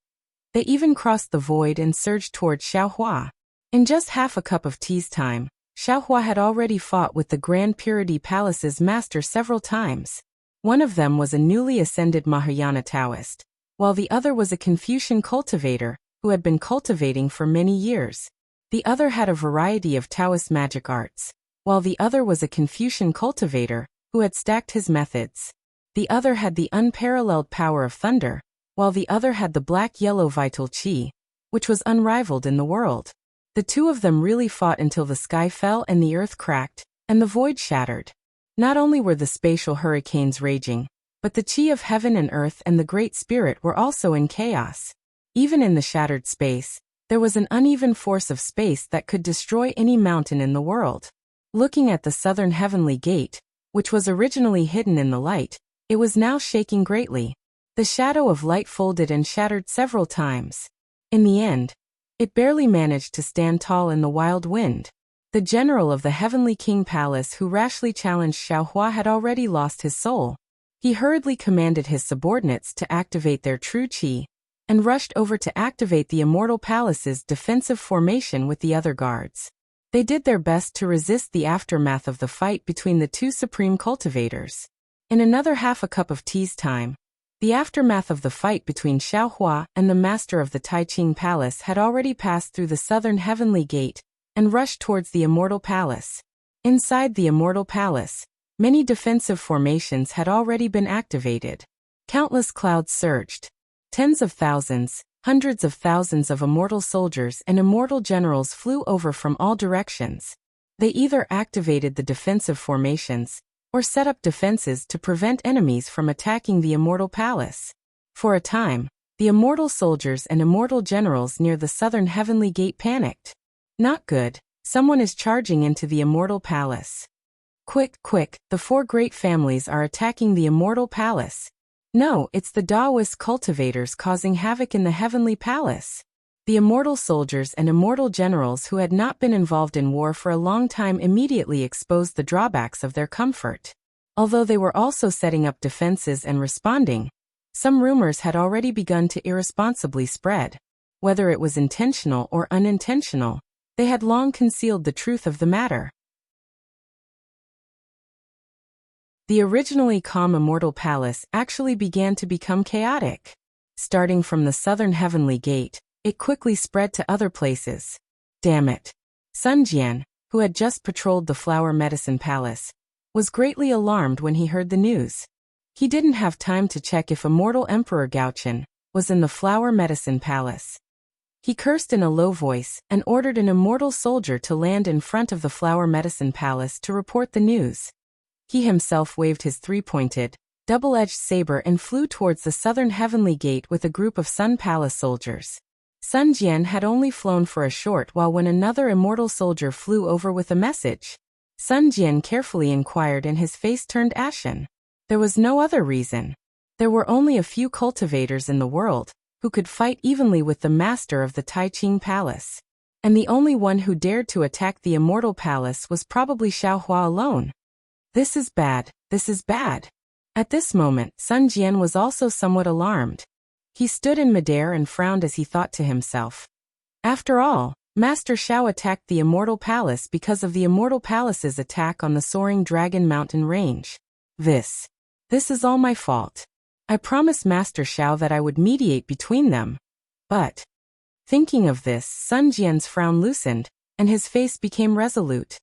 they even crossed the void and surged towards Xiao Hua. In just half a cup of tea's time, Xiao Hua had already fought with the Grand Purity Palace's master several times. One of them was a newly ascended Mahayana Taoist, while the other was a Confucian cultivator who had been cultivating for many years. The other had a variety of Taoist magic arts, while the other was a Confucian cultivator who had stacked his methods. The other had the unparalleled power of thunder, while the other had the black-yellow vital qi, which was unrivaled in the world. The two of them really fought until the sky fell and the earth cracked, and the void shattered. Not only were the spatial hurricanes raging, but the qi of heaven and earth and the Great Spirit were also in chaos. Even in the shattered space, there was an uneven force of space that could destroy any mountain in the world. Looking at the southern heavenly gate, which was originally hidden in the light, it was now shaking greatly. The shadow of light folded and shattered several times. In the end, it barely managed to stand tall in the wild wind. The general of the Heavenly King Palace who rashly challenged Xiao Hua had already lost his soul. He hurriedly commanded his subordinates to activate their true qi, and rushed over to activate the Immortal Palace's defensive formation with the other guards. They did their best to resist the aftermath of the fight between the two supreme cultivators. In another half a cup of tea's time, the aftermath of the fight between Xiao Hua and the master of the Tai Ching Palace had already passed through the southern heavenly gate and rushed towards the Immortal Palace. Inside the Immortal Palace, many defensive formations had already been activated. Countless clouds surged. Tens of thousands, hundreds of thousands of immortal soldiers and immortal generals flew over from all directions. They either activated the defensive formations, or set up defenses to prevent enemies from attacking the Immortal Palace. For a time, the immortal soldiers and immortal generals near the southern heavenly gate panicked. Not good, someone is charging into the Immortal Palace. Quick, the 4 great families are attacking the Immortal Palace. No, it's the Taoist cultivators causing havoc in the Heavenly Palace. The immortal soldiers and immortal generals who had not been involved in war for a long time immediately exposed the drawbacks of their comfort. Although they were also setting up defenses and responding, some rumors had already begun to irresponsibly spread. Whether it was intentional or unintentional, they had long concealed the truth of the matter. The originally calm Immortal Palace actually began to become chaotic. Starting from the southern heavenly gate, it quickly spread to other places. Damn it. Sun Jian, who had just patrolled the Flower Medicine Palace, was greatly alarmed when he heard the news. He didn't have time to check if immortal Emperor Gaochen was in the Flower Medicine Palace. He cursed in a low voice and ordered an immortal soldier to land in front of the Flower Medicine Palace to report the news. He himself waved his three-pointed, double-edged saber and flew towards the southern heavenly gate with a group of Sun Palace soldiers. Sun Jian had only flown for a short while when another immortal soldier flew over with a message. Sun Jian carefully inquired and his face turned ashen. There was no other reason. There were only a few cultivators in the world who could fight evenly with the master of the Taiqing Palace. And the only one who dared to attack the Immortal Palace was probably Xiaohua alone. This is bad, this is bad. At this moment, Sun Jian was also somewhat alarmed. He stood in midair and frowned as he thought to himself. After all, Master Xiao attacked the Immortal Palace because of the Immortal Palace's attack on the soaring Dragon Mountain range. This is all my fault. I promised Master Xiao that I would mediate between them. But, thinking of this, Sun Jian's frown loosened, and his face became resolute.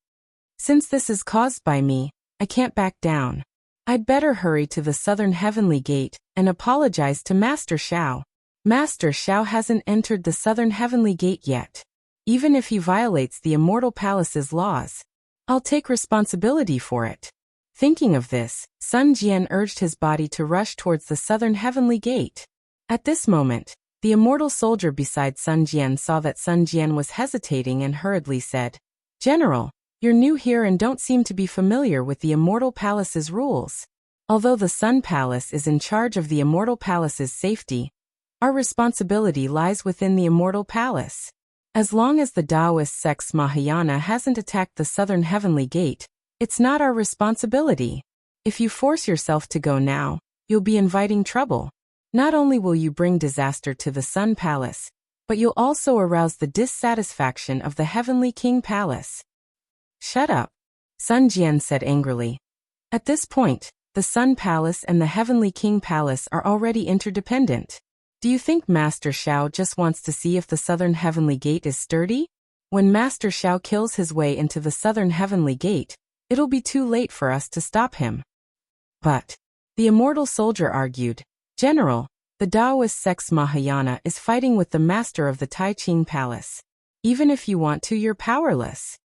Since this is caused by me, I can't back down. I'd better hurry to the southern heavenly gate and apologize to Master Xiao. Master Xiao hasn't entered the southern heavenly gate yet. Even if he violates the Immortal Palace's laws, I'll take responsibility for it. Thinking of this, Sun Jian urged his body to rush towards the southern heavenly gate. At this moment, the immortal soldier beside Sun Jian saw that Sun Jian was hesitating and hurriedly said, "General, you're new here and don't seem to be familiar with the Immortal Palace's rules. Although the Sun Palace is in charge of the Immortal Palace's safety, our responsibility lies within the Immortal Palace. As long as the Taoist sect's Mahayana hasn't attacked the southern heavenly gate, it's not our responsibility. If you force yourself to go now, you'll be inviting trouble. Not only will you bring disaster to the Sun Palace, but you'll also arouse the dissatisfaction of the Heavenly King Palace." "Shut up," Sun Jian said angrily. At this point, the Sun Palace and the Heavenly King Palace are already interdependent. Do you think Master Xiao just wants to see if the southern heavenly gate is sturdy? When Master Xiao kills his way into the southern heavenly gate, it'll be too late for us to stop him. But, the immortal soldier argued, "General, the Taoist sect's Mahayana is fighting with the master of the Taiqing Palace. Even if you want to, you're powerless.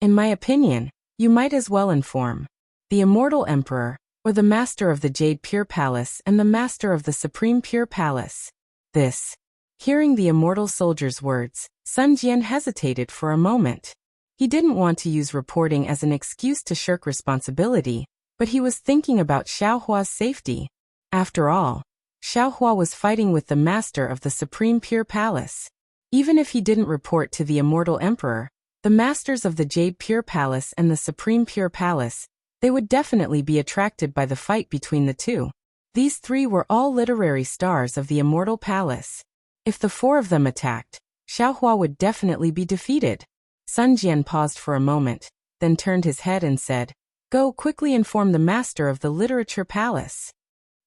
In my opinion, you might as well inform the Immortal Emperor, or the master of the Jade Pure Palace and the master of the Supreme Pure Palace." This. Hearing the immortal soldier's words, Sun Jian hesitated for a moment. He didn't want to use reporting as an excuse to shirk responsibility, but he was thinking about Xiaohua's safety. After all, Xiaohua was fighting with the master of the Supreme Pure Palace. Even if he didn't report to the Immortal Emperor, the masters of the Jade Pure Palace and the Supreme Pure Palace, they would definitely be attracted by the fight between the two. These three were all literary stars of the Immortal Palace. If the four of them attacked, Xiaohua would definitely be defeated. Sun Jian paused for a moment, then turned his head and said, "Go quickly inform the master of the Literature Palace."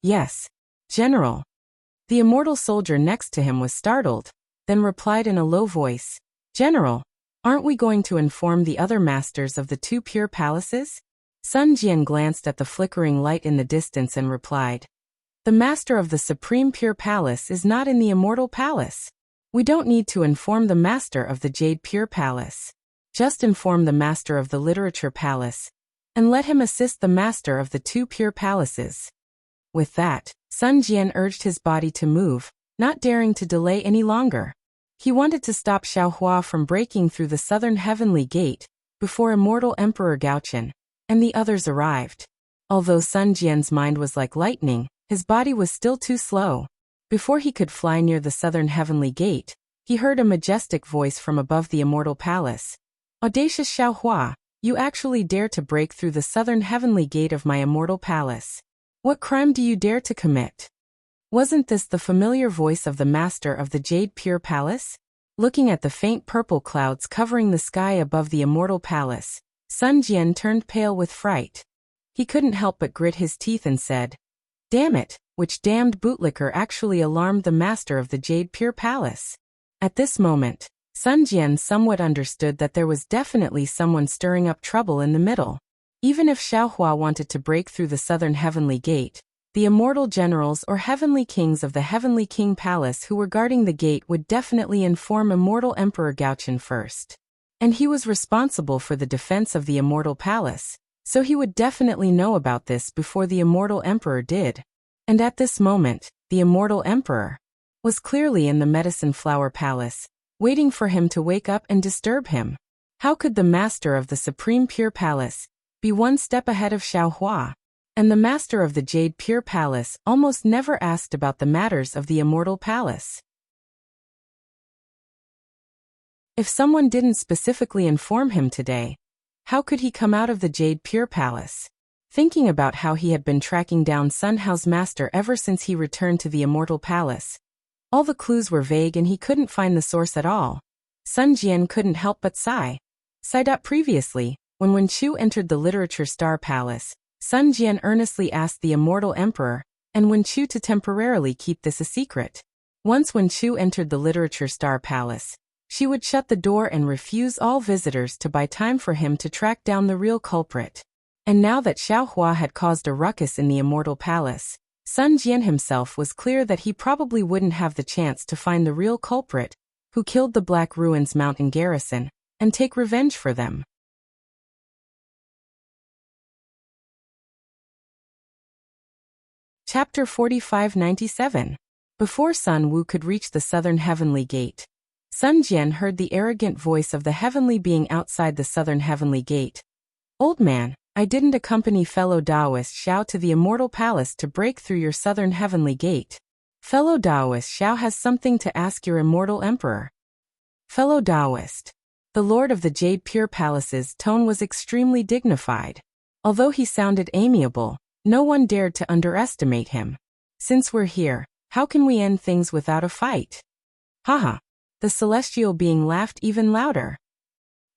"Yes, General." The immortal soldier next to him was startled, then replied in a low voice, "General, aren't we going to inform the other masters of the two pure palaces?" Sun Jian glanced at the flickering light in the distance and replied, "The master of the Supreme Pure Palace is not in the Immortal Palace. We don't need to inform the master of the Jade Pure Palace. Just inform the master of the Literature Palace, and let him assist the master of the two pure palaces." With that, Sun Jian urged his body to move, not daring to delay any longer. He wanted to stop Xiaohua from breaking through the southern heavenly gate before Immortal Emperor Gaochen and the others arrived. Although Sun Jian's mind was like lightning, his body was still too slow. Before he could fly near the southern heavenly gate, he heard a majestic voice from above the Immortal Palace. "Audacious Xiaohua, you actually dare to break through the southern heavenly gate of my Immortal Palace. What crime do you dare to commit?" Wasn't this the familiar voice of the master of the Jade Pure Palace? Looking at the faint purple clouds covering the sky above the Immortal Palace, Sun Jian turned pale with fright. He couldn't help but grit his teeth and said, Damn it, which damned bootlicker actually alarmed the master of the Jade Pure Palace. At this moment, Sun Jian somewhat understood that there was definitely someone stirring up trouble in the middle. Even if Xiaohua wanted to break through the southern heavenly gate, the immortal generals or heavenly kings of the Heavenly King Palace who were guarding the gate would definitely inform immortal Emperor Gaochen first. And he was responsible for the defense of the immortal palace, so he would definitely know about this before the immortal emperor did. And at this moment, the immortal emperor was clearly in the Medicine Flower Palace, waiting for him to wake up and disturb him. How could the master of the Supreme Pure Palace be one step ahead of Xiaohua? And the master of the Jade Pure Palace almost never asked about the matters of the immortal palace. If someone didn't specifically inform him today, how could he come out of the Jade Pure Palace? Thinking about how he had been tracking down Sun Hao's master ever since he returned to the Immortal Palace. All the clues were vague and he couldn't find the source at all. Sun Jian couldn't help but sigh. Sighed up previously, when Wen Chu entered the Literature Star Palace, Sun Jian earnestly asked the Immortal Emperor and Wen Chu to temporarily keep this a secret. Once Wen Chu entered the Literature Star Palace, she would shut the door and refuse all visitors to buy time for him to track down the real culprit. And now that Xiaohua had caused a ruckus in the Immortal Palace, Sun Jian himself was clear that he probably wouldn't have the chance to find the real culprit, who killed the Black Ruins Mountain garrison, and take revenge for them. Chapter 4597. Before Sun Wu could reach the southern heavenly gate, Sun Jian heard the arrogant voice of the heavenly being outside the southern heavenly gate. Old man, I didn't accompany fellow Taoist Xiao to the Immortal Palace to break through your southern heavenly gate. Fellow Taoist Xiao has something to ask your immortal emperor. Fellow Taoist. The Lord of the Jade Pure Palace's tone was extremely dignified. Although he sounded amiable, no one dared to underestimate him. Since we're here, how can we end things without a fight? Haha. The celestial being laughed even louder.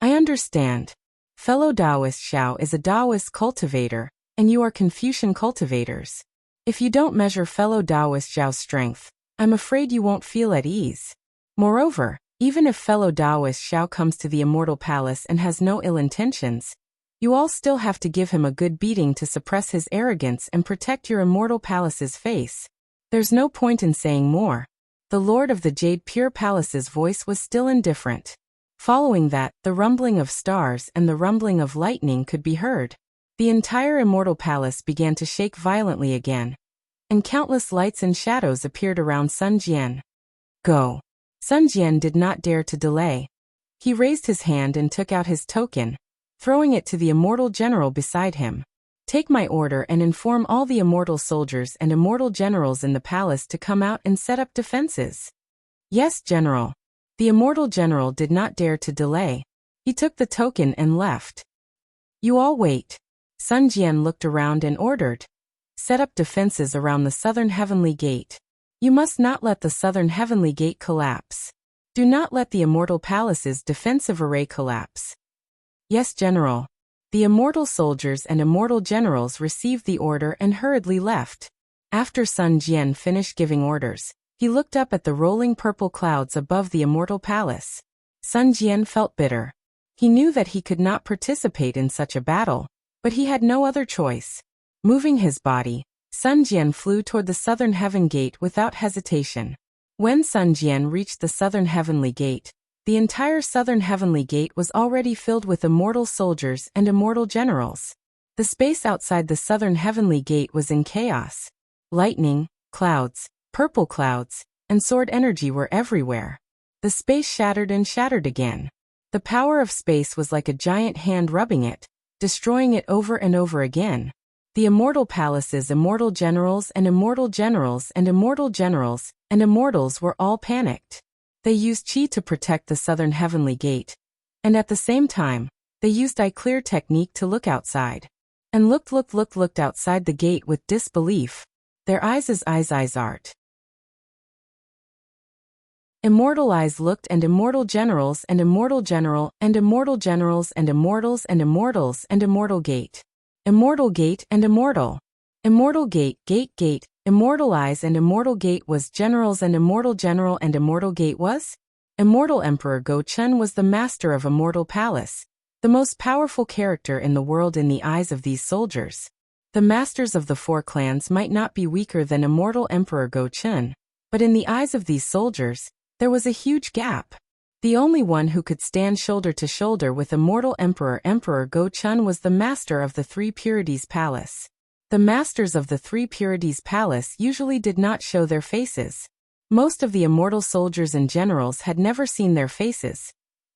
I understand. Fellow Taoist Xiao is a Taoist cultivator, and you are Confucian cultivators. If you don't measure fellow Taoist Xiao's strength, I'm afraid you won't feel at ease. Moreover, even if fellow Taoist Xiao comes to the Immortal Palace and has no ill intentions, you all still have to give him a good beating to suppress his arrogance and protect your Immortal Palace's face. There's no point in saying more. The Lord of the Jade Pure Palace's voice was still indifferent. Following that, the rumbling of stars and the rumbling of lightning could be heard. The entire Immortal Palace began to shake violently again, and countless lights and shadows appeared around Sun Jian. Go. Sun Jian did not dare to delay. He raised his hand and took out his token, throwing it to the immortal general beside him. Take my order and inform all the immortal soldiers and immortal generals in the palace to come out and set up defenses. Yes, General. The immortal general did not dare to delay. He took the token and left. You all wait. Sun Jian looked around and ordered. Set up defenses around the southern heavenly gate. You must not let the southern heavenly gate collapse. Do not let the Immortal Palace's defensive array collapse. Yes, General. The immortal soldiers and immortal generals received the order and hurriedly left. After Sun Jian finished giving orders, he looked up at the rolling purple clouds above the Immortal Palace. Sun Jian felt bitter. He knew that he could not participate in such a battle, but he had no other choice. Moving his body, Sun Jian flew toward the southern heaven gate without hesitation. When Sun Jian reached the southern heavenly gate, the entire southern heavenly gate was already filled with immortal soldiers and immortal generals. The space outside the southern heavenly gate was in chaos. Lightning, clouds, purple clouds, and sword energy were everywhere. The space shattered and shattered again. The power of space was like a giant hand rubbing it, destroying it over and over again. The Immortal Palace's immortal generals and immortal generals and immortal generals and immortals were all panicked. They used Qi to protect the southern heavenly gate, and at the same time, they used eye clear technique to look outside. And looked outside the gate with disbelief. Their eyes art. Immortal eyes looked and immortal generals and immortal general and immortal generals and immortals and immortals and immortal gate. Immortal gate and immortal. Immortal Gate, Gate, Immortal Eyes and Immortal Gate was generals and Immortal General and Immortal Gate was? Immortal Emperor Go Chun was the master of Immortal Palace, the most powerful character in the world in the eyes of these soldiers. The masters of the four clans might not be weaker than Immortal Emperor Go Chun, but in the eyes of these soldiers, there was a huge gap. The only one who could stand shoulder to shoulder with Immortal Emperor Go Chun was the master of the Three Purities Palace. The masters of the Three Purities Palace usually did not show their faces. Most of the immortal soldiers and generals had never seen their faces,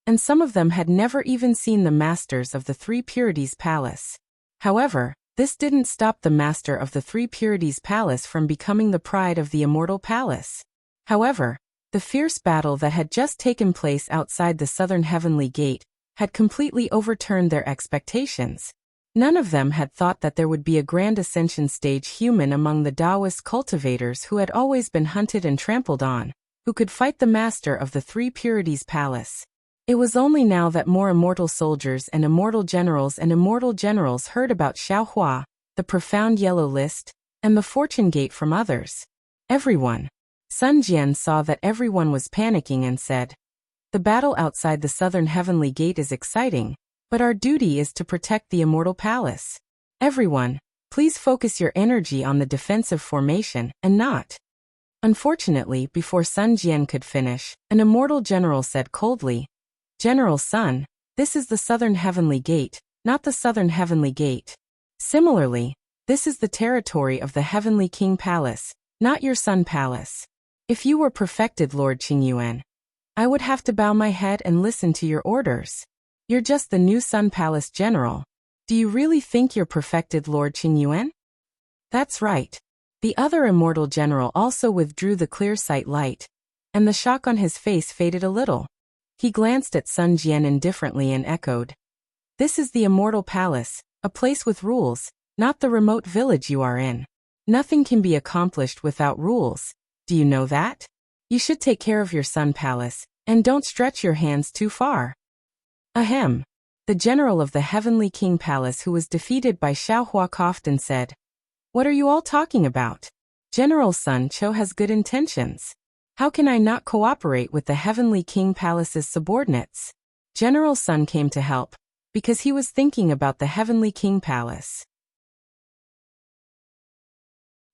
and some of them had never even seen the masters of the Three Purities Palace. However, this didn't stop the master of the Three Purities Palace from becoming the pride of the Immortal Palace. However, the fierce battle that had just taken place outside the Southern Heavenly Gate had completely overturned their expectations. None of them had thought that there would be a grand ascension stage human among the Taoist cultivators who had always been hunted and trampled on, who could fight the master of the Three Purities Palace. It was only now that more immortal soldiers and immortal generals heard about Xiaohua, the profound yellow list, and the fortune gate from others. Everyone. Sun Jian saw that everyone was panicking and said, "The battle outside the Southern Heavenly Gate is exciting, but our duty is to protect the Immortal Palace. Everyone, please focus your energy on the defensive formation and not." Unfortunately, before Sun Jian could finish, an immortal general said coldly, "General Sun, this is the Southern Heavenly Gate, not the Southern Heavenly Gate. Similarly, this is the territory of the Heavenly King Palace, not your Sun Palace. If you were perfected Lord Qingyuan, I would have to bow my head and listen to your orders. You're just the new Sun Palace general. Do you really think you're perfected Lord Qingyuan?" That's right. The other immortal general also withdrew the clear sight light, and the shock on his face faded a little. He glanced at Sun Jian indifferently and echoed, "This is the Immortal Palace, a place with rules, not the remote village you are in. Nothing can be accomplished without rules. Do you know that? You should take care of your Sun Palace, and don't stretch your hands too far." Ahem. The general of the Heavenly King Palace who was defeated by Xiaohua coughed and said, "What are you all talking about? General Sun Cho has good intentions. How can I not cooperate with the Heavenly King Palace's subordinates?" General Sun came to help, because he was thinking about the Heavenly King Palace.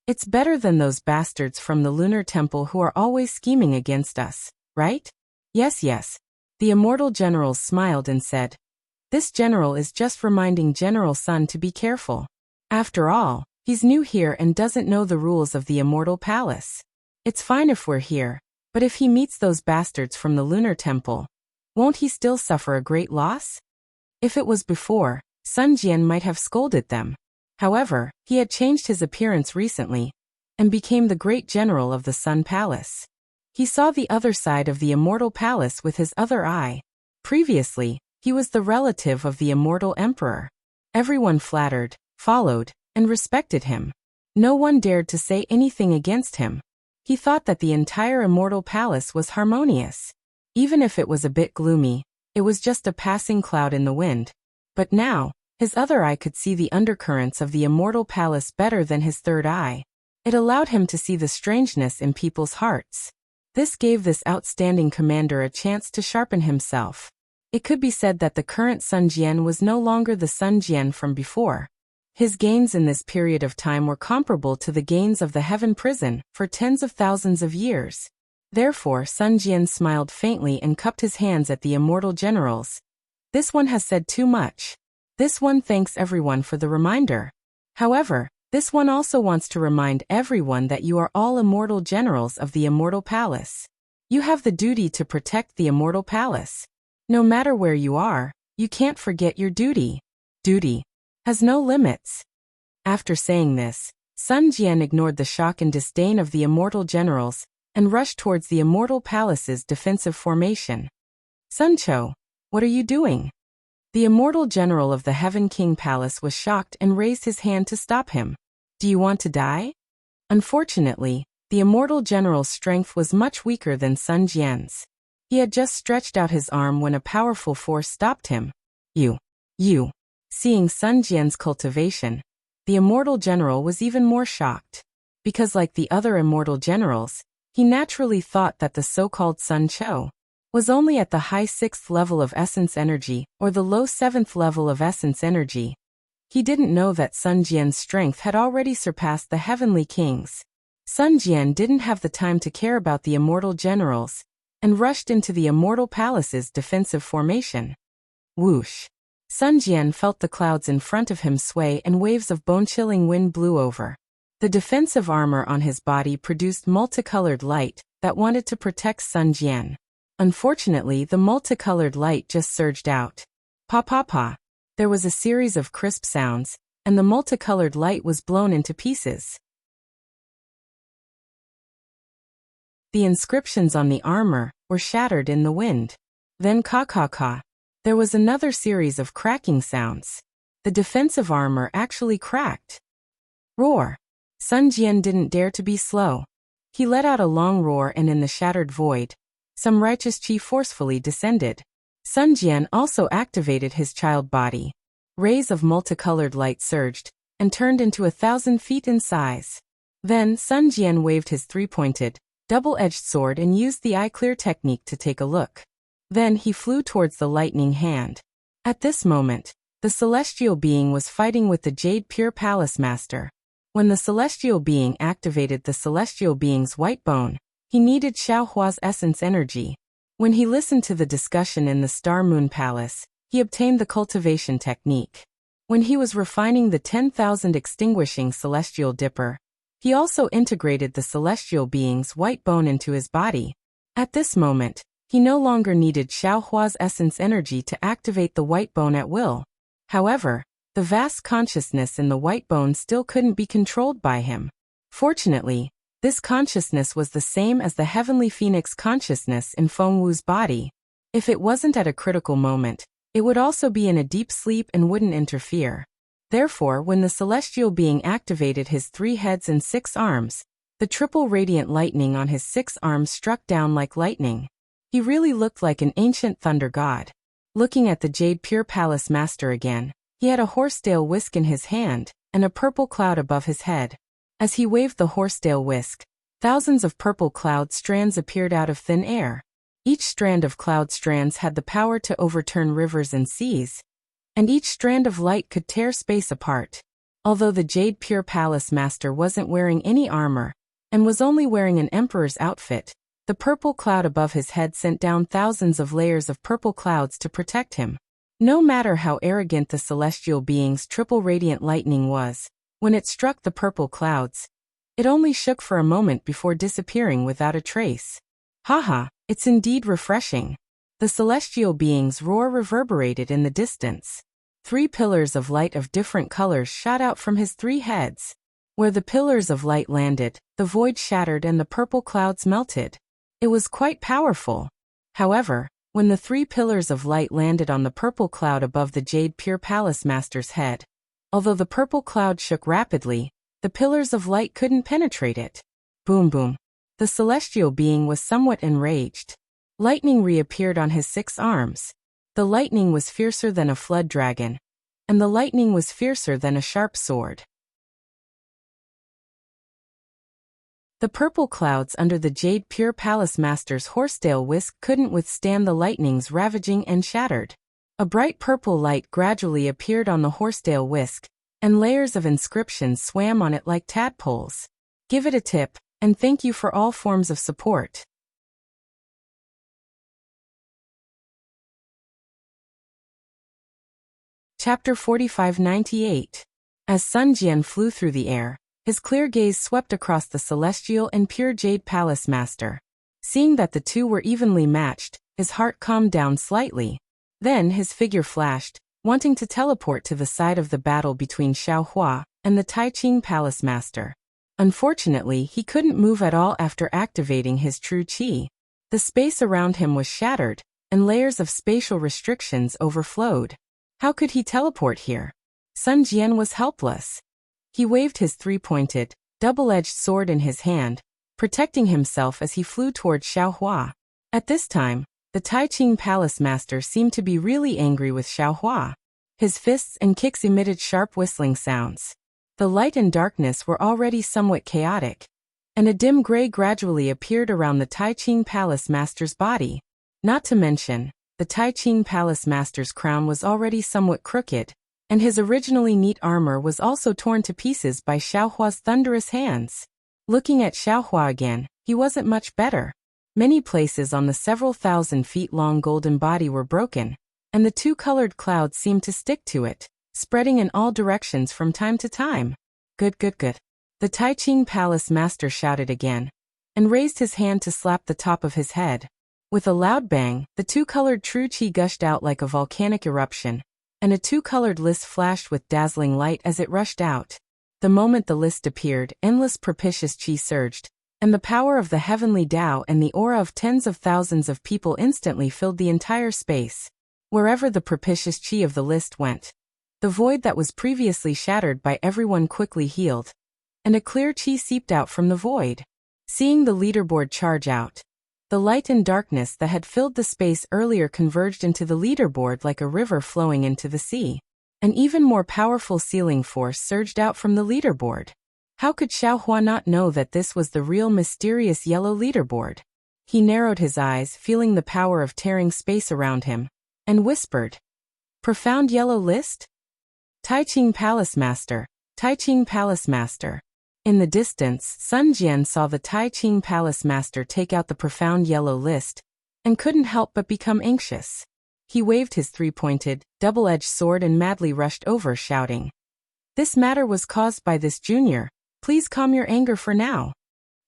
It's better than those bastards from the Lunar Temple who are always scheming against us, right? Yes. The immortal generals smiled and said, "This general is just reminding General Sun to be careful. After all, he's new here and doesn't know the rules of the Immortal Palace. It's fine if we're here, but if he meets those bastards from the Lunar Temple, won't he still suffer a great loss?" If it was before, Sun Jian might have scolded them. However, he had changed his appearance recently, and became the great general of the Sun Palace. He saw the other side of the Immortal Palace with his other eye. Previously, he was the relative of the Immortal Emperor. Everyone flattered, followed, and respected him. No one dared to say anything against him. He thought that the entire Immortal Palace was harmonious. Even if it was a bit gloomy, it was just a passing cloud in the wind. But now, his other eye could see the undercurrents of the Immortal Palace better than his third eye. It allowed him to see the strangeness in people's hearts. This gave this outstanding commander a chance to sharpen himself. It could be said that the current Sun Jian was no longer the Sun Jian from before. His gains in this period of time were comparable to the gains of the Heaven Prison for tens of thousands of years. Therefore, Sun Jian smiled faintly and cupped his hands at the immortal generals. "This one has said too much. This one thanks everyone for the reminder. However, this one also wants to remind everyone that you are all immortal generals of the Immortal Palace. You have the duty to protect the Immortal Palace. No matter where you are, you can't forget your duty. Duty has no limits." After saying this, Sun Jian ignored the shock and disdain of the immortal generals, and rushed towards the Immortal Palace's defensive formation. "Sun Cho, what are you doing?" The immortal general of the Heaven King Palace was shocked and raised his hand to stop him. "Do you want to die?" Unfortunately, the immortal general's strength was much weaker than Sun Jian's. He had just stretched out his arm when a powerful force stopped him. You. Seeing Sun Jian's cultivation, The immortal general was even more shocked. Because like the other immortal generals, he naturally thought that the so-called Sun Cho was only at the high 6th level of essence energy or the low 7th level of essence energy. He didn't know that Sun Jian's strength had already surpassed the heavenly kings. Sun Jian didn't have the time to care about the immortal generals and rushed into the immortal palace's defensive formation. Whoosh! Sun Jian felt the clouds in front of him sway and waves of bone-chilling wind blew over. The defensive armor on his body produced multicolored light that wanted to protect Sun Jian. Unfortunately, the multicolored light just surged out. Pa pa pa. There was a series of crisp sounds, and the multicolored light was blown into pieces. The inscriptions on the armor were shattered in the wind. Then ka-ka-ka. There was another series of cracking sounds. The defensive armor actually cracked. Roar! Sun Jian didn't dare to be slow. He let out a long roar and in the shattered void, some righteous chi forcefully descended. Sun Jian also activated his child body. Rays of multicolored light surged and turned into 1,000 feet in size. Then Sun Jian waved his three-pointed, double-edged sword and used the eye-clear technique to take a look. Then he flew towards the lightning hand. At this moment, the celestial being was fighting with the Jade Pure Palace Master. When the celestial being activated the celestial being's white bone, he needed Xiaohua's essence energy. When he listened to the discussion in the Star Moon Palace, he obtained the cultivation technique. When he was refining the 10,000 extinguishing celestial dipper, he also integrated the celestial being's white bone into his body. At this moment, he no longer needed Xiaohua's essence energy to activate the white bone at will. However, the vast consciousness in the white bone still couldn't be controlled by him. Fortunately, this consciousness was the same as the heavenly phoenix consciousness in Feng Wu's body. If it wasn't at a critical moment, it would also be in a deep sleep and wouldn't interfere. Therefore, when the celestial being activated his 3 heads and 6 arms, the triple radiant lightning on his 6 arms struck down like lightning. He really looked like an ancient thunder god. Looking at the Jade Pure Palace Master again, he had a horsetail whisk in his hand and a purple cloud above his head. As he waved the horsetail whisk, thousands of purple cloud strands appeared out of thin air. Each strand of cloud strands had the power to overturn rivers and seas, and each strand of light could tear space apart. Although the Jade Pure Palace Master wasn't wearing any armor and was only wearing an emperor's outfit, the purple cloud above his head sent down thousands of layers of purple clouds to protect him. No matter how arrogant the celestial being's triple radiant lightning was, when it struck the purple clouds, it only shook for a moment before disappearing without a trace. Haha, it's indeed refreshing. The celestial being's roar reverberated in the distance. 3 pillars of light of different colors shot out from his 3 heads. Where the pillars of light landed, the void shattered and the purple clouds melted. It was quite powerful. However, when the 3 pillars of light landed on the purple cloud above the Jade Pure Palace Master's head, although the purple cloud shook rapidly, the pillars of light couldn't penetrate it. Boom boom. The celestial being was somewhat enraged. Lightning reappeared on his 6 arms. The lightning was fiercer than a flood dragon, and the lightning was fiercer than a sharp sword. The purple clouds under the Jade Pure Palace Master's horsetail whisk couldn't withstand the lightning's ravaging and shattered. A bright purple light gradually appeared on the horsetail whisk, and layers of inscriptions swam on it like tadpoles. Give it a tip, and thank you for all forms of support. Chapter 4598. As Sun Jian flew through the air, his clear gaze swept across the celestial and pure Jade Palace Master. Seeing that the two were evenly matched, his heart calmed down slightly. Then his figure flashed, wanting to teleport to the side of the battle between Xiaohua and the Taiqing Palace Master. Unfortunately, he couldn't move at all after activating his true qi. The space around him was shattered, and layers of spatial restrictions overflowed. How could he teleport here? Sun Jian was helpless. He waved his 3-pointed, double-edged sword in his hand, protecting himself as he flew toward Xiaohua. At this time, the Taiqing Palace Master seemed to be really angry with Xiaohua. His fists and kicks emitted sharp whistling sounds. The light and darkness were already somewhat chaotic, and a dim gray gradually appeared around the Tai Ching Palace Master's body. Not to mention, the Tai Ching Palace Master's crown was already somewhat crooked, and his originally neat armor was also torn to pieces by Xiaohua's thunderous hands. Looking at Xiaohua again, he wasn't much better. Many places on the several thousand feet long golden body were broken, and the two-colored clouds seemed to stick to it, spreading in all directions from time to time. Good, good, good. The Tai Ching Palace Master shouted again, and raised his hand to slap the top of his head. With a loud bang, the two-colored true qi gushed out like a volcanic eruption, and a two-colored list flashed with dazzling light as it rushed out. The moment the list appeared, endless propitious qi surged, and the power of the heavenly Tao and the aura of tens of thousands of people instantly filled the entire space. Wherever the propitious qi of the list went, the void that was previously shattered by everyone quickly healed, and a clear qi seeped out from the void. Seeing the leaderboard charge out, the light and darkness that had filled the space earlier converged into the leaderboard like a river flowing into the sea. An even more powerful sealing force surged out from the leaderboard. How could Xiaohua not know that this was the real mysterious yellow leaderboard? He narrowed his eyes, feeling the power of tearing space around him, and whispered, "Profound yellow list? Tai Ching Palace Master, Tai Ching Palace Master." In the distance, Sun Jian saw the Tai Ching Palace Master take out the profound yellow list, and couldn't help but become anxious. He waved his three-pointed, double-edged sword and madly rushed over, shouting, "This matter was caused by this junior. Please calm your anger for now."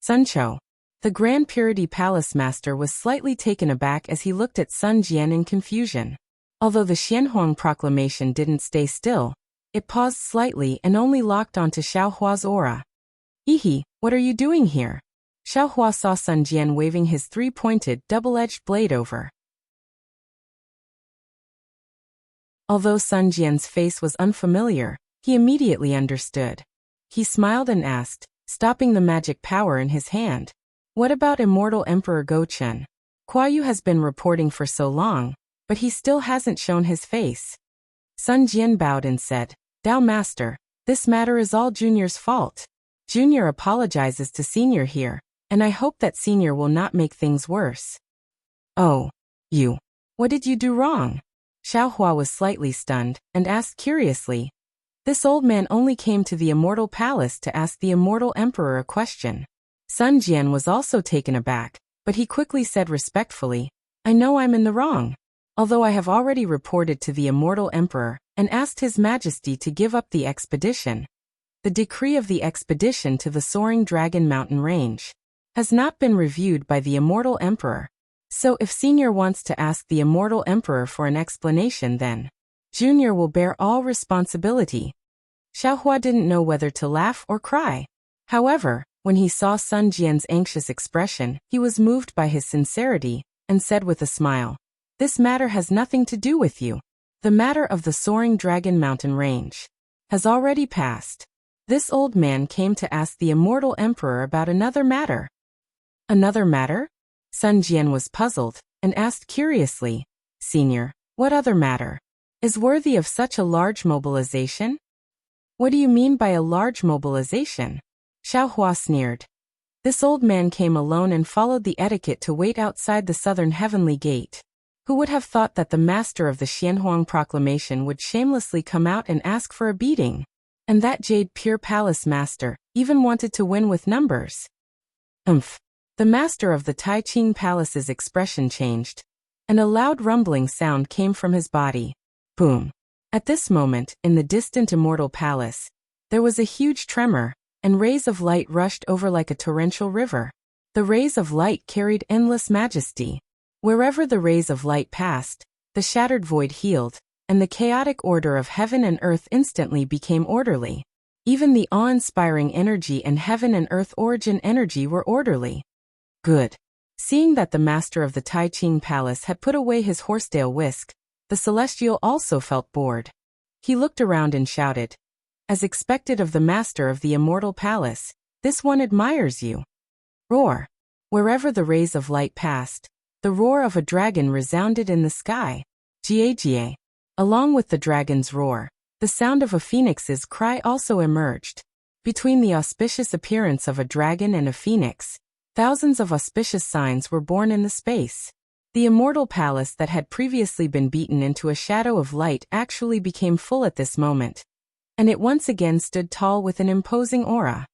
Sun Chou, the Grand Purity Palace Master, was slightly taken aback as he looked at Sun Jian in confusion. Although the Xianhuang proclamation didn't stay still, it paused slightly and only locked onto Xiaohua's aura. "Ihi, what are you doing here?" Xiaohua saw Sun Jian waving his three-pointed, double-edged blade over. Although Sun Jian's face was unfamiliar, he immediately understood. He smiled and asked, stopping the magic power in his hand, "What about Immortal Emperor Gochen? Kuai Yu has been reporting for so long, but he still hasn't shown his face." Sun Jian bowed and said, "Tao Master, this matter is all Junior's fault. Junior apologizes to Senior here, and I hope that Senior will not make things worse." "Oh, you. What did you do wrong?" Xiaohua was slightly stunned, and asked curiously. This old man only came to the Immortal Palace to ask the Immortal Emperor a question. Sun Jian was also taken aback, but he quickly said respectfully, "I know I'm in the wrong. Although I have already reported to the Immortal Emperor, and asked His Majesty to give up the expedition. The decree of the expedition to the Soaring Dragon Mountain Range has not been reviewed by the Immortal Emperor. So if Senior wants to ask the Immortal Emperor for an explanation, then Junior will bear all responsibility." Xiaohua didn't know whether to laugh or cry. However, when he saw Sun Jian's anxious expression, he was moved by his sincerity, and said with a smile, "This matter has nothing to do with you. The matter of the Soaring Dragon Mountain Range has already passed. This old man came to ask the Immortal Emperor about another matter." "Another matter?" Sun Jian was puzzled, and asked curiously, "Senior, what other matter is worthy of such a large mobilization?" "What do you mean by a large mobilization?" Xiaohua sneered. This old man came alone and followed the etiquette to wait outside the southern heavenly gate. Who would have thought that the master of the Xianhuang proclamation would shamelessly come out and ask for a beating? And that Jade Pure Palace Master even wanted to win with numbers. Umph. The master of the Tai Ching Palace's expression changed, and a loud rumbling sound came from his body. Boom. At this moment, in the distant Immortal Palace, there was a huge tremor, and rays of light rushed over like a torrential river. The rays of light carried endless majesty. Wherever the rays of light passed, the shattered void healed, and the chaotic order of heaven and earth instantly became orderly. Even the awe-inspiring energy and heaven and earth origin energy were orderly. Good. Seeing that the master of the Tai Ching Palace had put away his horsetail whisk, the Celestial also felt bored. He looked around and shouted, "As expected of the master of the Immortal Palace, this one admires you." Roar. Wherever the rays of light passed, the roar of a dragon resounded in the sky. Jie. Along with the dragon's roar, The sound of a phoenix's cry also emerged. Between the auspicious appearance of a dragon and a phoenix, thousands of auspicious signs were born in the space. The immortal palace that had previously been beaten into a shadow of light actually became full at this moment, and it once again stood tall with an imposing aura.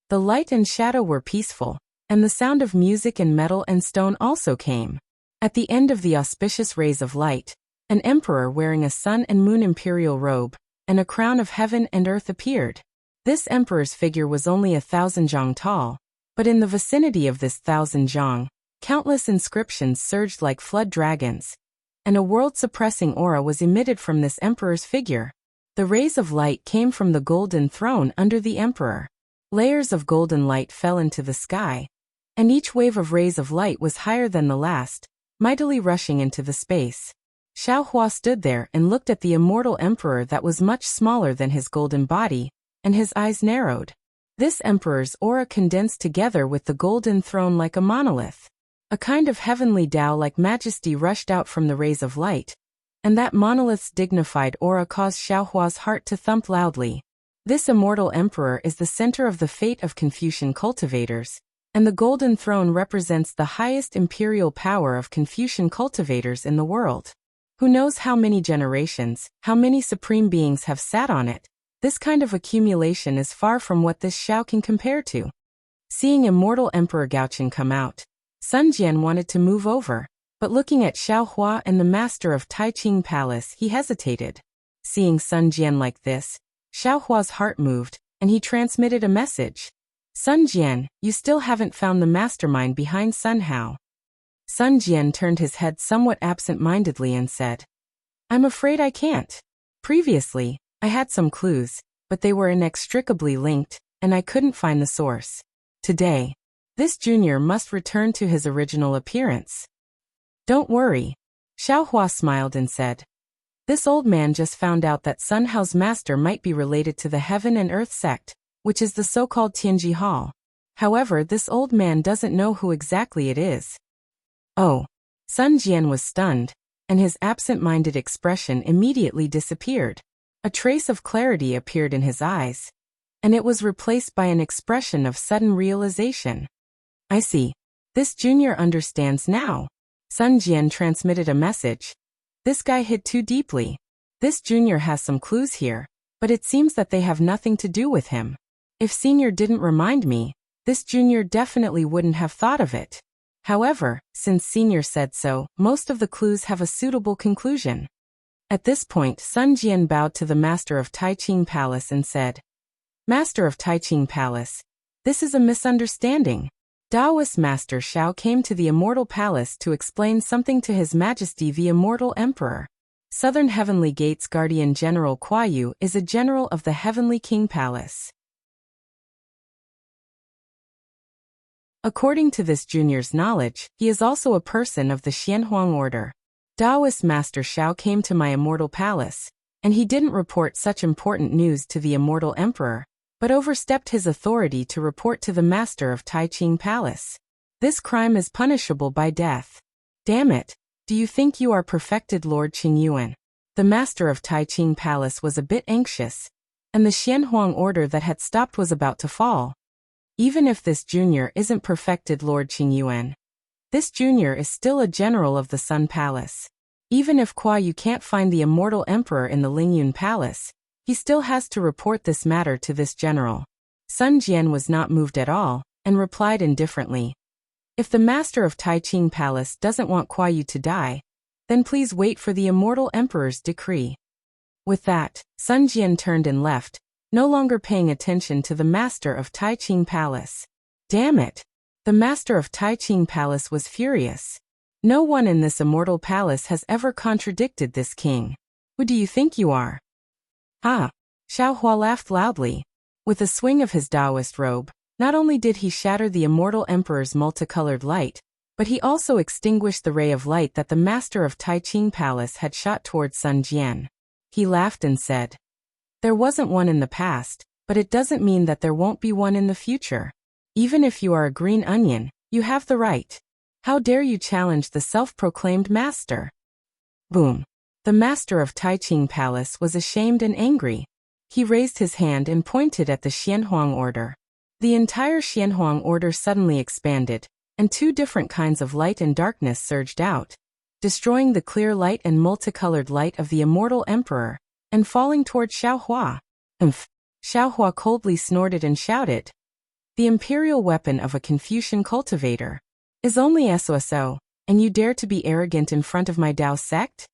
The light and shadow were peaceful, and the sound of music and metal and stone also came. At the end of the auspicious rays of light, an emperor wearing a sun and moon imperial robe, and a crown of heaven and earth appeared. This emperor's figure was only 1,000 zhang tall, but in the vicinity of this 1,000 zhang, countless inscriptions surged like flood dragons, and a world-suppressing aura was emitted from this emperor's figure. The rays of light came from the golden throne under the emperor. Layers of golden light fell into the sky, and each wave of rays of light was higher than the last, mightily rushing into the space. Xiao Hua stood there and looked at the immortal emperor that was much smaller than his golden body, and his eyes narrowed. This emperor's aura condensed together with the golden throne like a monolith. A kind of heavenly Tao-like majesty rushed out from the rays of light, and that monolith's dignified aura caused Xiao Hua's heart to thump loudly. This immortal emperor is the center of the fate of Confucian cultivators, and the golden throne represents the highest imperial power of Confucian cultivators in the world. Who knows how many generations, how many supreme beings have sat on it? This kind of accumulation is far from what this Xiao can compare to. Seeing immortal Emperor Gaochen come out, Sun Jian wanted to move over, but looking at Xiao Hua and the master of Taiqing Palace, he hesitated. Seeing Sun Jian like this, Xiao Hua's heart moved, and he transmitted a message. Sun Jian, you still haven't found the mastermind behind Sun Hao. Sun Jian turned his head somewhat absent-mindedly and said, I'm afraid I can't. Previously, I had some clues, but they were inextricably linked, and I couldn't find the source. Today, this junior must return to his original appearance. Don't worry. Xiao Hua smiled and said, this old man just found out that Sun Hao's master might be related to the Heaven and Earth sect, which is the so-called Tianji Hall. However, this old man doesn't know who exactly it is. Oh. Sun Jian was stunned, and his absent-minded expression immediately disappeared. A trace of clarity appeared in his eyes, and it was replaced by an expression of sudden realization. I see. This junior understands now. Sun Jian transmitted a message. This guy hid too deeply. This junior has some clues here, but it seems that they have nothing to do with him. If senior didn't remind me, this junior definitely wouldn't have thought of it. However, since senior said so, most of the clues have a suitable conclusion. At this point, Sun Jian bowed to the master of Taiqing Palace and said, Master of Taiqing Palace, this is a misunderstanding. Taoist Master Xiao came to the Immortal Palace to explain something to His Majesty the Immortal Emperor. Southern Heavenly Gate's Guardian General Kuai Yu is a general of the Heavenly King Palace. According to this junior's knowledge, he is also a person of the Xianhuang Order. Taoist Master Xiao came to my Immortal Palace, and he didn't report such important news to the Immortal Emperor, but overstepped his authority to report to the Master of Taiqing Palace. This crime is punishable by death. Damn it, do you think you are perfected Lord Qingyuan? The Master of Taiqing Palace was a bit anxious, and the Xianhuang Order that had stopped was about to fall. Even if this junior isn't perfected Lord Qingyuan, this junior is still a general of the Sun Palace. Even if Kuai Yu can't find the Immortal Emperor in the Lingyun Palace, he still has to report this matter to this general. Sun Jian was not moved at all, and replied indifferently. If the Master of Taiqing Palace doesn't want Kuai Yu to die, then please wait for the Immortal Emperor's decree. With that, Sun Jian turned and left, no longer paying attention to the Master of Taiqing Palace. Damn it! The Master of Taiqing Palace was furious. No one in this Immortal Palace has ever contradicted this king. Who do you think you are? Ha! Xiao Hua laughed loudly. With a swing of his Taoist robe, not only did he shatter the Immortal Emperor's multicolored light, but he also extinguished the ray of light that the Master of Taiqing Palace had shot towards Sun Jian. He laughed and said, there wasn't one in the past, but it doesn't mean that there won't be one in the future. Even if you are a green onion, you have the right. How dare you challenge the self-proclaimed master? Boom. The master of Taiqing Palace was ashamed and angry. He raised his hand and pointed at the Xianhuang order. The entire Xianhuang order suddenly expanded, and two different kinds of light and darkness surged out, destroying the clear light and multicolored light of the immortal emperor, and falling toward Xiaohua. Umph! Xiaohua coldly snorted and shouted. The imperial weapon of a Confucian cultivator is only SOSO, and you dare to be arrogant in front of my Dao sect?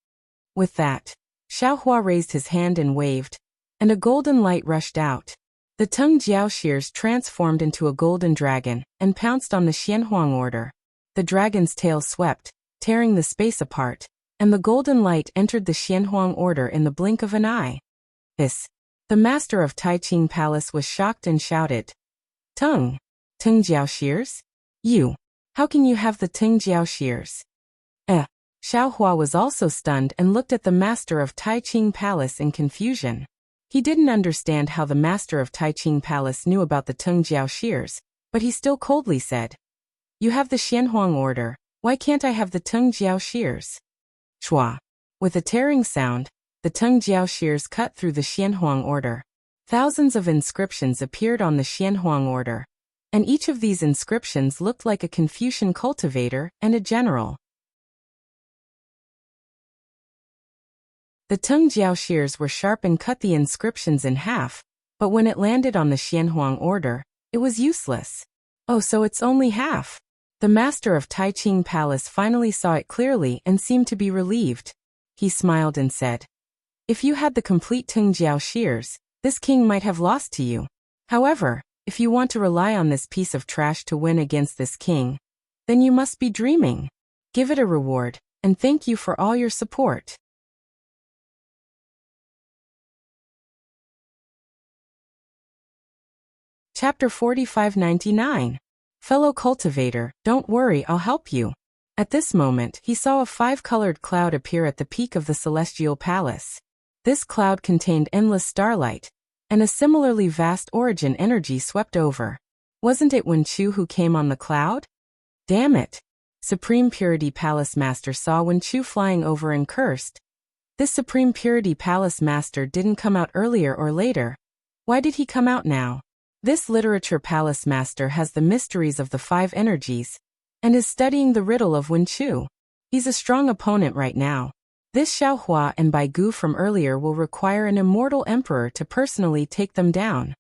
With that, Xiaohua raised his hand and waved, and a golden light rushed out. The Tung Jiao shears transformed into a golden dragon and pounced on the Xianhuang order. The dragon's tail swept, tearing the space apart, and the golden light entered the Xianhuang order in the blink of an eye. The master of Taiqing Palace was shocked and shouted, Tung Jiao shears? How can you have the Tung Jiao shears? Xiaohua was also stunned and looked at the master of Taiqing Palace in confusion. He didn't understand how the master of Taiqing Palace knew about the Tung Jiao shears, but he still coldly said, You have the Xianhuang order, why can't I have the Tung Jiao shears? Shua. With a tearing sound, the Tung Jiao shears cut through the Xianhuang order. Thousands of inscriptions appeared on the Xianhuang order, and each of these inscriptions looked like a Confucian cultivator and a general. The Tung Jiao shears were sharp and cut the inscriptions in half, but when it landed on the Xianhuang order, it was useless. Oh, so it's only half. The master of Taiqing Palace finally saw it clearly and seemed to be relieved. He smiled and said, If you had the complete Tung Jiao shears, this king might have lost to you. However, if you want to rely on this piece of trash to win against this king, then you must be dreaming. Give it a reward, and thank you for all your support. Chapter 4599. Fellow cultivator, don't worry, I'll help you. At this moment, he saw a five-colored cloud appear at the peak of the celestial palace. This cloud contained endless starlight, and a similarly vast origin energy swept over. Wasn't it Wen Chu who came on the cloud? Damn it! Supreme Purity Palace Master saw Wen Chu flying over and cursed. This Supreme Purity Palace Master didn't come out earlier or later. Why did he come out now? This literature palace master has the mysteries of the five energies, and is studying the riddle of Wen Chu. He's a strong opponent right now. This Xiaohua and Bai Gu from earlier will require an immortal emperor to personally take them down.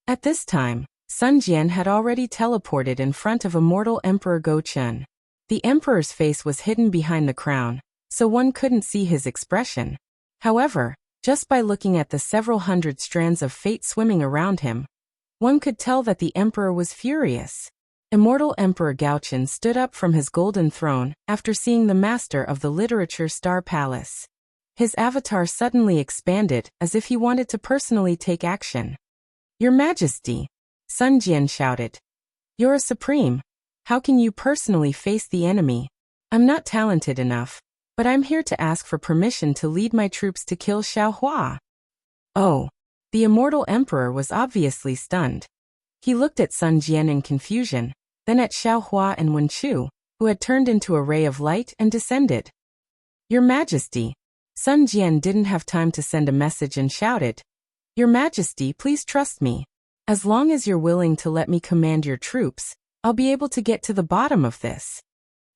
At this time, Sun Jian had already teleported in front of immortal Emperor Go Chun. The emperor's face was hidden behind the crown, so one couldn't see his expression. However, just by looking at the several hundred strands of fate swimming around him, one could tell that the emperor was furious. Immortal Emperor Gaochen stood up from his golden throne after seeing the master of the literature star palace. His avatar suddenly expanded as if he wanted to personally take action. Your Majesty, Sun Jian shouted. You're a supreme. How can you personally face the enemy? I'm not talented enough, but I'm here to ask for permission to lead my troops to kill Xiaohua. Oh. The immortal emperor was obviously stunned. He looked at Sun Jian in confusion, then at Xiaohua and Wen Chu, who had turned into a ray of light and descended. Your Majesty. Sun Jian didn't have time to send a message and shouted, Your Majesty, please trust me. As long as you're willing to let me command your troops, I'll be able to get to the bottom of this.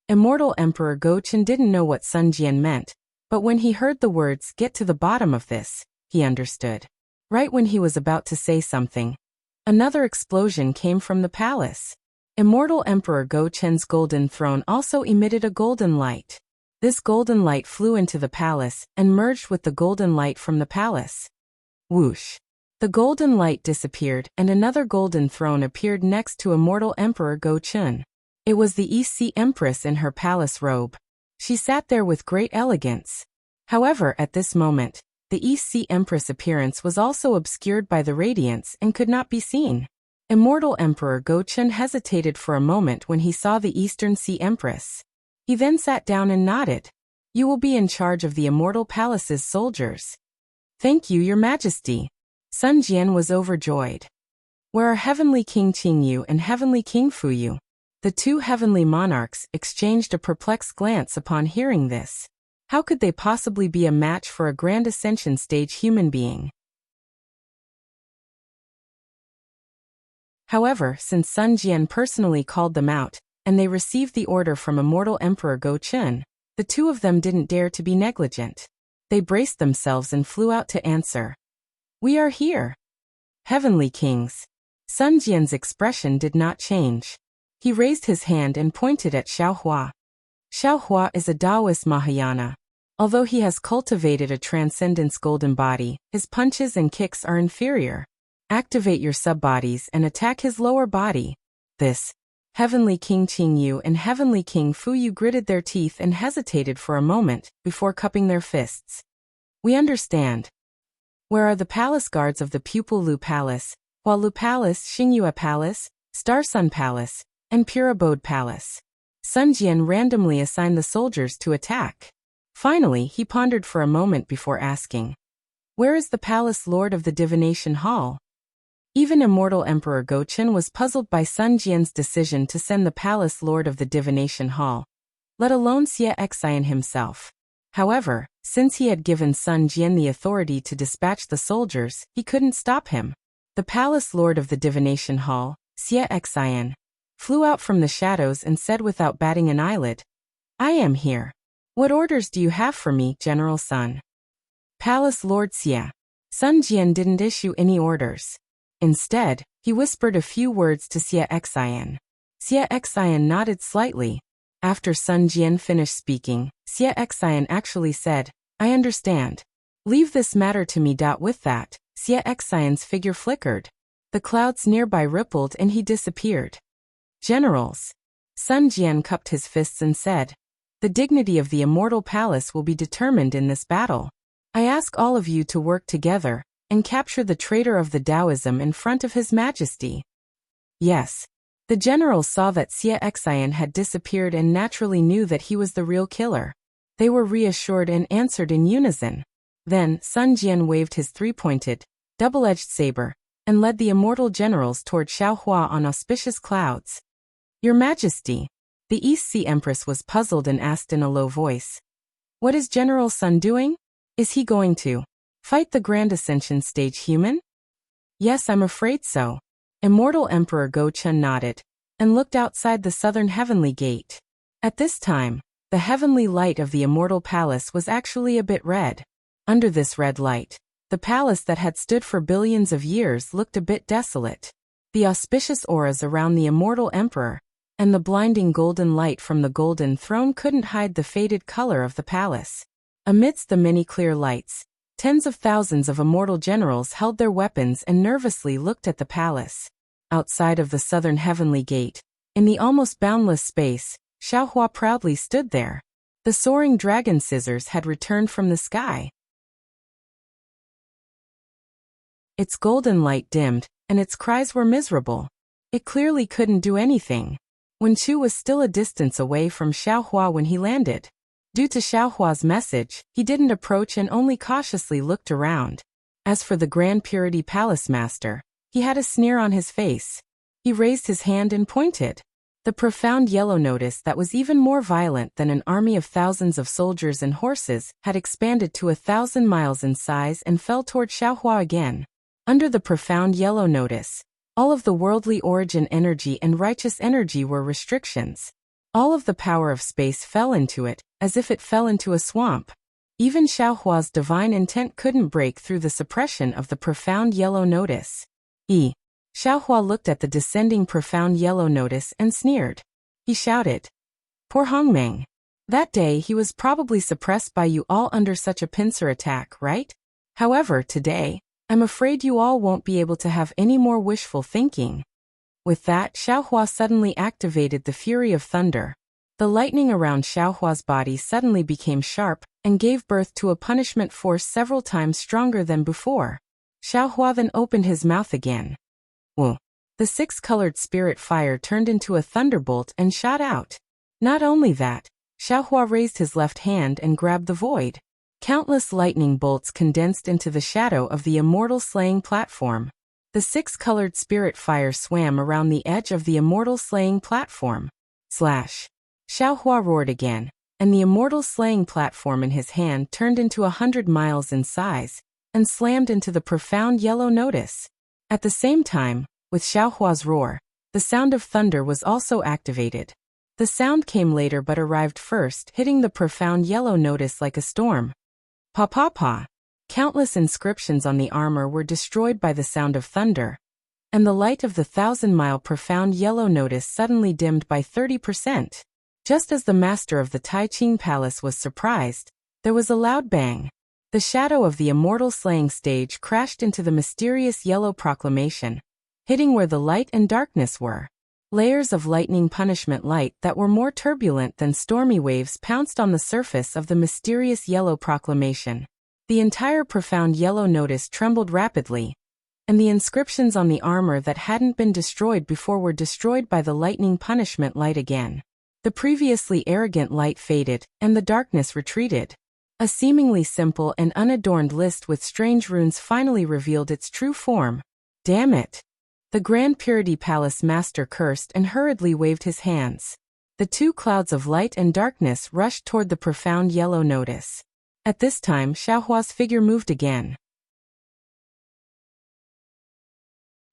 Immortal Emperor Go Chun didn't know what Sun Jian meant, but when he heard the words, get to the bottom of this, he understood. Right when he was about to say something, another explosion came from the palace. Immortal Emperor Go Chen's golden throne also emitted a golden light. This golden light flew into the palace and merged with the golden light from the palace. Whoosh! The golden light disappeared and another golden throne appeared next to Immortal Emperor Go Chun. It was the East Sea Empress in her palace robe. She sat there with great elegance. However, at this moment, the East Sea Empress appearance was also obscured by the radiance and could not be seen. Immortal Emperor Go Chun hesitated for a moment when he saw the Eastern Sea Empress. He then sat down and nodded. You will be in charge of the Immortal Palace's soldiers. Thank you, Your Majesty. Sun Jian was overjoyed. Where are Heavenly King Qingyu and Heavenly King Fuyu? The two heavenly monarchs exchanged a perplexed glance upon hearing this. How could they possibly be a match for a Grand Ascension stage human being? However, since Sun Jian personally called them out, and they received the order from Immortal Emperor Go Chun, the two of them didn't dare to be negligent. They braced themselves and flew out to answer. We are here. Heavenly Kings. Sun Jian's expression did not change. He raised his hand and pointed at Xiaohua. Xiaohua is a Taoist Mahayana. Although he has cultivated a transcendence golden body, his punches and kicks are inferior. Activate your sub-bodies and attack his lower body. This. Heavenly King Qingyu and Heavenly King Fuyu gritted their teeth and hesitated for a moment before cupping their fists. We understand. Where are the palace guards of the Pupil Lu Palace, Hua Lu Palace, Xingyue Palace, Star Sun Palace, and Pure Abode Palace? Sun Jian randomly assigned the soldiers to attack. Finally, he pondered for a moment before asking. Where is the Palace Lord of the Divination Hall? Even Immortal Emperor Go Chun was puzzled by Sun Jian's decision to send the Palace Lord of the Divination Hall, let alone Xie Xian himself. However, since he had given Sun Jian the authority to dispatch the soldiers, he couldn't stop him. The Palace Lord of the Divination Hall, Xie Xian, flew out from the shadows and said without batting an eyelid, I am here. What orders do you have for me, General Sun? Palace Lord Xie. Sun Jian didn't issue any orders. Instead, he whispered a few words to Xie Xian. Xie Xian nodded slightly. After Sun Jian finished speaking, Xie Xian actually said, I understand. Leave this matter to me. With that, Xie Xian's figure flickered. The clouds nearby rippled and he disappeared. Generals. Sun Jian cupped his fists and said, the dignity of the Immortal Palace will be determined in this battle. I ask all of you to work together and capture the traitor of the Taoism in front of His Majesty. Yes. The generals saw that Xie Xian had disappeared and naturally knew that he was the real killer. They were reassured and answered in unison. Then, Sun Jian waved his three-pointed, double-edged saber, and led the immortal generals toward Xiaohua on auspicious clouds. Your Majesty. The East Sea Empress was puzzled and asked in a low voice. What is General Sun doing? Is he going to fight the Grand Ascension stage human? Yes, I'm afraid so. Immortal Emperor Go Chun nodded and looked outside the southern heavenly gate. At this time, the heavenly light of the Immortal Palace was actually a bit red. Under this red light, the palace that had stood for billions of years looked a bit desolate. The auspicious auras around the Immortal Emperor and the blinding golden light from the golden throne couldn't hide the faded color of the palace. Amidst the many clear lights, tens of thousands of immortal generals held their weapons and nervously looked at the palace. Outside of the southern heavenly gate, in the almost boundless space, Xiaohua proudly stood there. The soaring dragon scissors had returned from the sky. Its golden light dimmed, and its cries were miserable. It clearly couldn't do anything. Wen Chu was still a distance away from Xiaohua when he landed. Due to Xiaohua's message, he didn't approach and only cautiously looked around. As for the Grand Purity Palace Master, he had a sneer on his face. He raised his hand and pointed. The profound yellow notice that was even more violent than an army of thousands of soldiers and horses had expanded to 1,000 miles in size and fell toward Xiaohua again. Under the profound yellow notice, all of the worldly origin energy and righteous energy were restrictions. All of the power of space fell into it, as if it fell into a swamp. Even Xiaohua's divine intent couldn't break through the suppression of the profound yellow notice. Xiaohua looked at the descending profound yellow notice and sneered. He shouted, Poor Hongmeng. That day he was probably suppressed by you all under such a pincer attack, right? However, today, I'm afraid you all won't be able to have any more wishful thinking. With that, Xiaohua suddenly activated the fury of thunder. The lightning around Xiaohua's body suddenly became sharp and gave birth to a punishment force several times stronger than before. Xiaohua then opened his mouth again. Whoa. The six-colored spirit fire turned into a thunderbolt and shot out. Not only that, Xiaohua raised his left hand and grabbed the void. Countless lightning bolts condensed into the shadow of the immortal slaying platform. The six-colored spirit fire swam around the edge of the immortal slaying platform. Slash. Xiaohua roared again, and the immortal slaying platform in his hand turned into 100 miles in size and slammed into the profound yellow notice. At the same time, with Xiaohua's roar, the sound of thunder was also activated. The sound came later but arrived first, hitting the profound yellow notice like a storm. Pa pa pa. Countless inscriptions on the armor were destroyed by the sound of thunder, and the light of the 1,000-mile profound yellow notice suddenly dimmed by 30%. Just as the master of the Tai Ching Palace was surprised, there was a loud bang. The shadow of the immortal slaying stage crashed into the mysterious yellow proclamation, hitting where the light and darkness were. Layers of lightning punishment light that were more turbulent than stormy waves pounced on the surface of the mysterious yellow proclamation. The entire profound yellow notice trembled rapidly, and the inscriptions on the armor that hadn't been destroyed before were destroyed by the lightning punishment light again. The previously arrogant light faded, and the darkness retreated. A seemingly simple and unadorned list with strange runes finally revealed its true form. Damn it! The Grand Purity Palace Master cursed and hurriedly waved his hands. The two clouds of light and darkness rushed toward the profound yellow notice. At this time, Xiaohua's figure moved again.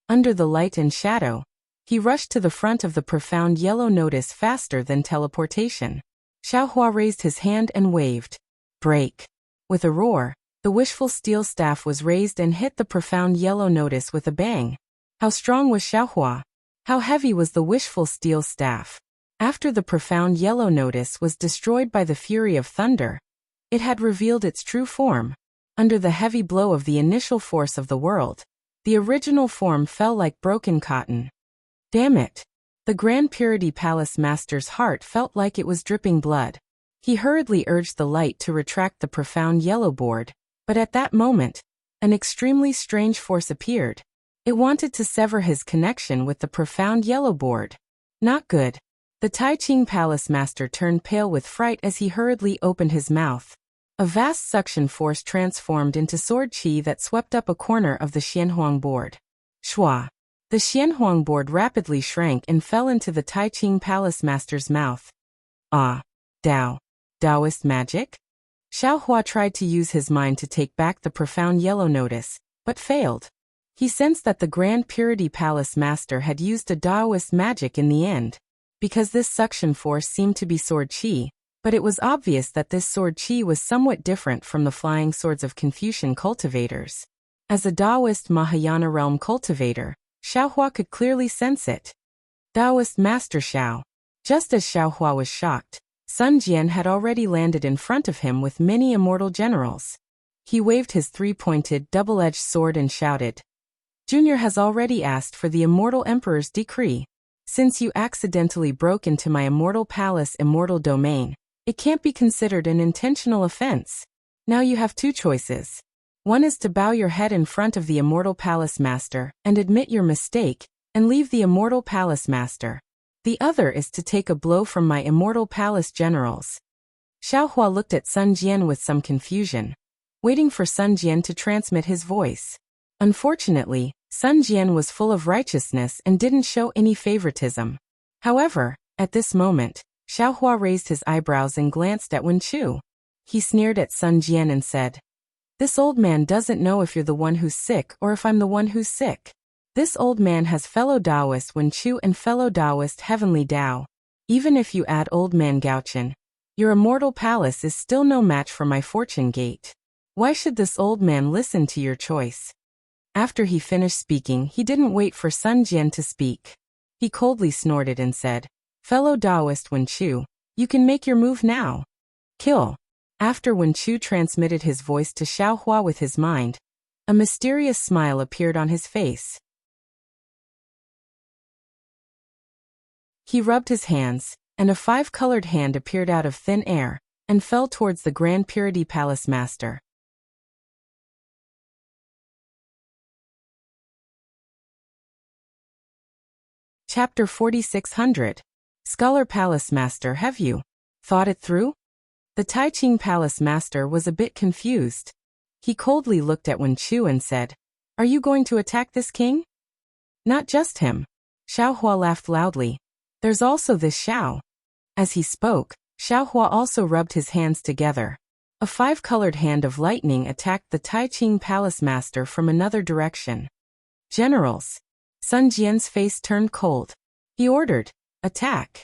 Under the light and shadow, he rushed to the front of the profound yellow notice faster than teleportation. Xiaohua raised his hand and waved. Break! With a roar, the wishful steel staff was raised and hit the profound yellow notice with a bang. How strong was Xiaohua? How heavy was the wishful steel staff? After the profound yellow notice was destroyed by the fury of thunder, it had revealed its true form. Under the heavy blow of the initial force of the world, the original form fell like broken cotton. Damn it! The Grand Purity Palace Master's heart felt like it was dripping blood. He hurriedly urged the light to retract the profound yellow board, but at that moment, an extremely strange force appeared. It wanted to sever his connection with the profound yellow board. Not good. The Tai Ching Palace Master turned pale with fright as he hurriedly opened his mouth. A vast suction force transformed into sword qi that swept up a corner of the Xianhuang board. Shua! The Xianhuang board rapidly shrank and fell into the Tai Ching Palace Master's mouth. Ah! Dao! Taoist magic? Xiaohua tried to use his mind to take back the profound yellow notice, but failed. He sensed that the Grand Purity Palace Master had used a Taoist magic in the end, because this suction force seemed to be sword qi, but it was obvious that this sword qi was somewhat different from the flying swords of Confucian cultivators. As a Taoist Mahayana realm cultivator, Xiaohua could clearly sense it. Taoist Master Xiao. Just as Xiaohua was shocked, Sun Jian had already landed in front of him with many immortal generals. He waved his three-pointed, double-edged sword and shouted, Junior has already asked for the Immortal Emperor's decree. Since you accidentally broke into my immortal palace immortal domain, it can't be considered an intentional offense. Now you have two choices. One is to bow your head in front of the Immortal Palace Master and admit your mistake, and leave the Immortal Palace Master. The other is to take a blow from my Immortal Palace generals. Xiaohua looked at Sun Jian with some confusion, waiting for Sun Jian to transmit his voice. Unfortunately, Sun Jian was full of righteousness and didn't show any favoritism. However, at this moment, Xiaohua raised his eyebrows and glanced at Wen Chu. He sneered at Sun Jian and said, This old man doesn't know if you're the one who's sick or if I'm the one who's sick. This old man has fellow Taoist Wen Chu and fellow Taoist Heavenly Tao. Even if you add old man Gaochen, your immortal palace is still no match for my fortune gate. Why should this old man listen to your choice? After he finished speaking, he didn't wait for Sun Jian to speak. He coldly snorted and said, Fellow Taoist Wen Chu, you can make your move now. Kill. After Wen Chu transmitted his voice to Xiaohua with his mind, a mysterious smile appeared on his face. He rubbed his hands, and a five-colored hand appeared out of thin air, and fell towards the Grand Purity Palace Master. Chapter 4600. Scholar Palace Master, have you thought it through? The Tai Ching Palace Master was a bit confused. He coldly looked at Wen Chu and said, Are you going to attack this king? Not just him. Xiaohua laughed loudly. There's also this Xiao. As he spoke, Xiaohua also rubbed his hands together. A five-colored hand of lightning attacked the Taiqing Palace Master from another direction. Generals. Sun Jian's face turned cold. He ordered, "Attack!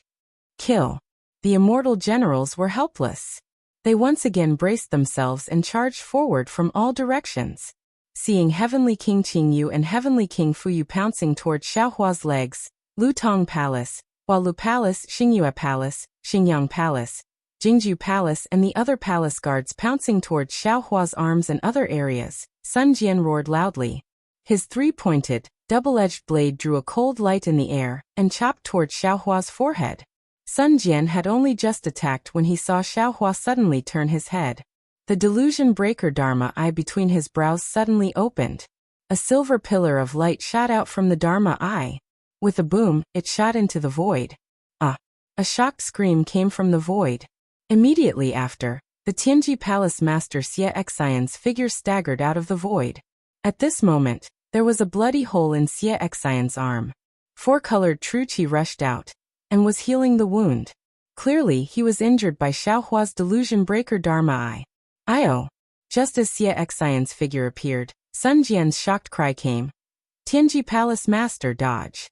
Kill!" The immortal generals were helpless. They once again braced themselves and charged forward from all directions. Seeing Heavenly King Qingyu and Heavenly King Fuyu pouncing toward Xiaohua's legs, Lutong Palace, Hualu Palace, Xingyue Palace, Xingyang Palace, Jingju Palace and the other palace guards pouncing toward Xiaohua's arms and other areas, Sun Jian roared loudly. His three-pointed, double-edged blade drew a cold light in the air and chopped toward Xiaohua's forehead. Sun Jian had only just attacked when he saw Xiaohua suddenly turn his head. The delusion breaker Dharma eye between his brows suddenly opened. A silver pillar of light shot out from the Dharma eye. With a boom, it shot into the void. Ah! A shocked scream came from the void. Immediately after, the Tianji Palace Master Xie Xian's figure staggered out of the void. At this moment, there was a bloody hole in Xie Xian's arm. Four-colored true qi rushed out, and was healing the wound. Clearly, he was injured by Xiaohua's delusion breaker Dharma eye. "Io!" Just as Xie Xian's figure appeared, Sun Jian's shocked cry came. "Tianji Palace Master, dodge!"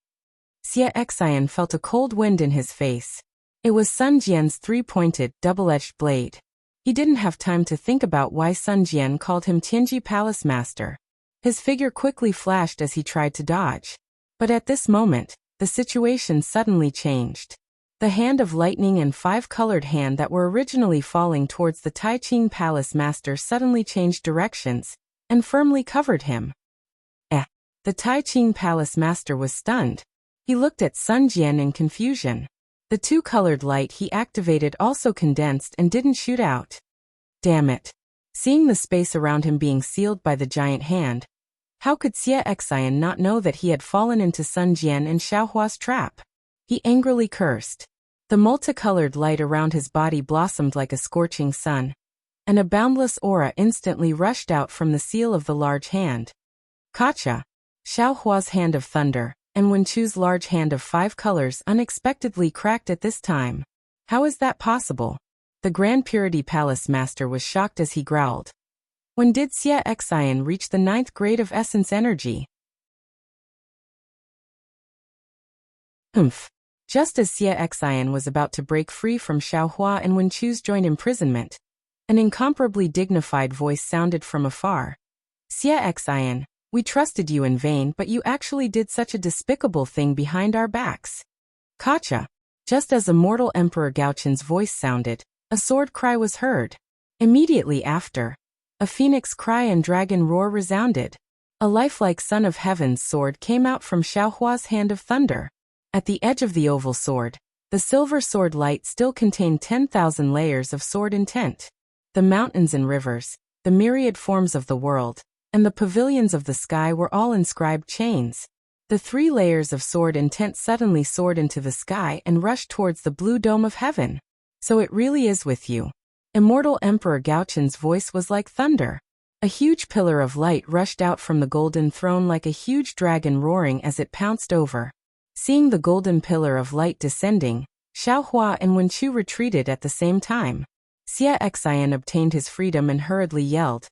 Xie Xian felt a cold wind in his face. It was Sun Jian's three-pointed, double-edged blade. He didn't have time to think about why Sun Jian called him Tianji Palace Master. His figure quickly flashed as he tried to dodge. But at this moment, the situation suddenly changed. The hand of lightning and five-colored hand that were originally falling towards the Taiqing Palace Master suddenly changed directions, and firmly covered him. The Taiqing Palace Master was stunned. He looked at Sun Jian in confusion. The two-colored light he activated also condensed and didn't shoot out. Damn it. Seeing the space around him being sealed by the giant hand, how could Xie Xian not know that he had fallen into Sun Jian and Xiaohua's trap? He angrily cursed. The multicolored light around his body blossomed like a scorching sun, and a boundless aura instantly rushed out from the seal of the large hand. Kacha! Xiaohua's hand of thunder, and Wenchu's large hand of five colors unexpectedly cracked at this time. How is that possible? The Grand Purity Palace Master was shocked as he growled. When did Xie Xian reach the 9th grade of essence energy? Just as Xie Xian was about to break free from Xiaohua and Wenchu's joint imprisonment, an incomparably dignified voice sounded from afar. Xie Xian, we trusted you in vain, but you actually did such a despicable thing behind our backs. Kacha! Just as Immortal Emperor Gaoqin's voice sounded, a sword cry was heard. Immediately after, a phoenix cry and dragon roar resounded. A lifelike Son of Heaven's sword came out from Xiaohua's hand of thunder. At the edge of the oval sword, the silver sword light still contained 10,000 layers of sword intent. The mountains and rivers, the myriad forms of the world, and the pavilions of the sky were all inscribed chains. The 3 layers of sword intent suddenly soared into the sky and rushed towards the blue dome of heaven. So it really is with you. Immortal Emperor Gaoqin's voice was like thunder. A huge pillar of light rushed out from the golden throne like a huge dragon roaring as it pounced over. Seeing the golden pillar of light descending, Xiaohua and Wenchu retreated at the same time. Xie Xian obtained his freedom and hurriedly yelled,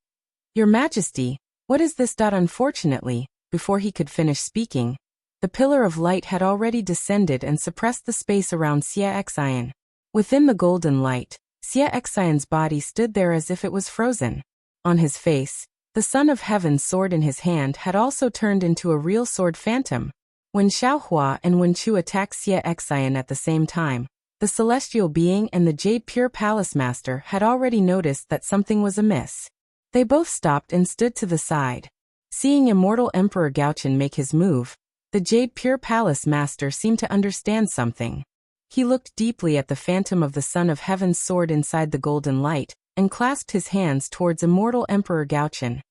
"Your Majesty, what is this?" Unfortunately, before he could finish speaking, the pillar of light had already descended and suppressed the space around Xie Xian. Within the golden light, Xie Xian's body stood there as if it was frozen. On his face, the Son of Heaven's sword in his hand had also turned into a real sword phantom. When Xiaohua and Wenchu attacked Xie Xian at the same time, the celestial being and the Jade Pure Palace Master had already noticed that something was amiss. They both stopped and stood to the side. Seeing Immortal Emperor Gaoqin make his move, the Jade Pure Palace Master seemed to understand something. He looked deeply at the phantom of the Son of Heaven's sword inside the golden light, and clasped his hands towards Immortal Emperor Gaoqin.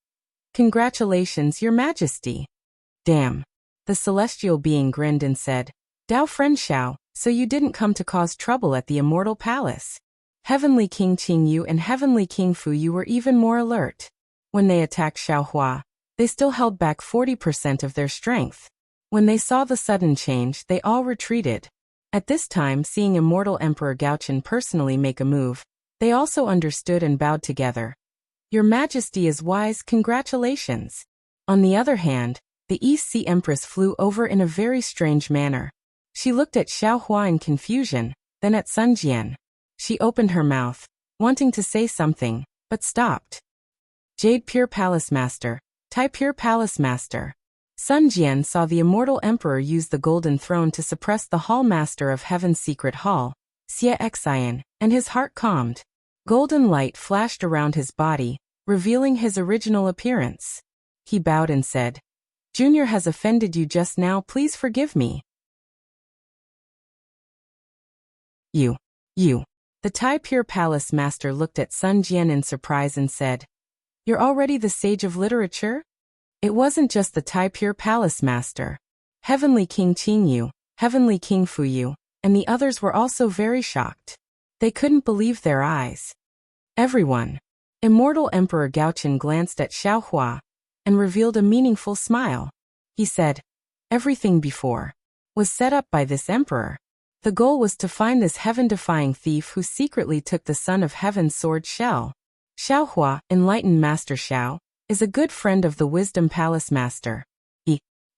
"Congratulations, Your Majesty." "Damn." The celestial being grinned and said, "Dao friend Xiao, so you didn't come to cause trouble at the Immortal Palace." Heavenly King Qingyu and Heavenly King Fuyu were even more alert. When they attacked Xiaohua, they still held back 40% of their strength. When they saw the sudden change, they all retreated. At this time, seeing immortal Emperor Gaochen personally make a move, they also understood and bowed together. Your Majesty is wise, congratulations. On the other hand, the East Sea Empress flew over in a very strange manner. She looked at Xiaohua in confusion, then at Sun Jian. She opened her mouth, wanting to say something, but stopped. Jade Pure Palace Master, Tai Pure Palace Master. Sun Jian saw the immortal emperor use the golden throne to suppress the Hall Master of Heaven's secret hall, Xie Xian, and his heart calmed. Golden light flashed around his body, revealing his original appearance. He bowed and said, Junior has offended you just now, please forgive me. You. The Tai Pure Palace Master looked at Sun Jian in surprise and said, You're already the sage of literature? It wasn't just the Tai Pure Palace Master. Heavenly King Qingyu, Heavenly King Fuyu, and the others were also very shocked. They couldn't believe their eyes. Everyone. Immortal Emperor Gaochen glanced at Xiaohua and revealed a meaningful smile. He said, Everything before was set up by this emperor. The goal was to find this heaven-defying thief who secretly took the Son of Heaven's sword shell. Xiaohua, enlightened Master Xiao, is a good friend of the Wisdom Palace Master.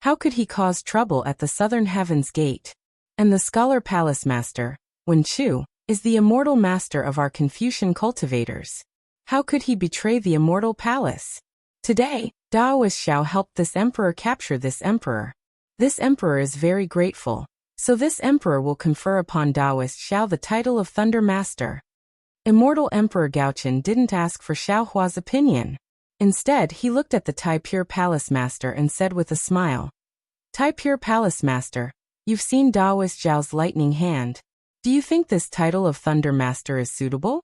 How could he cause trouble at the Southern Heaven's Gate? And the Scholar Palace Master, Wen Chu, is the immortal master of our Confucian cultivators. How could he betray the immortal palace? Today, Daoist Xiao helped this emperor capture this emperor. This emperor is very grateful. So this emperor will confer upon Daoist Xiao the title of Thunder Master. Immortal Emperor Gaochen didn't ask for Xiaohua's opinion. Instead, he looked at the Tai Pure Palace Master and said with a smile, Tai Pure Palace Master, you've seen Daoist Xiao's lightning hand. Do you think this title of Thunder Master is suitable?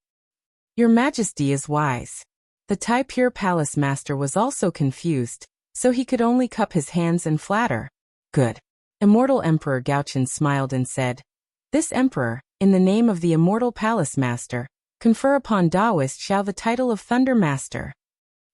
Your Majesty is wise. The Tai Pure Palace Master was also confused, so he could only cup his hands and flatter. Good. Immortal Emperor Gaochen smiled and said, This emperor, in the name of the Immortal Palace Master, confer upon Daoist Xiao the title of Thunder Master.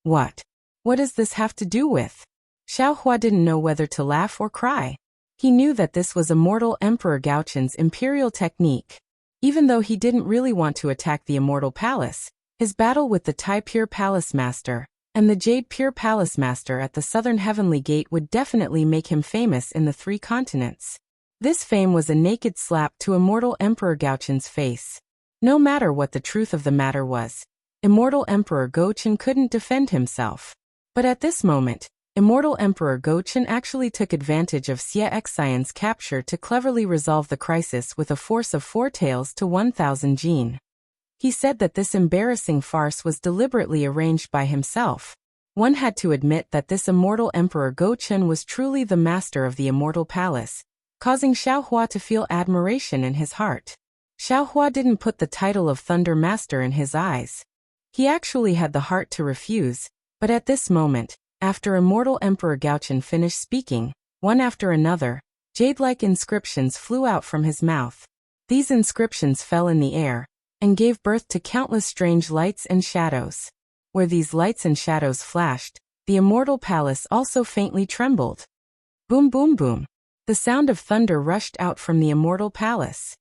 What? What does this have to do with? Xiaohua didn't know whether to laugh or cry. He knew that this was Immortal Emperor Gaochen's imperial technique. Even though he didn't really want to attack the Immortal Palace, his battle with the Tai Pure Palace Master and the Jade Pure Palace Master at the Southern Heavenly Gate would definitely make him famous in the 3 continents. This fame was a naked slap to Immortal Emperor Gaochen's face. No matter what the truth of the matter was, Immortal Emperor Gaochen couldn't defend himself. But at this moment, Immortal Emperor Gaochen actually took advantage of Xie Xian's capture to cleverly resolve the crisis with a force of 4 taels to 1,000 jin. He said that this embarrassing farce was deliberately arranged by himself. One had to admit that this Immortal Emperor Gaochen was truly the master of the Immortal Palace, causing Xiaohua to feel admiration in his heart. Xiaohua didn't put the title of Thunder Master in his eyes. He actually had the heart to refuse, but at this moment, after Immortal Emperor Gaochen finished speaking, one after another, jade-like inscriptions flew out from his mouth. These inscriptions fell in the air and gave birth to countless strange lights and shadows. Where these lights and shadows flashed, the Immortal Palace also faintly trembled. Boom boom boom. The sound of thunder rushed out from the Immortal Palace.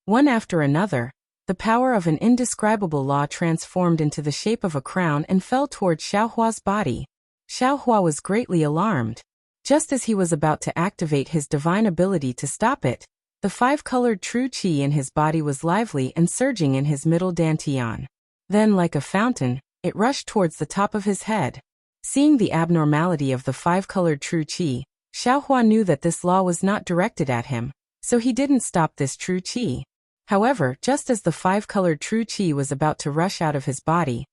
One after another, the power of an indescribable law transformed into the shape of a crown and fell toward Xiaohua's body. Xiaohua was greatly alarmed. Just as he was about to activate his divine ability to stop it, the 5-colored true qi in his body was lively and surging in his middle dantian. Then, like a fountain, it rushed towards the top of his head. Seeing the abnormality of the 5-colored true qi, Xiaohua knew that this law was not directed at him, so he didn't stop this true qi. However, just as the 5-colored true qi was about to rush out of his body,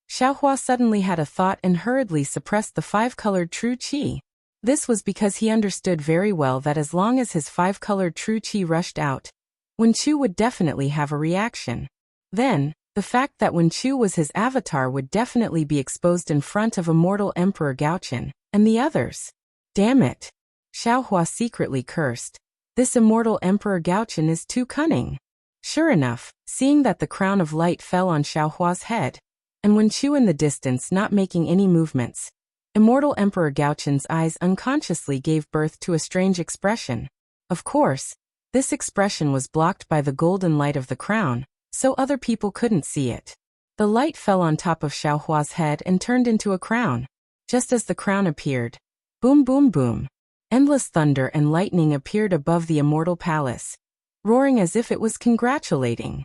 Xiaohua suddenly had a thought and hurriedly suppressed the 5-colored true qi. This was because he understood very well that as long as his 5-colored true qi rushed out, Wen Chu would definitely have a reaction. Then, the fact that Wen Chu was his avatar would definitely be exposed in front of Immortal Emperor Gaochen and the others. Damn it! Xiaohua secretly cursed. This Immortal Emperor Gaochen is too cunning. Sure enough, seeing that the crown of light fell on Xiaohua's head, and Wen Chu in the distance not making any movements, Immortal Emperor Gaochen's eyes unconsciously gave birth to a strange expression. Of course, this expression was blocked by the golden light of the crown, so other people couldn't see it. The light fell on top of Xiaohua's head and turned into a crown. Just as the crown appeared, boom boom boom, endless thunder and lightning appeared above the immortal palace, roaring as if it was congratulating.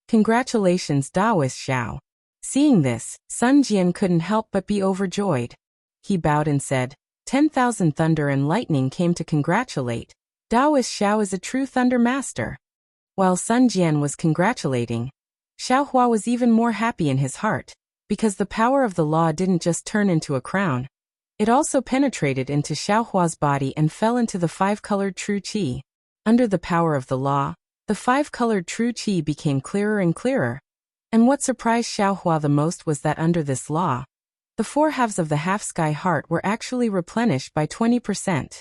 Congratulations, Daoist Xiao. Seeing this, Sun Jian couldn't help but be overjoyed. He bowed and said, 10,000 thunder and lightning came to congratulate. Daoist Xiao is a true thunder master. While Sun Jian was congratulating, Xiaohua was even more happy in his heart, because the power of the law didn't just turn into a crown. It also penetrated into Xiaohua's body and fell into the five-colored true qi. Under the power of the law, the five-colored true qi became clearer and clearer. And what surprised Xiaohua the most was that under this law, the four halves of the half-sky heart were actually replenished by 20%.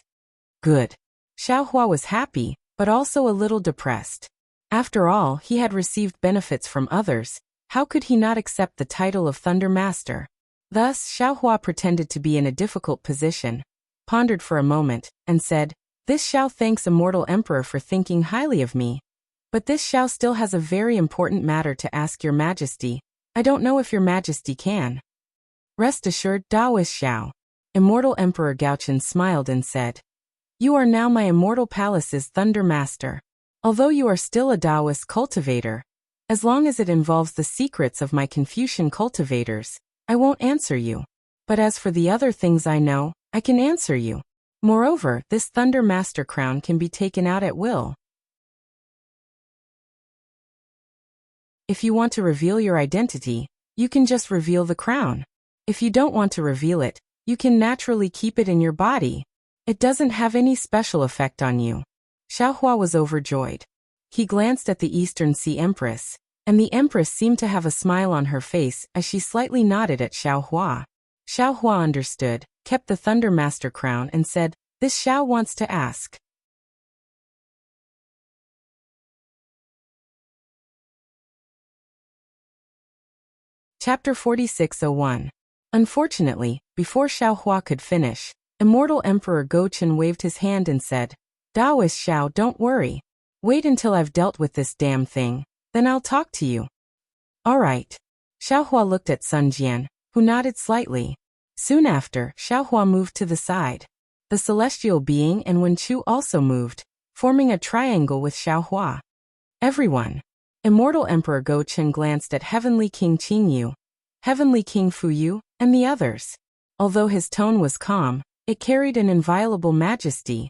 Good. Xiaohua was happy, but also a little depressed. After all, he had received benefits from others. How could he not accept the title of Thunder Master? Thus, Xiaohua pretended to be in a difficult position, pondered for a moment, and said, "This Xiao thanks Immortal Emperor for thinking highly of me. But this Xiao still has a very important matter to ask Your Majesty. I don't know if Your Majesty can." "Rest assured, Daoist Xiao." Immortal Emperor Gaochen smiled and said, "You are now my Immortal Palace's Thunder Master. Although you are still a Daoist cultivator, as long as it involves the secrets of my Confucian cultivators, I won't answer you. But as for the other things I know, I can answer you. Moreover, this Thunder Master crown can be taken out at will. If you want to reveal your identity, you can just reveal the crown. If you don't want to reveal it, you can naturally keep it in your body. It doesn't have any special effect on you." Xiaohua was overjoyed. He glanced at the Eastern Sea Empress, and the Empress seemed to have a smile on her face as she slightly nodded at Xiaohua. Xiaohua understood, kept the Thunder Master crown and said, "This Xiao wants to ask." Chapter 4601. Unfortunately, before Xiaohua could finish, Immortal Emperor Gochen waved his hand and said, "Daoist Xiao, don't worry. Wait until I've dealt with this damn thing, then I'll talk to you." "All right." Xiaohua looked at Sun Jian, who nodded slightly. Soon after, Xiaohua moved to the side. The celestial being and Wen Chu also moved, forming a triangle with Xiaohua. "Everyone." Immortal Emperor Gochen glanced at Heavenly King Qingyu, Heavenly King Fuyu, and the others. Although his tone was calm, it carried an inviolable majesty.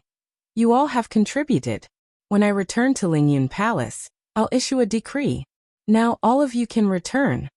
"You all have contributed. When I return to Lingyun Palace, I'll issue a decree. Now all of you can return."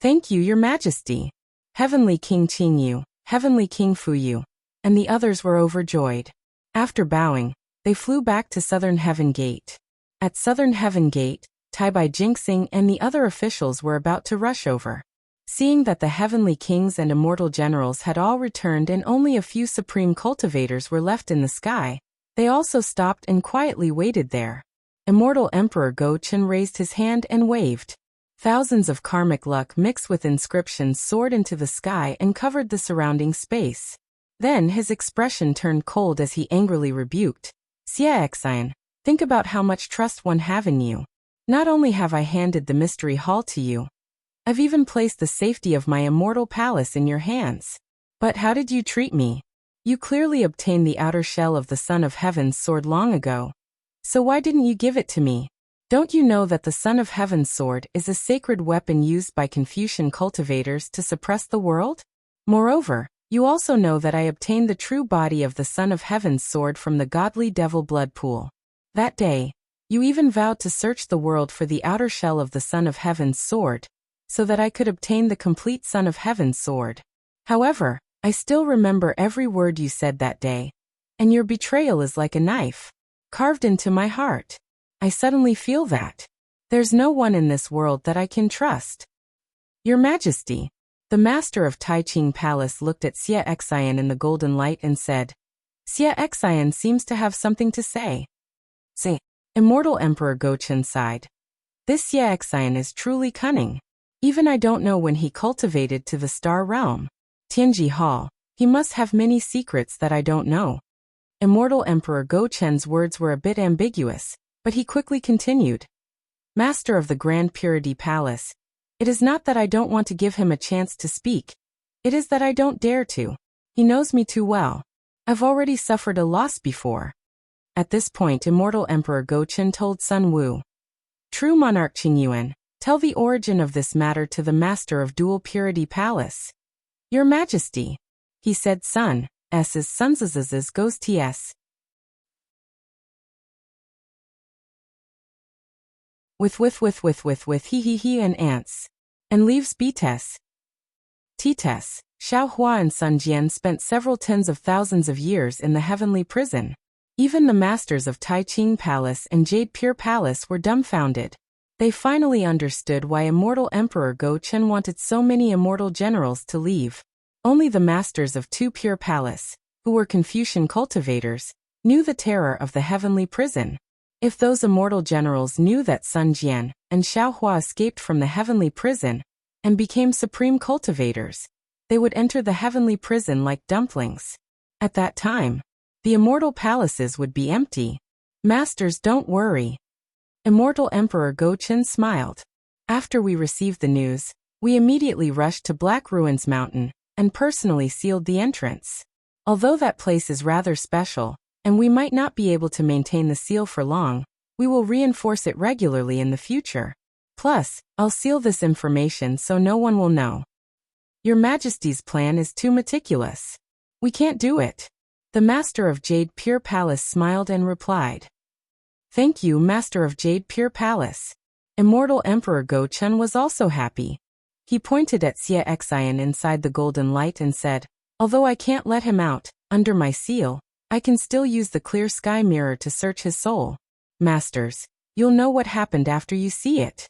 "Thank you, Your Majesty." Heavenly King Qingyu, Heavenly King Fuyu, and the others were overjoyed. After bowing, they flew back to Southern Heaven Gate. At Southern Heaven Gate, Taibai Jinxing and the other officials were about to rush over. Seeing that the Heavenly Kings and Immortal Generals had all returned and only a few Supreme Cultivators were left in the sky, they also stopped and quietly waited there. Immortal Emperor Gochen raised his hand and waved. Thousands of karmic luck mixed with inscriptions soared into the sky and covered the surrounding space. Then his expression turned cold as he angrily rebuked, "Xie Xian, think about how much trust one have in you. Not only have I handed the Mystery Hall to you, I've even placed the safety of my immortal palace in your hands. But how did you treat me? You clearly obtained the outer shell of the Son of Heaven's sword long ago. So why didn't you give it to me? Don't you know that the Son of Heaven's sword is a sacred weapon used by Confucian cultivators to suppress the world? Moreover, you also know that I obtained the true body of the Son of Heaven's sword from the godly devil blood pool. That day, you even vowed to search the world for the outer shell of the Son of Heaven's sword, so that I could obtain the complete Son of Heaven's sword. However, I still remember every word you said that day, and your betrayal is like a knife, carved into my heart. I suddenly feel that there's no one in this world that I can trust." "Your Majesty." The master of Taiqing Palace looked at Xie Xian in the golden light and said, "Xie Xian seems to have something to say." "Say." Immortal Emperor Gochen sighed. "This Xie Xian is truly cunning. Even I don't know when he cultivated to the star realm." Tianji Hall. He must have many secrets that I don't know. Immortal Emperor Go Chen's words were a bit ambiguous, but he quickly continued. Master of the Grand Purity Palace, it is not that I don't want to give him a chance to speak. It is that I don't dare to. He knows me too well. I've already suffered a loss before. At this point, Immortal Emperor Go Chen told Sun Wu. True monarch Qingyuan, tell the origin of this matter to the Master of Dual Purity Palace. Your Majesty, he said. Sun S's Sun's goes ts. With he and ants. And leaves btes. Ts. Xiao Hua and Sun Jian spent several tens of thousands of years in the heavenly prison. Even the masters of Taiqing Palace and Jade Pure Palace were dumbfounded. They finally understood why Immortal Emperor Go Chen wanted so many immortal generals to leave. Only the masters of Two Pure Palace, who were Confucian cultivators, knew the terror of the heavenly prison. If those immortal generals knew that Sun Jian and Xiao Hua escaped from the heavenly prison and became supreme cultivators, they would enter the heavenly prison like dumplings. At that time, the immortal palaces would be empty. Masters, don't worry. Immortal Emperor Go Chen smiled. After we received the news, we immediately rushed to Black Ruins Mountain and personally sealed the entrance. Although that place is rather special, and we might not be able to maintain the seal for long, we will reinforce it regularly in the future. Plus, I'll seal this information so no one will know. Your Majesty's plan is too meticulous. We can't do it. The Master of Jade Pure Palace smiled and replied. Thank you, Master of Jade Pure Palace. Immortal Emperor Go Chen was also happy. He pointed at Xie Xian inside the golden light and said, although I can't let him out, under my seal, I can still use the clear sky mirror to search his soul. Masters, you'll know what happened after you see it.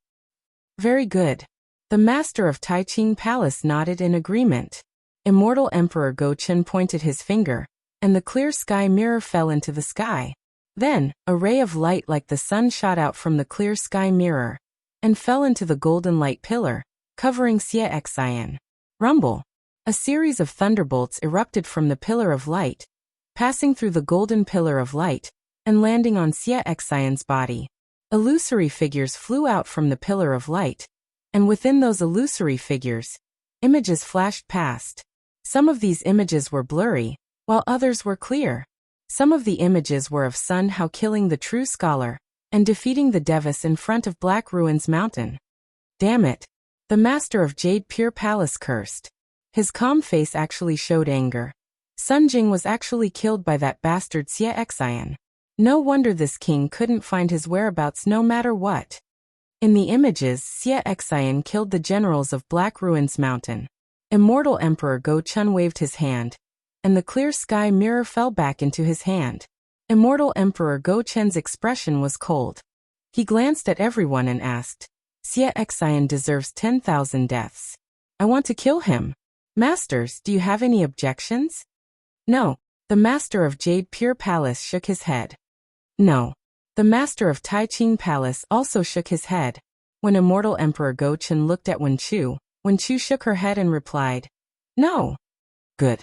Very good. The Master of Taiqing Palace nodded in agreement. Immortal Emperor Go Chen pointed his finger, and the clear sky mirror fell into the sky. Then, a ray of light like the sun shot out from the clear sky mirror, and fell into the golden light pillar, covering Xie Xian. Rumble. A series of thunderbolts erupted from the pillar of light, passing through the golden pillar of light, and landing on Xie Xian's body. Illusory figures flew out from the pillar of light, and within those illusory figures, images flashed past. Some of these images were blurry, while others were clear. Some of the images were of Sun Hao killing the true scholar, and defeating the Devas in front of Black Ruins Mountain. Damn it! The Master of Jade Pure Palace cursed. His calm face actually showed anger. Sun Jing was actually killed by that bastard Xie Xian. No wonder this king couldn't find his whereabouts no matter what. In the images, Xie Xian killed the generals of Black Ruins Mountain. Immortal Emperor Go Chen waved his hand, and the clear sky mirror fell back into his hand. Immortal Emperor Go Chen's expression was cold. He glanced at everyone and asked, Xie Xian deserves 10,000 deaths. I want to kill him. Masters, do you have any objections? No. The Master of Jade Pure Palace shook his head. No. The Master of Taiqing Palace also shook his head. When Immortal Emperor Go Chen looked at Wen Chu shook her head and replied, no. Good.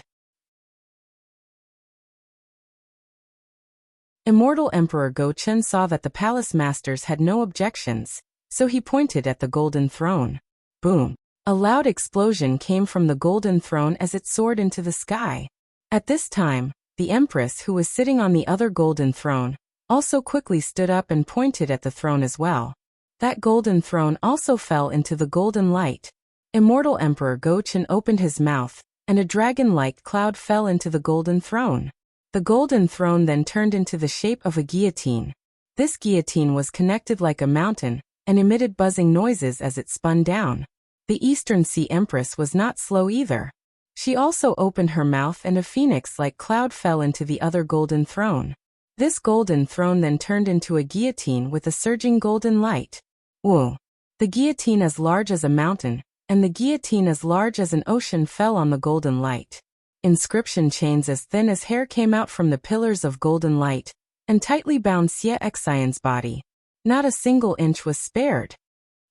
Immortal Emperor Go Chen saw that the palace masters had no objections, so he pointed at the golden throne. Boom. A loud explosion came from the golden throne as it soared into the sky. At this time, the Empress who was sitting on the other golden throne also quickly stood up and pointed at the throne as well. That golden throne also fell into the golden light. Immortal Emperor Go Chen opened his mouth, and a dragon-like cloud fell into the golden throne. The golden throne then turned into the shape of a guillotine. This guillotine was connected like a mountain, and emitted buzzing noises as it spun down. The Eastern Sea Empress was not slow either. She also opened her mouth and a phoenix-like cloud fell into the other golden throne. This golden throne then turned into a guillotine with a surging golden light. Whoa! The guillotine as large as a mountain, and the guillotine as large as an ocean fell on the golden light. Inscription chains as thin as hair came out from the pillars of golden light, and tightly bound Xie Xian's body. Not a single inch was spared.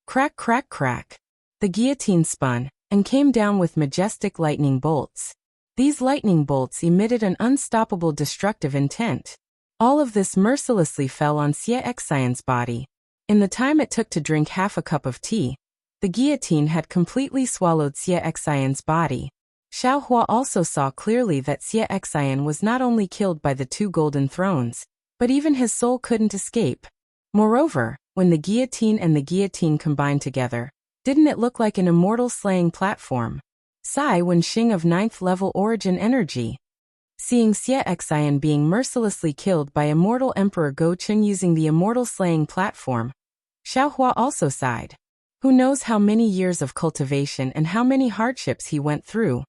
Crack, crack, crack. The guillotine spun, and came down with majestic lightning bolts. These lightning bolts emitted an unstoppable destructive intent. All of this mercilessly fell on Xie Xian's body. In the time it took to drink half a cup of tea, the guillotine had completely swallowed Xie Xian's body. Xiao Hua also saw clearly that Xie Xian was not only killed by the 2 golden thrones, but even his soul couldn't escape. Moreover, when the guillotine and the guillotine combined together, didn't it look like an immortal slaying platform? Sai Wenxing of 9th level origin energy. Seeing Xie Xian being mercilessly killed by immortal Emperor Go Chen using the immortal slaying platform, Xiao Hua also sighed. Who knows how many years of cultivation and how many hardships he went through.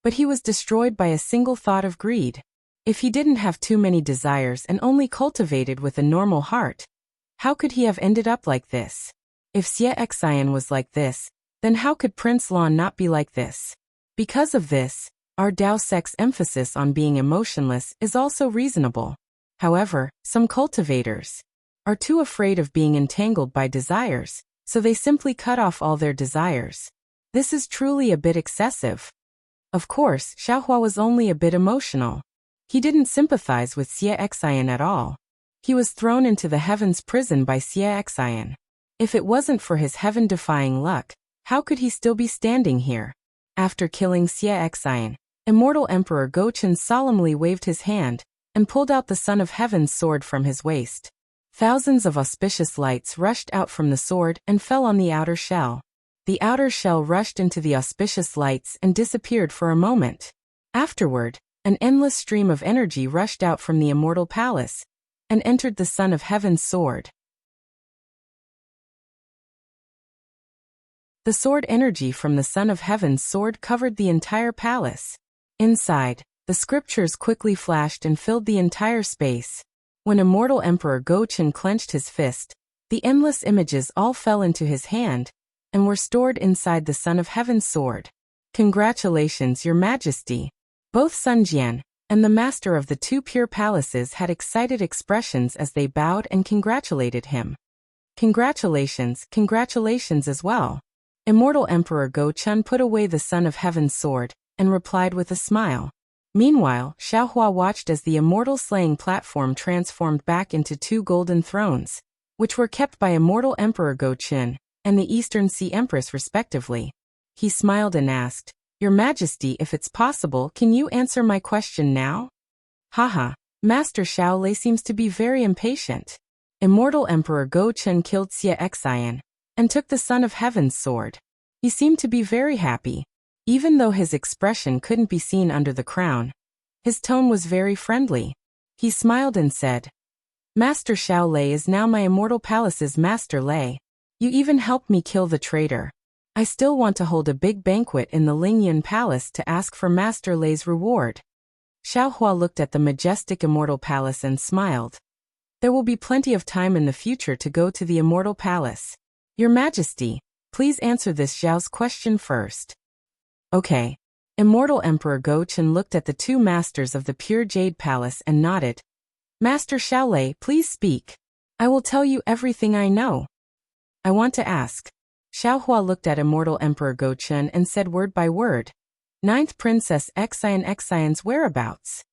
But he was destroyed by a single thought of greed. If he didn't have too many desires and only cultivated with a normal heart, how could he have ended up like this? If Xie Xian was like this, then how could Prince Lan not be like this? Because of this, our Dao sect's emphasis on being emotionless is also reasonable. However, some cultivators are too afraid of being entangled by desires, so they simply cut off all their desires. This is truly a bit excessive. Of course, Xiaohua was only a bit emotional. He didn't sympathize with Xie Xian at all. He was thrown into the heavens prison by Xie Xian. If it wasn't for his heaven-defying luck, how could he still be standing here? After killing Xie Xian, Immortal Emperor Go Chen solemnly waved his hand and pulled out the Son of Heaven's sword from his waist. Thousands of auspicious lights rushed out from the sword and fell on the outer shell. The outer shell rushed into the auspicious lights and disappeared for a moment. Afterward, an endless stream of energy rushed out from the immortal palace and entered the Son of Heaven's sword. The sword energy from the Son of Heaven's sword covered the entire palace. Inside, the scriptures quickly flashed and filled the entire space. When Immortal Emperor Go Chen clenched his fist, the endless images all fell into his hand and were stored inside the Son of Heaven's sword. Congratulations, Your Majesty. Both Sun Jian and the master of the 2 pure palaces had excited expressions as they bowed and congratulated him. Congratulations as well. Immortal Emperor Go Chen put away the Son of Heaven's sword and replied with a smile. Meanwhile, Xiaohua watched as the immortal slaying platform transformed back into 2 golden thrones, which were kept by Immortal Emperor Go Chen and the Eastern Sea Empress respectively. He smiled and asked, Your Majesty, if it's possible, can you answer my question now? Haha, Master Xiao Lei seems to be very impatient. Immortal Emperor Go Chen killed Xie Xian and took the Son of Heaven's sword. He seemed to be very happy. Even though his expression couldn't be seen under the crown, his tone was very friendly. He smiled and said, Master Xiao Lei is now my immortal palace's Master Lei. You even helped me kill the traitor. I still want to hold a big banquet in the Lingyan Palace to ask for Master Lei's reward. Xiaohua looked at the majestic immortal palace and smiled. There will be plenty of time in the future to go to the immortal palace. Your Majesty, please answer this Xiao's question first. Okay. Immortal Emperor Go Chen looked at the 2 masters of the pure jade palace and nodded. Master Xiao Lei, please speak. I will tell you everything I know. I want to ask. Xiaohua looked at Immortal Emperor Go Chen and said word by word. 9th Princess Xian's whereabouts.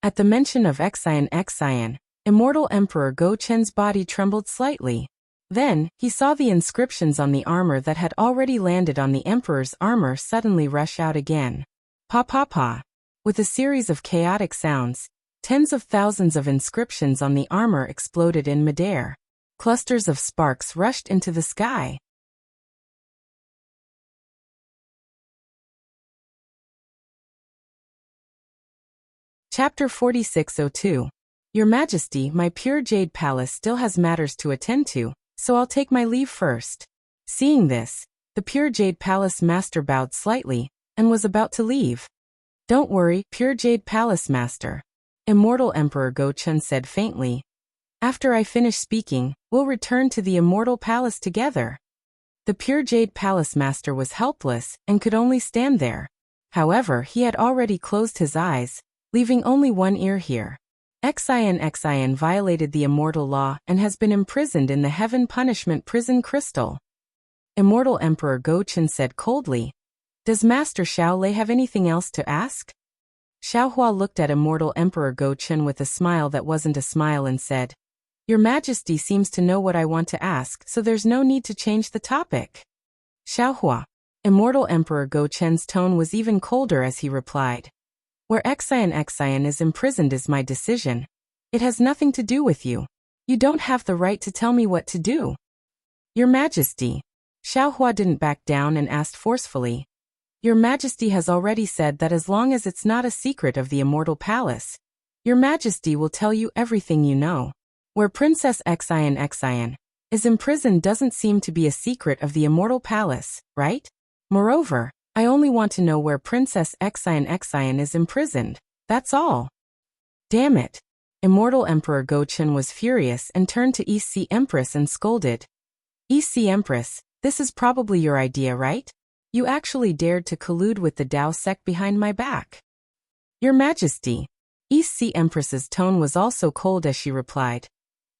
At the mention of Xian, Immortal Emperor Go Chen's body trembled slightly. Then, he saw the inscriptions on the armor that had already landed on the Emperor's armor suddenly rush out again. Pa pa pa. With a series of chaotic sounds, tens of thousands of inscriptions on the armor exploded in midair. Clusters of sparks rushed into the sky. Chapter 4602. Your Majesty, my pure jade palace still has matters to attend to, so I'll take my leave first. Seeing this, the pure jade palace master bowed slightly and was about to leave. Don't worry, pure jade palace master. Immortal Emperor Go Chen said faintly. After I finish speaking, we'll return to the immortal palace together. The pure jade palace master was helpless and could only stand there. However, he had already closed his eyes, leaving only one ear here. Xian violated the immortal law and has been imprisoned in the Heaven Punishment Prison Crystal. Immortal Emperor Go Chen said coldly. Does Master Xiao Lei have anything else to ask? Xiaohua looked at Immortal Emperor Go Chun with a smile that wasn't a smile and said, "Your Majesty seems to know what I want to ask, so there's no need to change the topic." Xiaohua. Immortal Emperor Go Chun's tone was even colder as he replied, "Where Xian is imprisoned is my decision. It has nothing to do with you. You don't have the right to tell me what to do." "Your Majesty." Xiaohua didn't back down and asked forcefully, "Your Majesty has already said that as long as it's not a secret of the Immortal Palace, Your Majesty will tell you everything you know. Where Princess Xian is imprisoned doesn't seem to be a secret of the Immortal Palace, right? Moreover, I only want to know where Princess Xian is imprisoned, that's all." "Damn it." Immortal Emperor Go Chun was furious and turned to East Sea Empress and scolded. "East Sea Empress, this is probably your idea, right? You actually dared to collude with the Dao sect behind my back." "Your Majesty." East Sea Empress's tone was also cold as she replied,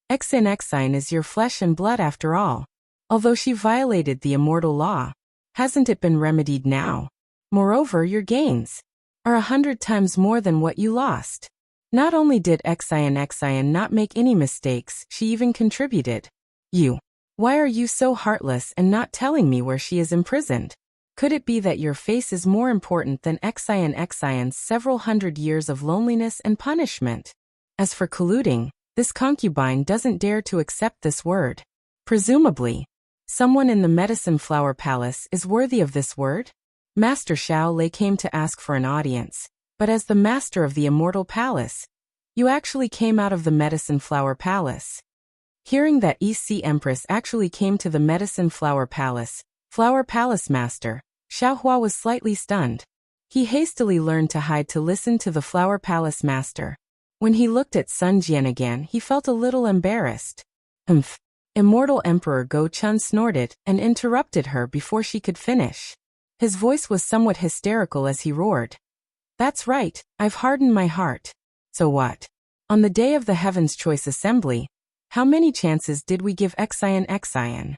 Xian is your flesh and blood after all. Although she violated the immortal law, hasn't it been remedied now? Moreover, your gains are 100 times more than what you lost. Not only did Xian not make any mistakes, she even contributed. Why are you so heartless and not telling me where she is imprisoned? Could it be that your face is more important than Xian's several hundred years of loneliness and punishment? As for colluding, this concubine doesn't dare to accept this word. Presumably, someone in the Medicine Flower Palace is worthy of this word? Master Xiao Lei came to ask for an audience, but as the master of the Immortal Palace, you actually came out of the Medicine Flower Palace. Hearing that East Sea Empress actually came to the Medicine Flower Palace Master, Xiaohua was slightly stunned. He hastily learned to hide to listen to the Flower Palace Master. When he looked at Sun Jian again, he felt a little embarrassed. "Humph." Immortal Emperor Go Chun snorted and interrupted her before she could finish. His voice was somewhat hysterical as he roared. "That's right, I've hardened my heart. So what? On the day of the Heaven's Choice Assembly, how many chances did we give Xian?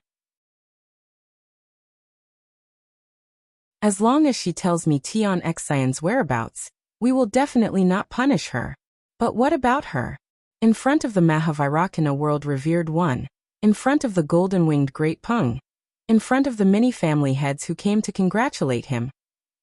As long as she tells me Tian Xian's whereabouts, we will definitely not punish her. But what about her? In front of the Mahavairakana world revered one, in front of the golden-winged Great Peng, in front of the many family heads who came to congratulate him,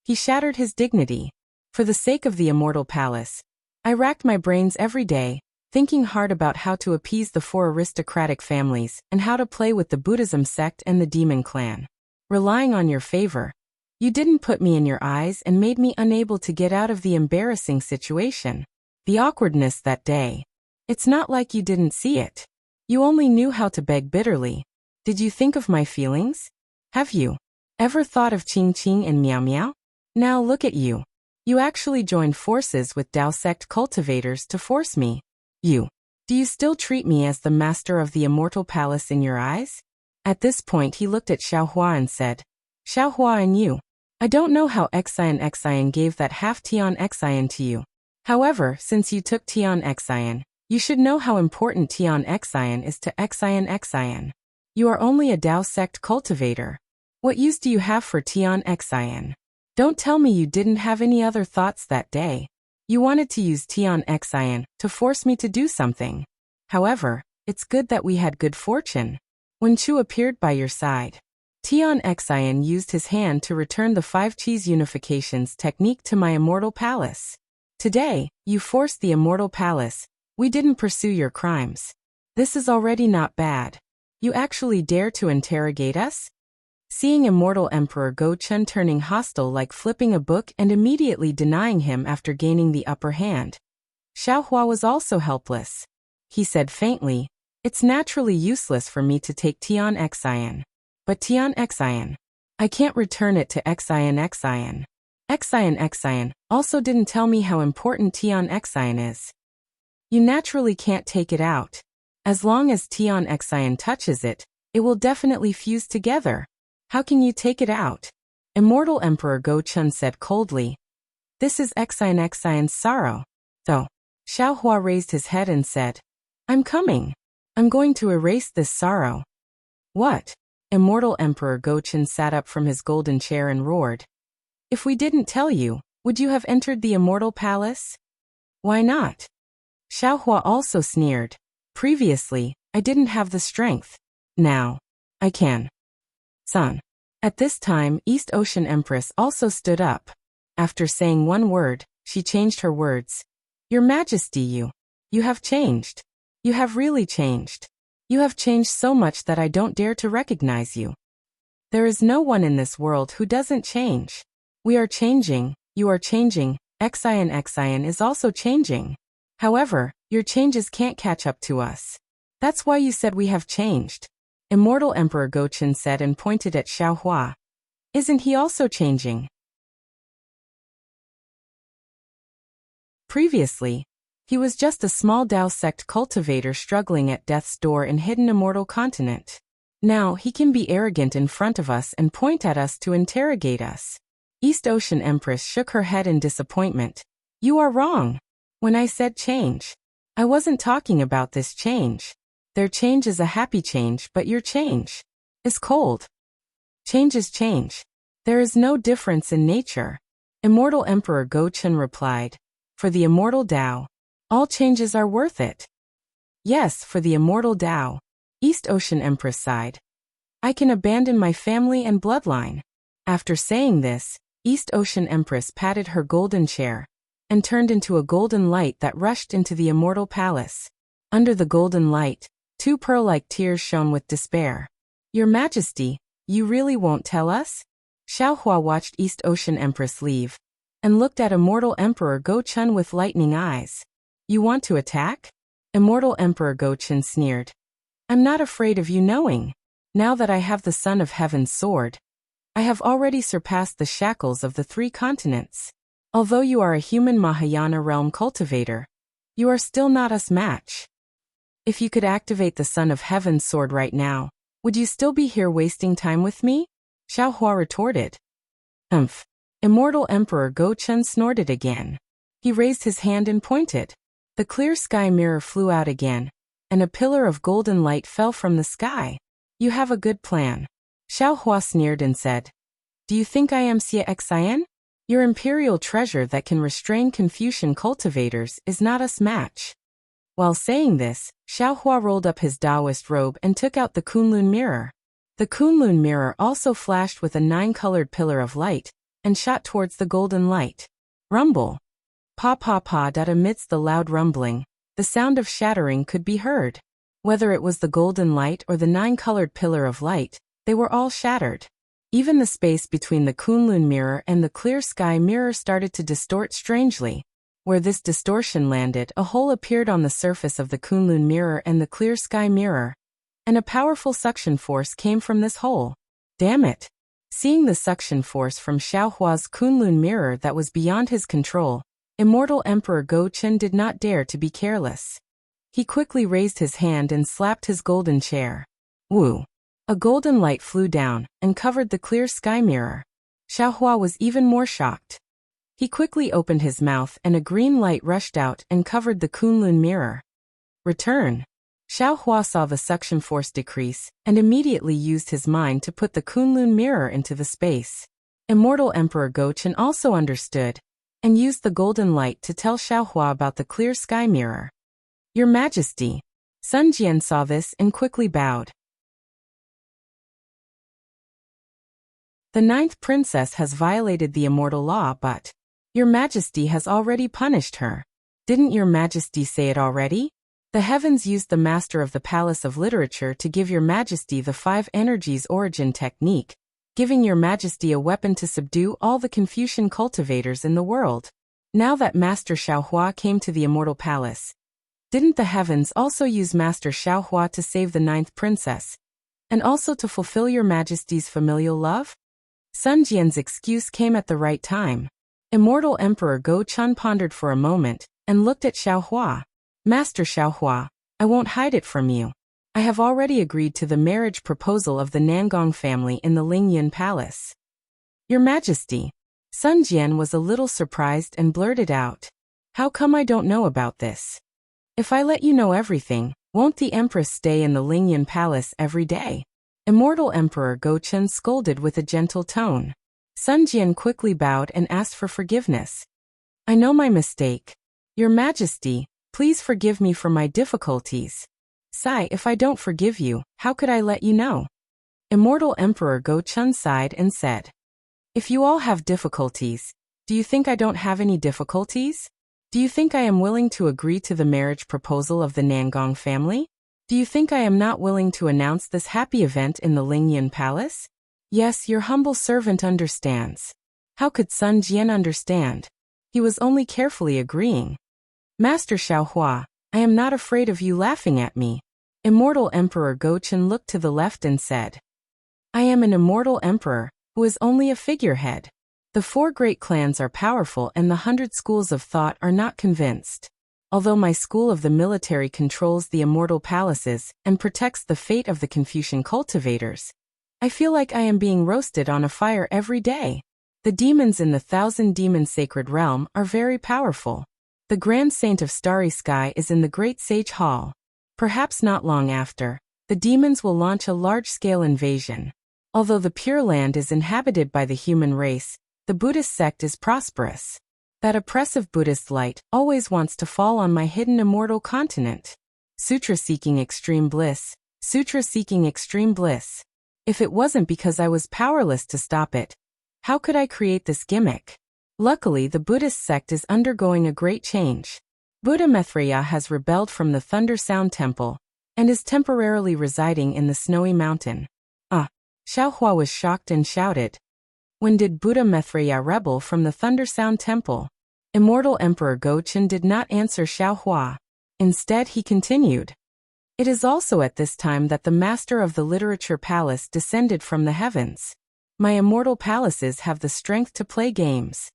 he shattered his dignity. For the sake of the Immortal Palace, I racked my brains every day, thinking hard about how to appease the 4 aristocratic families and how to play with the Buddhism sect and the demon clan. Relying on your favor, you didn't put me in your eyes and made me unable to get out of the embarrassing situation. The awkwardness that day. It's not like you didn't see it. You only knew how to beg bitterly. Did you think of my feelings? Have you ever thought of Qing Qing and Miao Miao? Now look at you. You actually joined forces with Dao sect cultivators to force me. Do you still treat me as the master of the Immortal Palace in your eyes?" At this point he looked at Xiaohua and said, "Xiaohua and you. I don't know how Xian gave that half Tian Xian to you. However, since you took Tian Xian, you should know how important Tian Xian is to Xian. You are only a Dao sect cultivator. What use do you have for Tian Xian? Don't tell me you didn't have any other thoughts that day. You wanted to use Tian Xian to force me to do something. However, it's good that we had good fortune. When Chu appeared by your side, Tian Xian used his hand to return the 5 cheese unifications technique to my Immortal Palace. Today, you forced the Immortal Palace. We didn't pursue your crimes. This is already not bad. You actually dare to interrogate us?" Seeing Immortal Emperor Go Chun turning hostile like flipping a book and immediately denying him after gaining the upper hand, Xiaohua was also helpless. He said faintly, "It's naturally useless for me to take Tian Xian. But Tian Xian, I can't return it to Xian. Xian also didn't tell me how important Tian Xian is. You naturally can't take it out. As long as Tian Xian touches it, it will definitely fuse together. How can you take it out?" Immortal Emperor Go Chun said coldly, "This is Xian's sorrow." Though, Xiaohua raised his head and said, "I'm coming. I'm going to erase this sorrow." "What?" Immortal Emperor Go Chun sat up from his golden chair and roared. "If we didn't tell you, Would you have entered the immortal palace? Why not? Xiaohua also sneered. Previously, I didn't have the strength. Now, I can. Son. At this time, East Ocean Empress also stood up. After saying one word, she changed her words. Your Majesty, you have changed. You have really changed. You have changed so much that I don't dare to recognize you. There is no one in this world who doesn't change. We are changing, you are changing, Xian is also changing. However, your changes can't catch up to us. That's why you said we have changed. Immortal Emperor Gochen said and pointed at Xiaohua. Isn't he also changing? Previously, he was just a small Dao sect cultivator struggling at death's door in hidden immortal continent. Now he can be arrogant in front of us and point at us to interrogate us. East Ocean Empress shook her head in disappointment. You are wrong. When I said change, I wasn't talking about this change. Their change is a happy change, but your change is cold. Change is change. There is no difference in nature. Immortal Emperor Gochen replied. For the immortal Dao, all changes are worth it. Yes, for the immortal Dao. East Ocean Empress sighed. I can abandon my family and bloodline. After saying this, East Ocean Empress patted her golden chair and turned into a golden light that rushed into the immortal palace. Under the golden light, two pearl-like tears shone with despair. Your Majesty, you really won't tell us? Xiaohua watched East Ocean Empress leave and looked at Immortal Emperor Gochen with lightning eyes. You want to attack? Immortal Emperor Gochen sneered. I'm not afraid of you knowing. Now that I have the Son of Heaven's sword, I have already surpassed the shackles of the 3 continents. Although you are a human Mahayana realm cultivator, you are still not us match. If you could activate the Son of Heaven's sword right now, would you still be here wasting time with me? Xiaohua retorted. Immortal Emperor Gochen snorted again. He raised his hand and pointed. The clear sky mirror flew out again, and a pillar of golden light fell from the sky. You have a good plan. Xiaohua sneered and said. Do you think I am Xia Xian? Your imperial treasure that can restrain Confucian cultivators is not us match. While saying this, Xiaohua rolled up his Taoist robe and took out the Kunlun mirror. The Kunlun mirror also flashed with a 9-colored pillar of light and shot towards the golden light. Rumble. Pa pa pa. Amidst the loud rumbling, the sound of shattering could be heard. Whether it was the golden light or the 9-colored pillar of light, they were all shattered. Even the space between the Kunlun mirror and the clear sky mirror started to distort strangely. Where this distortion landed, a hole appeared on the surface of the Kunlun mirror and the clear sky mirror, and a powerful suction force came from this hole. Damn it! Seeing the suction force from Xiaohua's Kunlun mirror that was beyond his control, Immortal Emperor Gochen did not dare to be careless. He quickly raised his hand and slapped his golden chair. Woo! A golden light flew down and covered the clear sky mirror. Xiaohua was even more shocked. He quickly opened his mouth and a green light rushed out and covered the Kunlun mirror. Return. Xiaohua saw the suction force decrease and immediately used his mind to put the Kunlun mirror into the space. Immortal Emperor Gochen also understood and used the golden light to tell Xiaohua about the clear sky mirror. Your Majesty. Sun Jian saw this and quickly bowed. The 9th princess has violated the immortal law, but Your Majesty has already punished her. Didn't Your Majesty say it already? The heavens used the master of the Palace of Literature to give Your Majesty the 5 energies origin technique, giving Your Majesty a weapon to subdue all the Confucian cultivators in the world. Now that Master Xiaohua came to the immortal palace, didn't the heavens also use Master Xiaohua to save the 9th princess, and also to fulfill Your Majesty's familial love? Sun Jian's excuse came at the right time. Immortal Emperor Gochen pondered for a moment and looked at Xiaohua. Master Xiaohua, I won't hide it from you. I have already agreed to the marriage proposal of the Nangong family in the Lingyun Palace. Your Majesty. Sun Jian was a little surprised and blurted out. How come I don't know about this? If I let you know everything, won't the Empress stay in the Lingyun Palace every day? Immortal Emperor Gochen scolded with a gentle tone. Sun Jian quickly bowed and asked for forgiveness. I know my mistake. Your Majesty, please forgive me for my difficulties. Sigh, if I don't forgive you, how could I let you know? Immortal Emperor Go Chun sighed and said, if you all have difficulties, do you think I don't have any difficulties? Do you think I am willing to agree to the marriage proposal of the Nangong family? Do you think I am not willing to announce this happy event in the Lingyan Palace? Yes, your humble servant understands. How could Sun Jian understand? He was only carefully agreeing. Master Xiaohua, I am not afraid of you laughing at me. Immortal Emperor Gochen looked to the left and said, I am an immortal emperor, who is only a figurehead. The 4 great clans are powerful and the 100 schools of thought are not convinced. Although my school of the military controls the immortal palaces and protects the fate of the Confucian cultivators, I feel like I am being roasted on a fire every day. The demons in the 1,000 demon sacred realm are very powerful. The Grand Saint of Starry Sky is in the Great Sage Hall. Perhaps not long after, the demons will launch a large-scale invasion. Although the Pure Land is inhabited by the human race, the Buddhist sect is prosperous. That oppressive Buddhist light always wants to fall on my hidden immortal continent. Sutra seeking extreme bliss. Sutra seeking extreme bliss. If it wasn't because I was powerless to stop it, how could I create this gimmick? Luckily, the Buddhist sect is undergoing a great change. Buddha Maitreya has rebelled from the Thunder Sound Temple and is temporarily residing in the Snowy Mountain. Xiaohua was shocked and shouted. When did Buddha Maitreya rebel from the Thunder Sound Temple? Immortal Emperor Gochen did not answer Xiaohua. Instead, he continued. It is also at this time that the Master of the Literature Palace descended from the heavens. My immortal palaces have the strength to play games.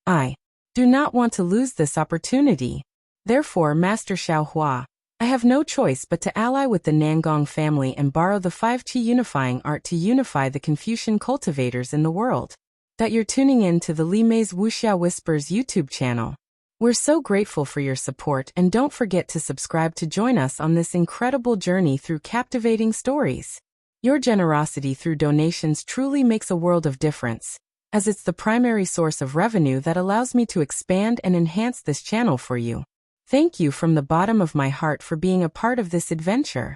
I do not want to lose this opportunity. Therefore, Master Xiaohua, I have no choice but to ally with the Nangong family and borrow the 5-Qi unifying art to unify the Confucian cultivators in the world. That you're tuning in to the Li Mei's Wuxia Whispers YouTube channel. We're so grateful for your support and don't forget to subscribe to join us on this incredible journey through captivating stories. Your generosity through donations truly makes a world of difference, as it's the primary source of revenue that allows me to expand and enhance this channel for you. Thank you from the bottom of my heart for being a part of this adventure.